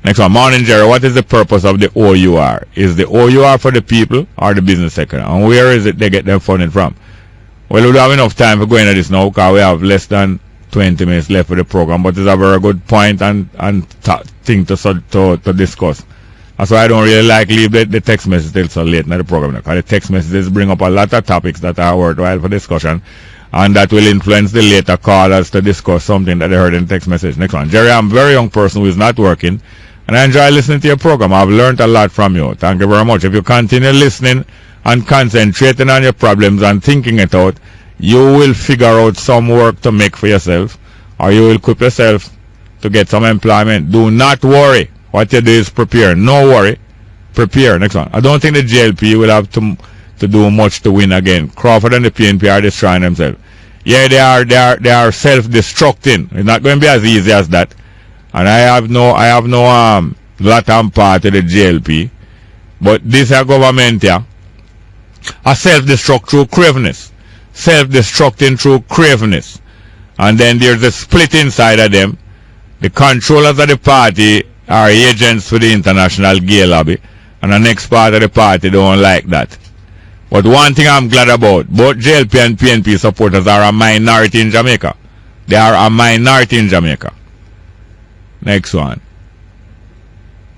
Next one, morning Jerry, what is the purpose of the OUR? Is the OUR for the people or the business sector? And where is it they get their funding from? Well, we don't have enough time for going into this now because we have less than 20 minutes left for the program, but it's a very good point and thing to discuss. That's why I don't really like leave the text message till so late in the program, because the text messages bring up a lot of topics that are worthwhile for discussion, and that will influence the later callers to discuss something that they heard in the text message. Next one, Jerry, I'm a very young person who is not working, and I enjoy listening to your program. I've learned a lot from you. Thank you very much. If you continue listening and concentrating on your problems and thinking it out, you will figure out some work to make for yourself, or you will equip yourself to get some employment. Do not worry. What you do is prepare. No worry. Prepare. Next one. I don't think the JLP will have to do much to win again. Crawford and the PNP are destroying themselves. Yeah, they are self-destructing. It's not going to be as easy as that. And I have no lot and part of the JLP. But this government here are self-destruct through cravenness. Self-destructing through cravenness. And then there's a split inside of them. The controllers of the party are agents for the international gay lobby, and the next part of the party don't like that. But one thing I'm glad about, both JLP and PNP supporters are a minority in Jamaica. They are a minority in Jamaica. Next one.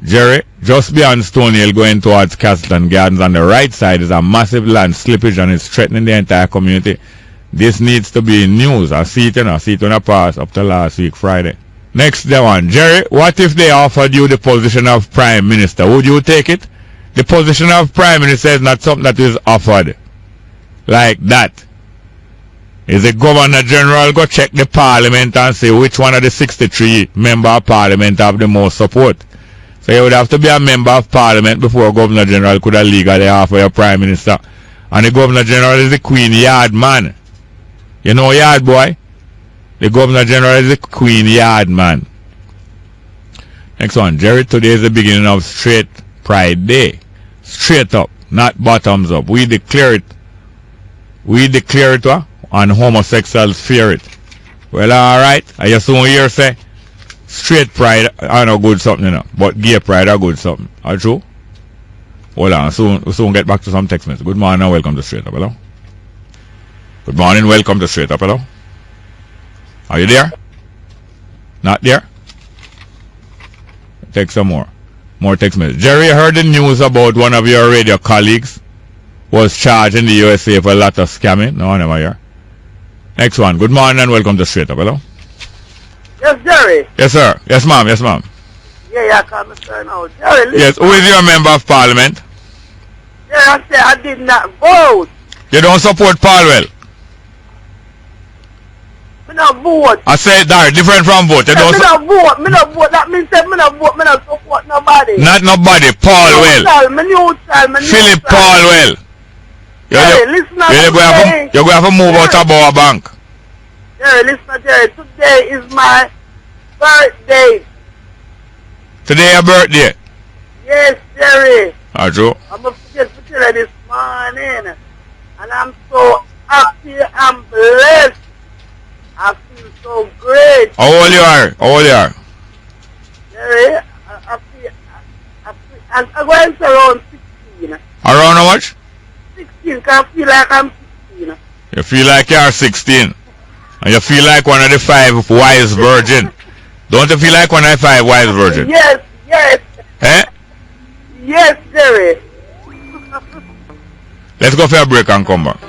Jerry, just beyond Stonehill going towards Castleton Gardens on the right side is a massive land slippage and it's threatening the entire community. This needs to be news. I see it in a pass up to last week, Friday. Next one. Jerry, what if they offered you the position of Prime Minister? Would you take it? The position of Prime Minister is not something that is offered like that. Is the Governor General go check the Parliament and say which one of the 63 member of Parliament have the most support? So you would have to be a member of Parliament before Governor General could have legally offer your Prime Minister. And the Governor General is the Queen Yard man. You know Yard boy? The Governor General is the Queen Yard man. Next one. Jerry, today is the beginning of Straight Pride Day. Straight up, not bottoms up. We declare it. And homosexuals fear it. Well, alright. I just soon hear say straight pride are no good something, you know. But gay pride are good something. Are true? Hold on. Soon get back to some text messages. Good morning and welcome to Straight Up. Hello? Good morning. Welcome to Straight Up. Hello? Are you there? Not there? Take some more. More text messages. Jerry, I heard the news about one of your radio colleagues was charged in the USA for a lot of scamming. No, never hear. Next one. Good morning and welcome to Straight Up. Hello? Yes, Jerry. Yes, sir. Yes, ma'am. Yes, ma'am. Yeah, come sir now. Jerry, yes, who is your member of Parliament? Yeah, I said I did not vote. You don't support Palwell? Me not vote. I said that different from vote. You don't vote. Me not vote. That means that me not vote. Me not support nobody. Not nobody. Palwell. Philip Palwell. You're going to have to move out of our bank. Jerry, listen, Jerry. Today is my birthday. Today your birthday? Yes, Jerry. True. I'm going to forget to tell you this morning. And I'm so happy and blessed. I feel so great. How old you are? Jerry, I'm going to around 16. Around how much? 16, because I feel like I'm 16. You feel like you are 16. And you feel like one of the 5 wise virgin. Don't you feel like one of the 5 wise virgin? Yes. Eh? Yes, Jerry. Let's go for a break and come back.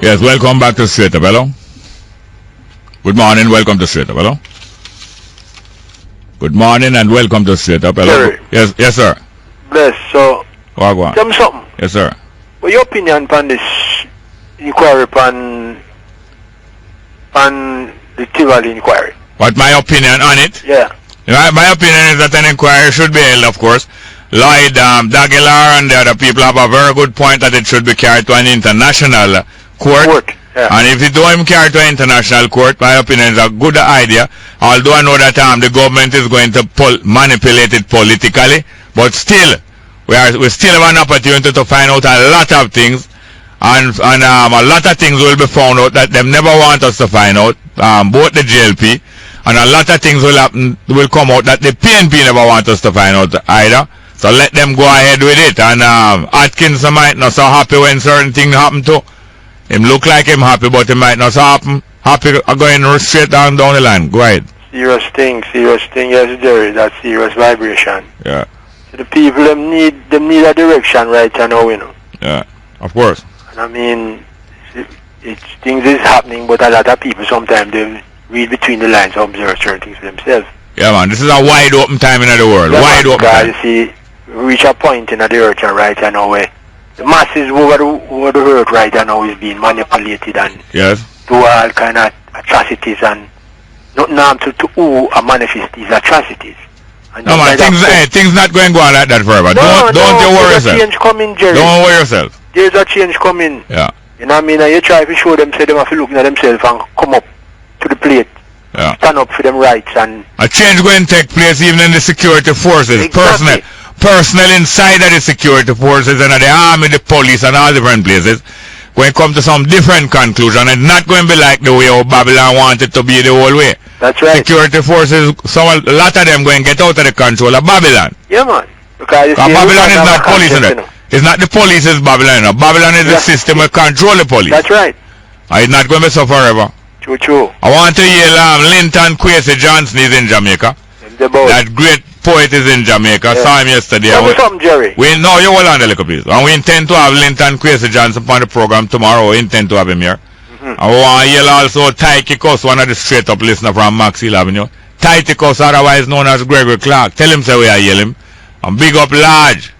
Yes, welcome back to Straight Up. Hello? Good morning, welcome to Straight Up. Hello? Good morning and welcome to Straight Up. Hello? Jerry. Yes, sir. Bless, so Wagwan. tell me something. Yes, sir. What your opinion on this inquiry on the Tivoli inquiry? What my opinion on it? Yeah. My opinion is that an inquiry should be held, of course. Lloyd, Daguilar and the other people have a very good point that it should be carried to an international court. Yeah. And if you don't carry to an international court, my opinion is a good idea. Although I know that the government is going to manipulate it politically, but still, we still have an opportunity to find out a lot of things, and a lot of things will be found out that them never want us to find out. Both the JLP and a lot of things will come out that the PNP never want us to find out either. So let them go ahead with it. And Atkins might not so happy when certain things happen to him. Look like him happy, but he might not so happy going straight down the line. Go ahead. Serious thing, yes, Jerry. That's serious vibration. Yeah. So the people them need a direction right now, you know. Yeah, of course. And I mean, things is happening, but a lot of people sometimes they read between the lines, observe certain things for themselves. Yeah, man. This is a wide open time in the world. Yeah, wide open time. You see, reach a point in the earth right now where the masses over the earth right now is being manipulated and do all kind of atrocities, and not to who are manifest these atrocities. And no man, things not going to go on like that forever. Don't you worry yourself. There's a change coming, Jerry. Don't worry yourself. There's a change coming. Yeah. You know what I mean? And you try to show them, say them have to look at themselves and come up to the plate. Yeah. Stand up for them rights, and a change going to take place even in the security forces. Exactly. Personnel inside of the security forces and the army, the police and all different places going to come to some different conclusion. It's not going to be like the way how Babylon wanted to be the whole way. That's right. Security forces, a lot of them going to get out of the control of Babylon. Yeah, man. Because Babylon is not police. It's not the police is Babylon. No. Babylon is the system that control the police. That's right. It's not going to be so forever. True. I want to hear Linton Kwesi Johnson is in Jamaica. That great poet is in Jamaica. Saw him yesterday. Tell me something, Jerry. No, you hold on a little please. And we intend to have Linton Kwesi Johnson on the program tomorrow. We intend to have him here. I want to hear also Tychicus, one of the straight up listener from Max Hill Avenue. Tychicus, otherwise known as Gregory Clark. Tell him say we are yell him. And big up large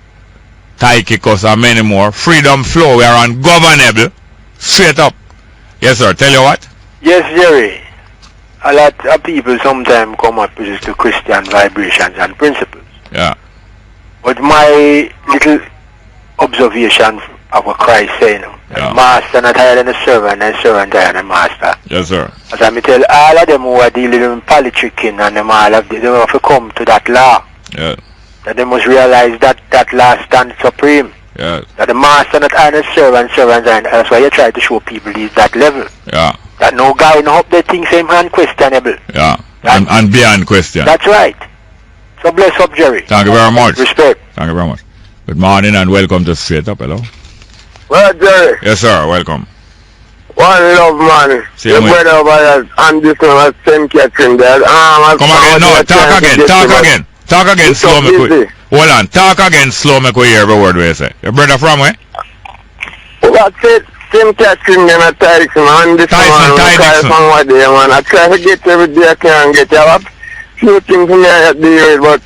Tychicus and many more. Freedom Flow, we are ungovernable. Straight up. Yes, sir. Tell you what? Yes, Jerry. A lot of people sometimes come up with the Christian vibrations and principles. Yeah. But my little observation of what Christ saying, master not higher than the servant, and servant higher than master. Yes, sir. As I tell all of them who are dealing in politicking and them all of them, they have to come to that law. Yeah. That they must realize that that law stands supreme. Yeah. That the master not higher than the servant, servant higher. That's why you try to show people that level. Yeah. That no guy no up the things him unquestionable. Yeah. And beyond question. That's right. So bless up, Jerry. Thank you very much. Respect. Thank you very much. Good morning and welcome to Straight Up. Hello. Well, Jerry. Yes, sir. Welcome. One love, man. Your brother over there and this one was St. Catherine there. Come again. No, talk again. Talk again slow, me quick. Hold on. Talk again slow, me quick. Every word we say. Your brother from where? That's it. St. Catherine then at Tyson, man. This Tyson. One day, man. I try to get every day I can get. I have a few things for me at the year, but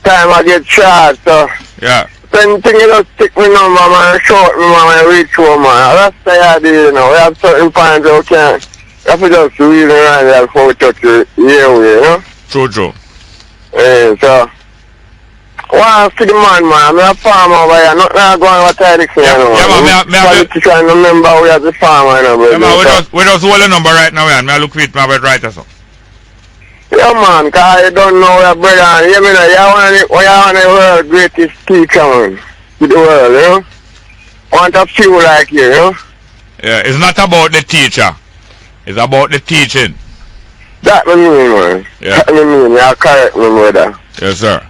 time I get short, so. Yeah. Then thing you just stick me number, man, short me, man, and reach home, man. That's the idea, you know. We have certain points that we can't. You have to just really run there before we touch the airway, you know? True. So. Well, to the man, I'm a farmer over here. Not going to Tyrix, you know. Yeah, man. Trying to remember we are the farmer, you know, brother. Yeah, man, we just hold the number right now, man. May I look for it, man, right or so. Yeah, man, because you don't know your brother. You mean, you're one of the world's greatest teacher, man. In the world, you know. Want a few like you, you know. Yeah, it's not about the teacher. It's about the teaching. That me mean, man. Yeah. That me mean. You're correct, my brother. Yes, sir.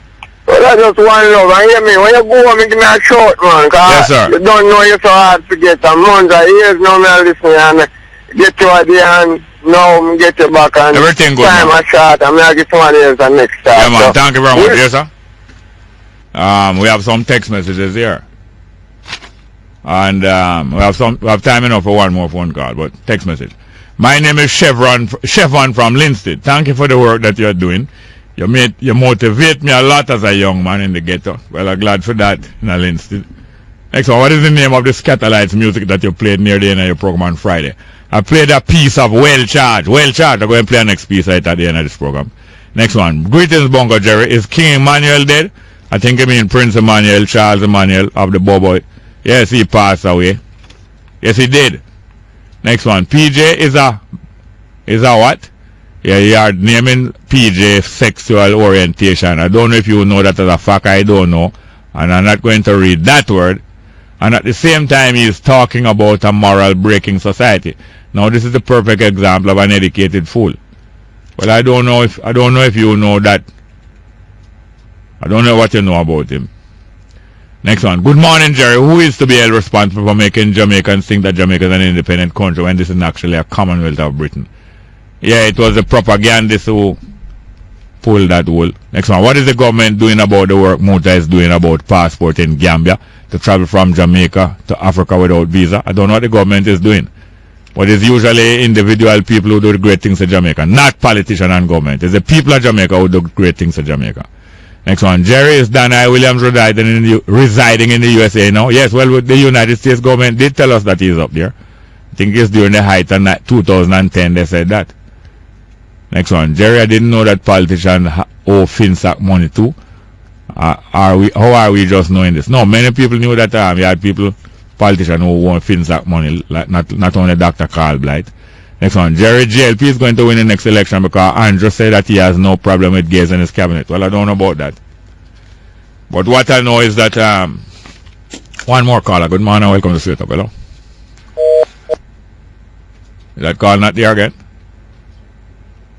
Well, that's just one love. And hear me, when you go home, give me a short, man. Yes, sir. You don't know you're so hard to get. A month of years now, I listen and get you at the end. Now, I get you back and everything good, time man. a shot. I'm going to get somebody else the next time. Yeah, man. So, thank you very much. Yes, sir. We have some text messages here. And we have time enough for one more phone call, but text message. My name is Chevron from Linton. Thank you for the work that you're doing. You motivate me a lot as a young man in the ghetto. Well, I'm glad for that in Linton. Next one, what is the name of the Scatterlights music that you played near the end of your program on Friday? I played a piece of Well Charged. I'm going to play the next piece right at the end of this program. Next one. Greetings, Bongo Jerry. Is King Emmanuel dead? I think I mean Prince Emmanuel, Charles Emmanuel of the Bobo. Yes, he passed away. Yes, he did. Next one. PJ is a what? Yeah, you are naming PJ sexual orientation. I don't know if you know that as a fact. I don't know. And I'm not going to read that word. And at the same time, he is talking about a moral breaking society. Now, this is the perfect example of an educated fool. Well, I don't know if you know that. I don't know what you know about him. Next one. Good morning, Jerry. Who is to be held responsible for making Jamaicans think that Jamaica is an independent country when this is actually a Commonwealth of Britain? Yeah, it was the propagandists who pulled that wool. Next one. What is the government doing about the work Muta is doing about passport in Gambia to travel from Jamaica to Africa without visa? I don't know what the government is doing. But it's usually individual people who do great things in Jamaica, not politicians and government. It's the people of Jamaica who do great things in Jamaica. Next one. Jerry, is Danai Williams residing in the USA now? Yes, well, the United States government did tell us that he's up there. I think it's during the height of 2010 they said that. Next one. Jerry, I didn't know that politicians owe FinSac money too. How are we just knowing this? No, many people knew that you had politicians who want FinSac money, like not only Dr. Carl Blight. Next one. Jerry, JLP is going to win the next election because Andrew said that he has no problem with gays in his cabinet. Well, I don't know about that. But what I know is that one more caller. Good morning, welcome to Straight Up. Hello. Is that call not there again?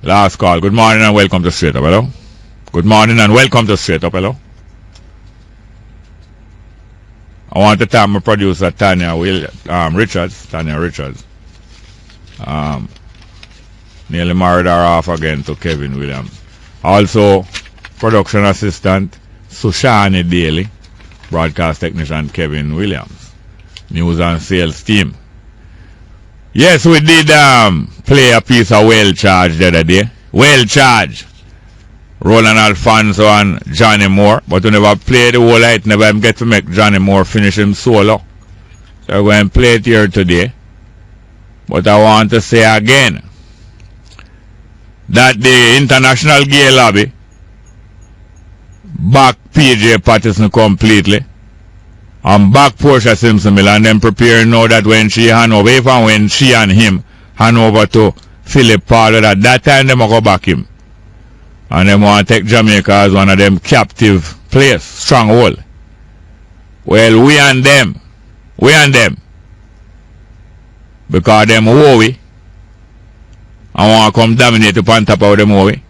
Last call. Good morning and welcome to Straight Up. Hello. Good morning and welcome to Straight Up. Hello. I want to thank my producer Tanya Richards. Nearly married her off again to Kevin Williams. Also, production assistant Sushani Daly, broadcast technician Kevin Williams, news and sales team. Yes, we did play a piece of Well Charge the other day. Well Charge. Roland Alfonso and Johnny Moore, but we never played the whole night, never get to make Johnny Moore finish him solo. So we're going to play it here today. But I want to say again that the International Gay Lobby back PJ Patterson completely and back Portia Simpson Miller, and then preparing now that when she hand over, even when she and him hand over to Philip Powell, at that time they will go back him. And they want to take Jamaica as one of them captive place, stronghold. Well, we and them. Because them worry. I want to come dominate upon top of them worry.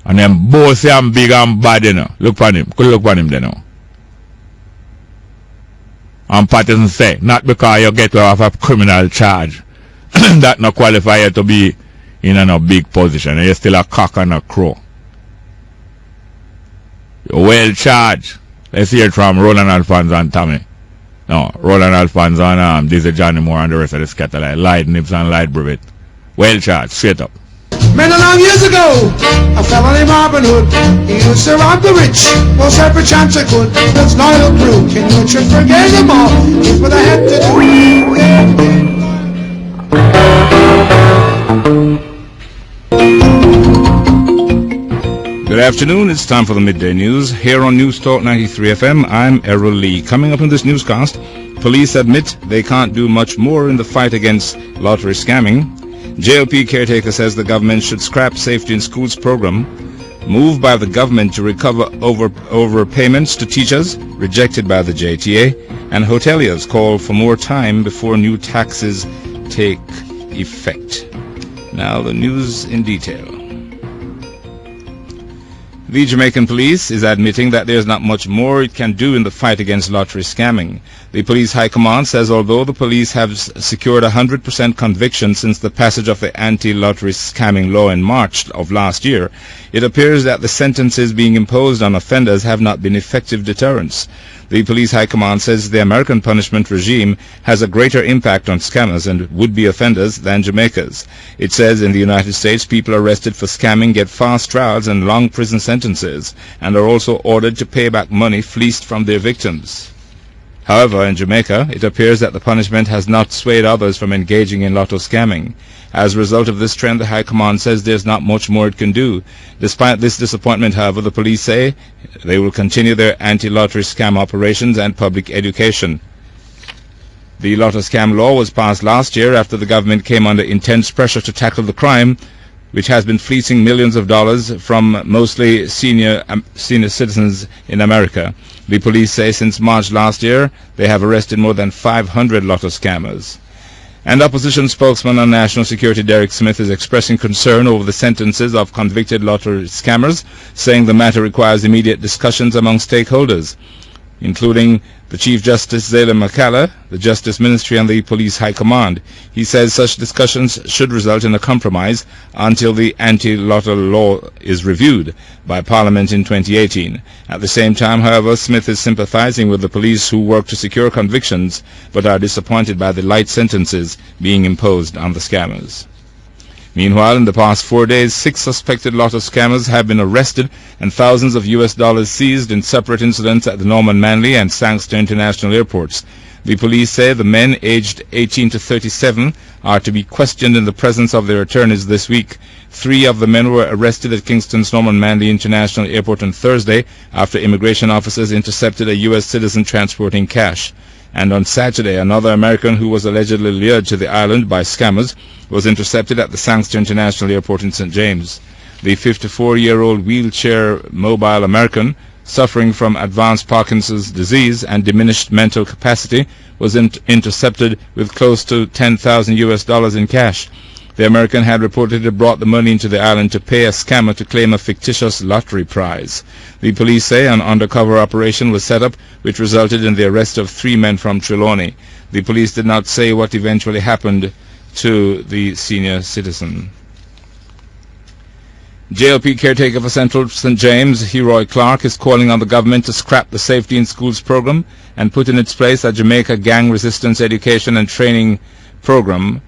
And them both say I'm big and bad, you know. Look on him. Could look on him, you know. And Patterson say, not because you get off a criminal charge, that not qualify you to be in a big position. You're still a cock and a crow. You're well charged. Let's hear it from Roland Alfonso and Tommy. No, Roland Alfonso and this is Johnny Moore and the rest of the scatterlight. Light Nips and Light Brevet. Well charged. Straight up. Many long years ago, a fella named Robin Hood, he used to rob the rich, most every chance he could. That's loyal crew, King Richard forgave them all, did what I had to do. Good afternoon, it's time for the Midday News. Here on News Talk 93 FM, I'm Errol Lee. Coming up in this newscast, police admit they can't do much more in the fight against lottery scamming. JLP caretaker says the government should scrap Safety in Schools program. Move by the government to recover overpayments to teachers, rejected by the JTA. And hoteliers call for more time before new taxes take effect. Now the news in detail. The Jamaican police is admitting that there's not much more it can do in the fight against lottery scamming. The police high command says although the police have secured 100% conviction since the passage of the anti-lottery scamming law in March of last year, it appears that the sentences being imposed on offenders have not been effective deterrents. The police high command says the American punishment regime has a greater impact on scammers and would-be offenders than Jamaica's. It says in the United States, people arrested for scamming get fast trials and long prison sentences and are also ordered to pay back money fleeced from their victims. However, in Jamaica, it appears that the punishment has not swayed others from engaging in lotto scamming. As a result of this trend, the High Command says there's not much more it can do. Despite this disappointment, however, the police say they will continue their anti-lottery scam operations and public education. The lotto scam law was passed last year after the government came under intense pressure to tackle the crime, which has been fleecing millions of dollars from mostly senior citizens in America. The police say since March last year, they have arrested more than 500 lotto scammers. And opposition spokesman on national security Derek Smith is expressing concern over the sentences of convicted lottery scammers, saying the matter requires immediate discussions among stakeholders, including the Chief Justice Zayla McCalla, the Justice Ministry and the Police High Command. He says such discussions should result in a compromise until the anti-lotto law is reviewed by Parliament in 2018. At the same time, however, Smith is sympathizing with the police who work to secure convictions but are disappointed by the light sentences being imposed on the scammers. Meanwhile, in the past 4 days, 6 suspected lotto scammers have been arrested and thousands of US dollars seized in separate incidents at the Norman Manley and Sangster International airports. The police say the men aged 18 to 37 are to be questioned in the presence of their attorneys this week. 3 of the men were arrested at Kingston's Norman Manley International Airport on Thursday after immigration officers intercepted a US citizen transporting cash. And on Saturday, another American who was allegedly lured to the island by scammers was intercepted at the Sangster International Airport in St. James. The 54-year-old wheelchair mobile American, suffering from advanced Parkinson's disease and diminished mental capacity, was intercepted with close to $10,000 in cash. The American had reportedly brought the money into the island to pay a scammer to claim a fictitious lottery prize. The police say an undercover operation was set up, which resulted in the arrest of 3 men from Trelawney. The police did not say what eventually happened to the senior citizen. JLP caretaker for Central St. James, Heroy Clark, is calling on the government to scrap the Safety in Schools program and put in its place a Jamaica Gang Resistance Education and Training program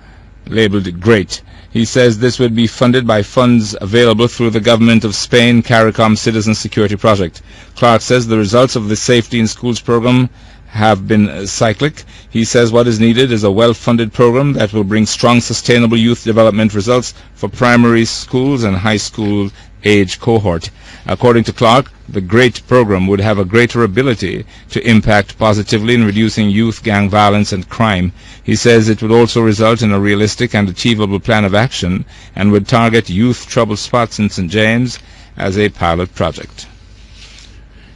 labeled GREAT. He says this would be funded by funds available through the Government of Spain CARICOM Citizen Security Project. Clark says the results of the Safety in Schools program have been cyclic. He says what is needed is a well-funded program that will bring strong, sustainable youth development results for primary schools and high school age cohort. According to Clark, the GREAT program would have a greater ability to impact positively in reducing youth gang violence and crime. He says it would also result in a realistic and achievable plan of action and would target youth trouble spots in St. James as a pilot project.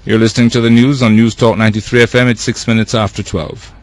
You're listening to the news on News Talk 93 FM at 6 minutes after 12.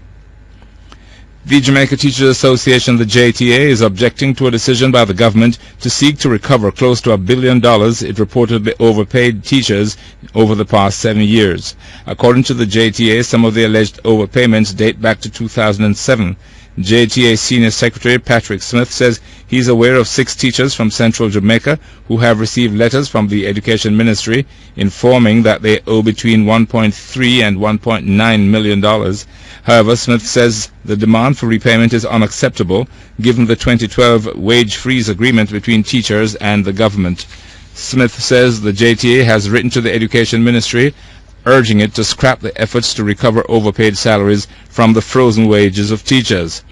The Jamaica Teachers Association, the JTA, is objecting to a decision by the government to seek to recover close to $1 billion it reportedly overpaid teachers over the past 7 years. According to the JTA, some of the alleged overpayments date back to 2007. JTA Senior Secretary Patrick Smith says he's aware of 6 teachers from central Jamaica who have received letters from the Education Ministry informing that they owe between $1.3 and $1.9 million. However, Smith says the demand for repayment is unacceptable given the 2012 wage freeze agreement between teachers and the government. Smith says the JTA has written to the Education Ministry urging it to scrap the efforts to recover overpaid salaries from the frozen wages of teachers.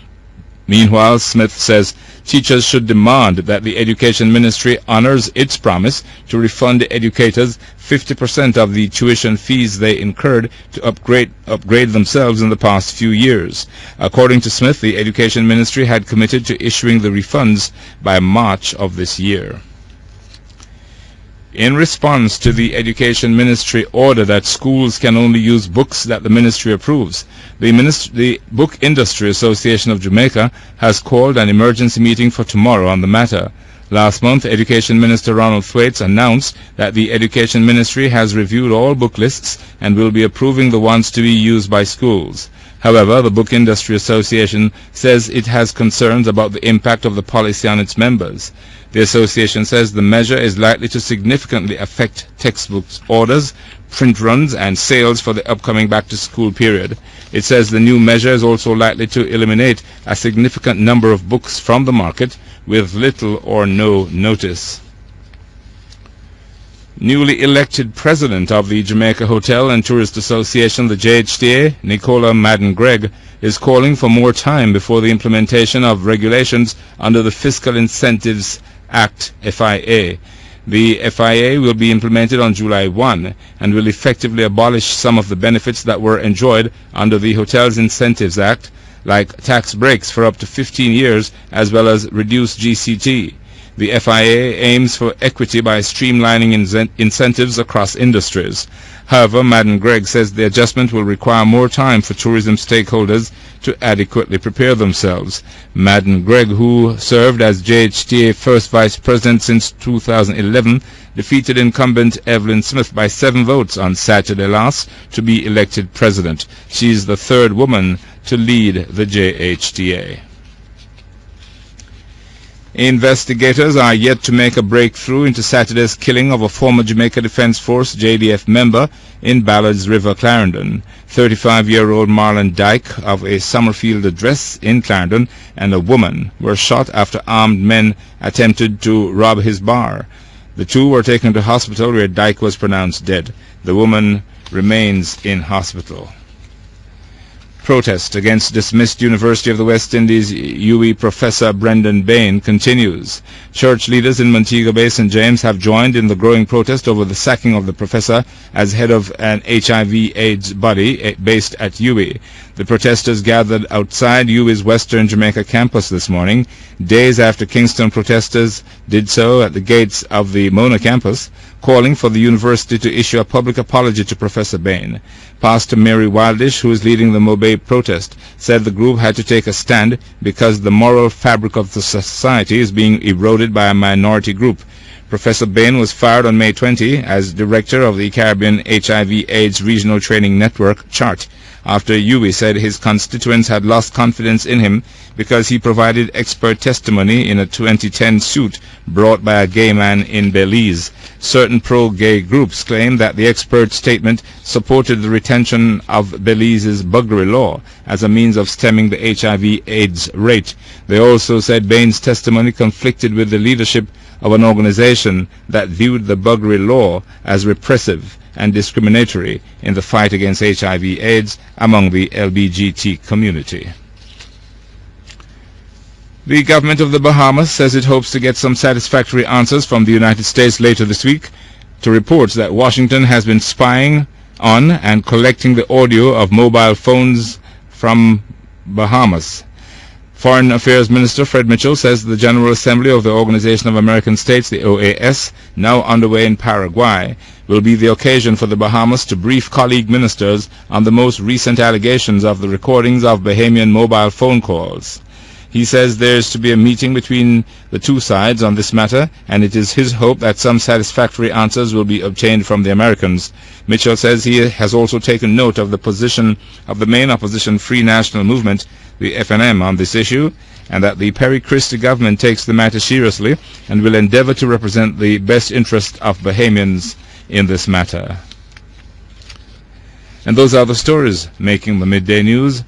Meanwhile, Smith says teachers should demand that the Education Ministry honors its promise to refund educators 50% of the tuition fees they incurred to upgrade themselves in the past few years. According to Smith, the Education Ministry had committed to issuing the refunds by March of this year. In response to the Education Ministry order that schools can only use books that the Ministry approves, the Book Industry Association of Jamaica has called an emergency meeting for tomorrow on the matter. Last month, Education Minister Ronald Thwaites announced that the Education Ministry has reviewed all book lists and will be approving the ones to be used by schools. However, the Book Industry Association says it has concerns about the impact of the policy on its members. The association says the measure is likely to significantly affect textbook orders, print runs, and sales for the upcoming back-to-school period. It says the new measure is also likely to eliminate a significant number of books from the market with little or no notice. Newly elected president of the Jamaica Hotel and Tourist Association, the JHTA, Nicola Madden-Gregg, is calling for more time before the implementation of regulations under the Fiscal Incentives Act, FIA. The FIA will be implemented on July 1 and will effectively abolish some of the benefits that were enjoyed under the Hotels Incentives Act, like tax breaks for up to 15 years as well as reduced GCT. The FIA aims for equity by streamlining incentives across industries. However, Madden-Gregg says the adjustment will require more time for tourism stakeholders to adequately prepare themselves. Madden-Gregg, who served as JHTA first vice president since 2011, defeated incumbent Evelyn Smith by 7 votes on Saturday last to be elected president. She is the third woman to lead the JHTA. Investigators are yet to make a breakthrough into Saturday's killing of a former Jamaica Defence Force JDF member in Ballards River, Clarendon. 35-year-old Marlon Dyke of a Summerfield address in Clarendon and a woman were shot after armed men attempted to rob his bar. The two were taken to hospital where Dyke was pronounced dead. The woman remains in hospital. Protest against dismissed University of the West Indies UWI Professor Brendan Bain continues. Church leaders in Montego Bay St. James have joined in the growing protest over the sacking of the professor as head of an HIV/AIDS body based at UWI. The protesters gathered outside UWI's Western Jamaica campus this morning, days after Kingston protesters did so at the gates of the Mona campus, calling for the university to issue a public apology to Professor Bain. Pastor Mary Wildish, who is leading the Mobay protest, said the group had to take a stand because the moral fabric of the society is being eroded by a minority group. Professor Bain was fired on May 20 as director of the Caribbean HIV/AIDS Regional Training Network, CHART, after UWI said his constituents had lost confidence in him because he provided expert testimony in a 2010 suit brought by a gay man in Belize. Certain pro-gay groups claim that the expert statement supported the retention of Belize's buggery law as a means of stemming the HIV/AIDS rate. They also said Bain's testimony conflicted with the leadership of an organization that viewed the buggery law as repressive and discriminatory in the fight against HIV/AIDS among the LGBT community. The government of the Bahamas says it hopes to get some satisfactory answers from the United States later this week to reports that Washington has been spying on and collecting the audio of mobile phones from Bahamas. Foreign Affairs Minister Fred Mitchell says the General Assembly of the Organization of American States, the OAS, now underway in Paraguay, will be the occasion for the Bahamas to brief colleague ministers on the most recent allegations of the recordings of Bahamian mobile phone calls. He says there is to be a meeting between the two sides on this matter, and it is his hope that some satisfactory answers will be obtained from the Americans. Mitchell says he has also taken note of the position of the main opposition Free National Movement, the FNM, on this issue, and that the Perry Christie government takes the matter seriously and will endeavor to represent the best interest of Bahamians in this matter. And those are the stories making the midday news.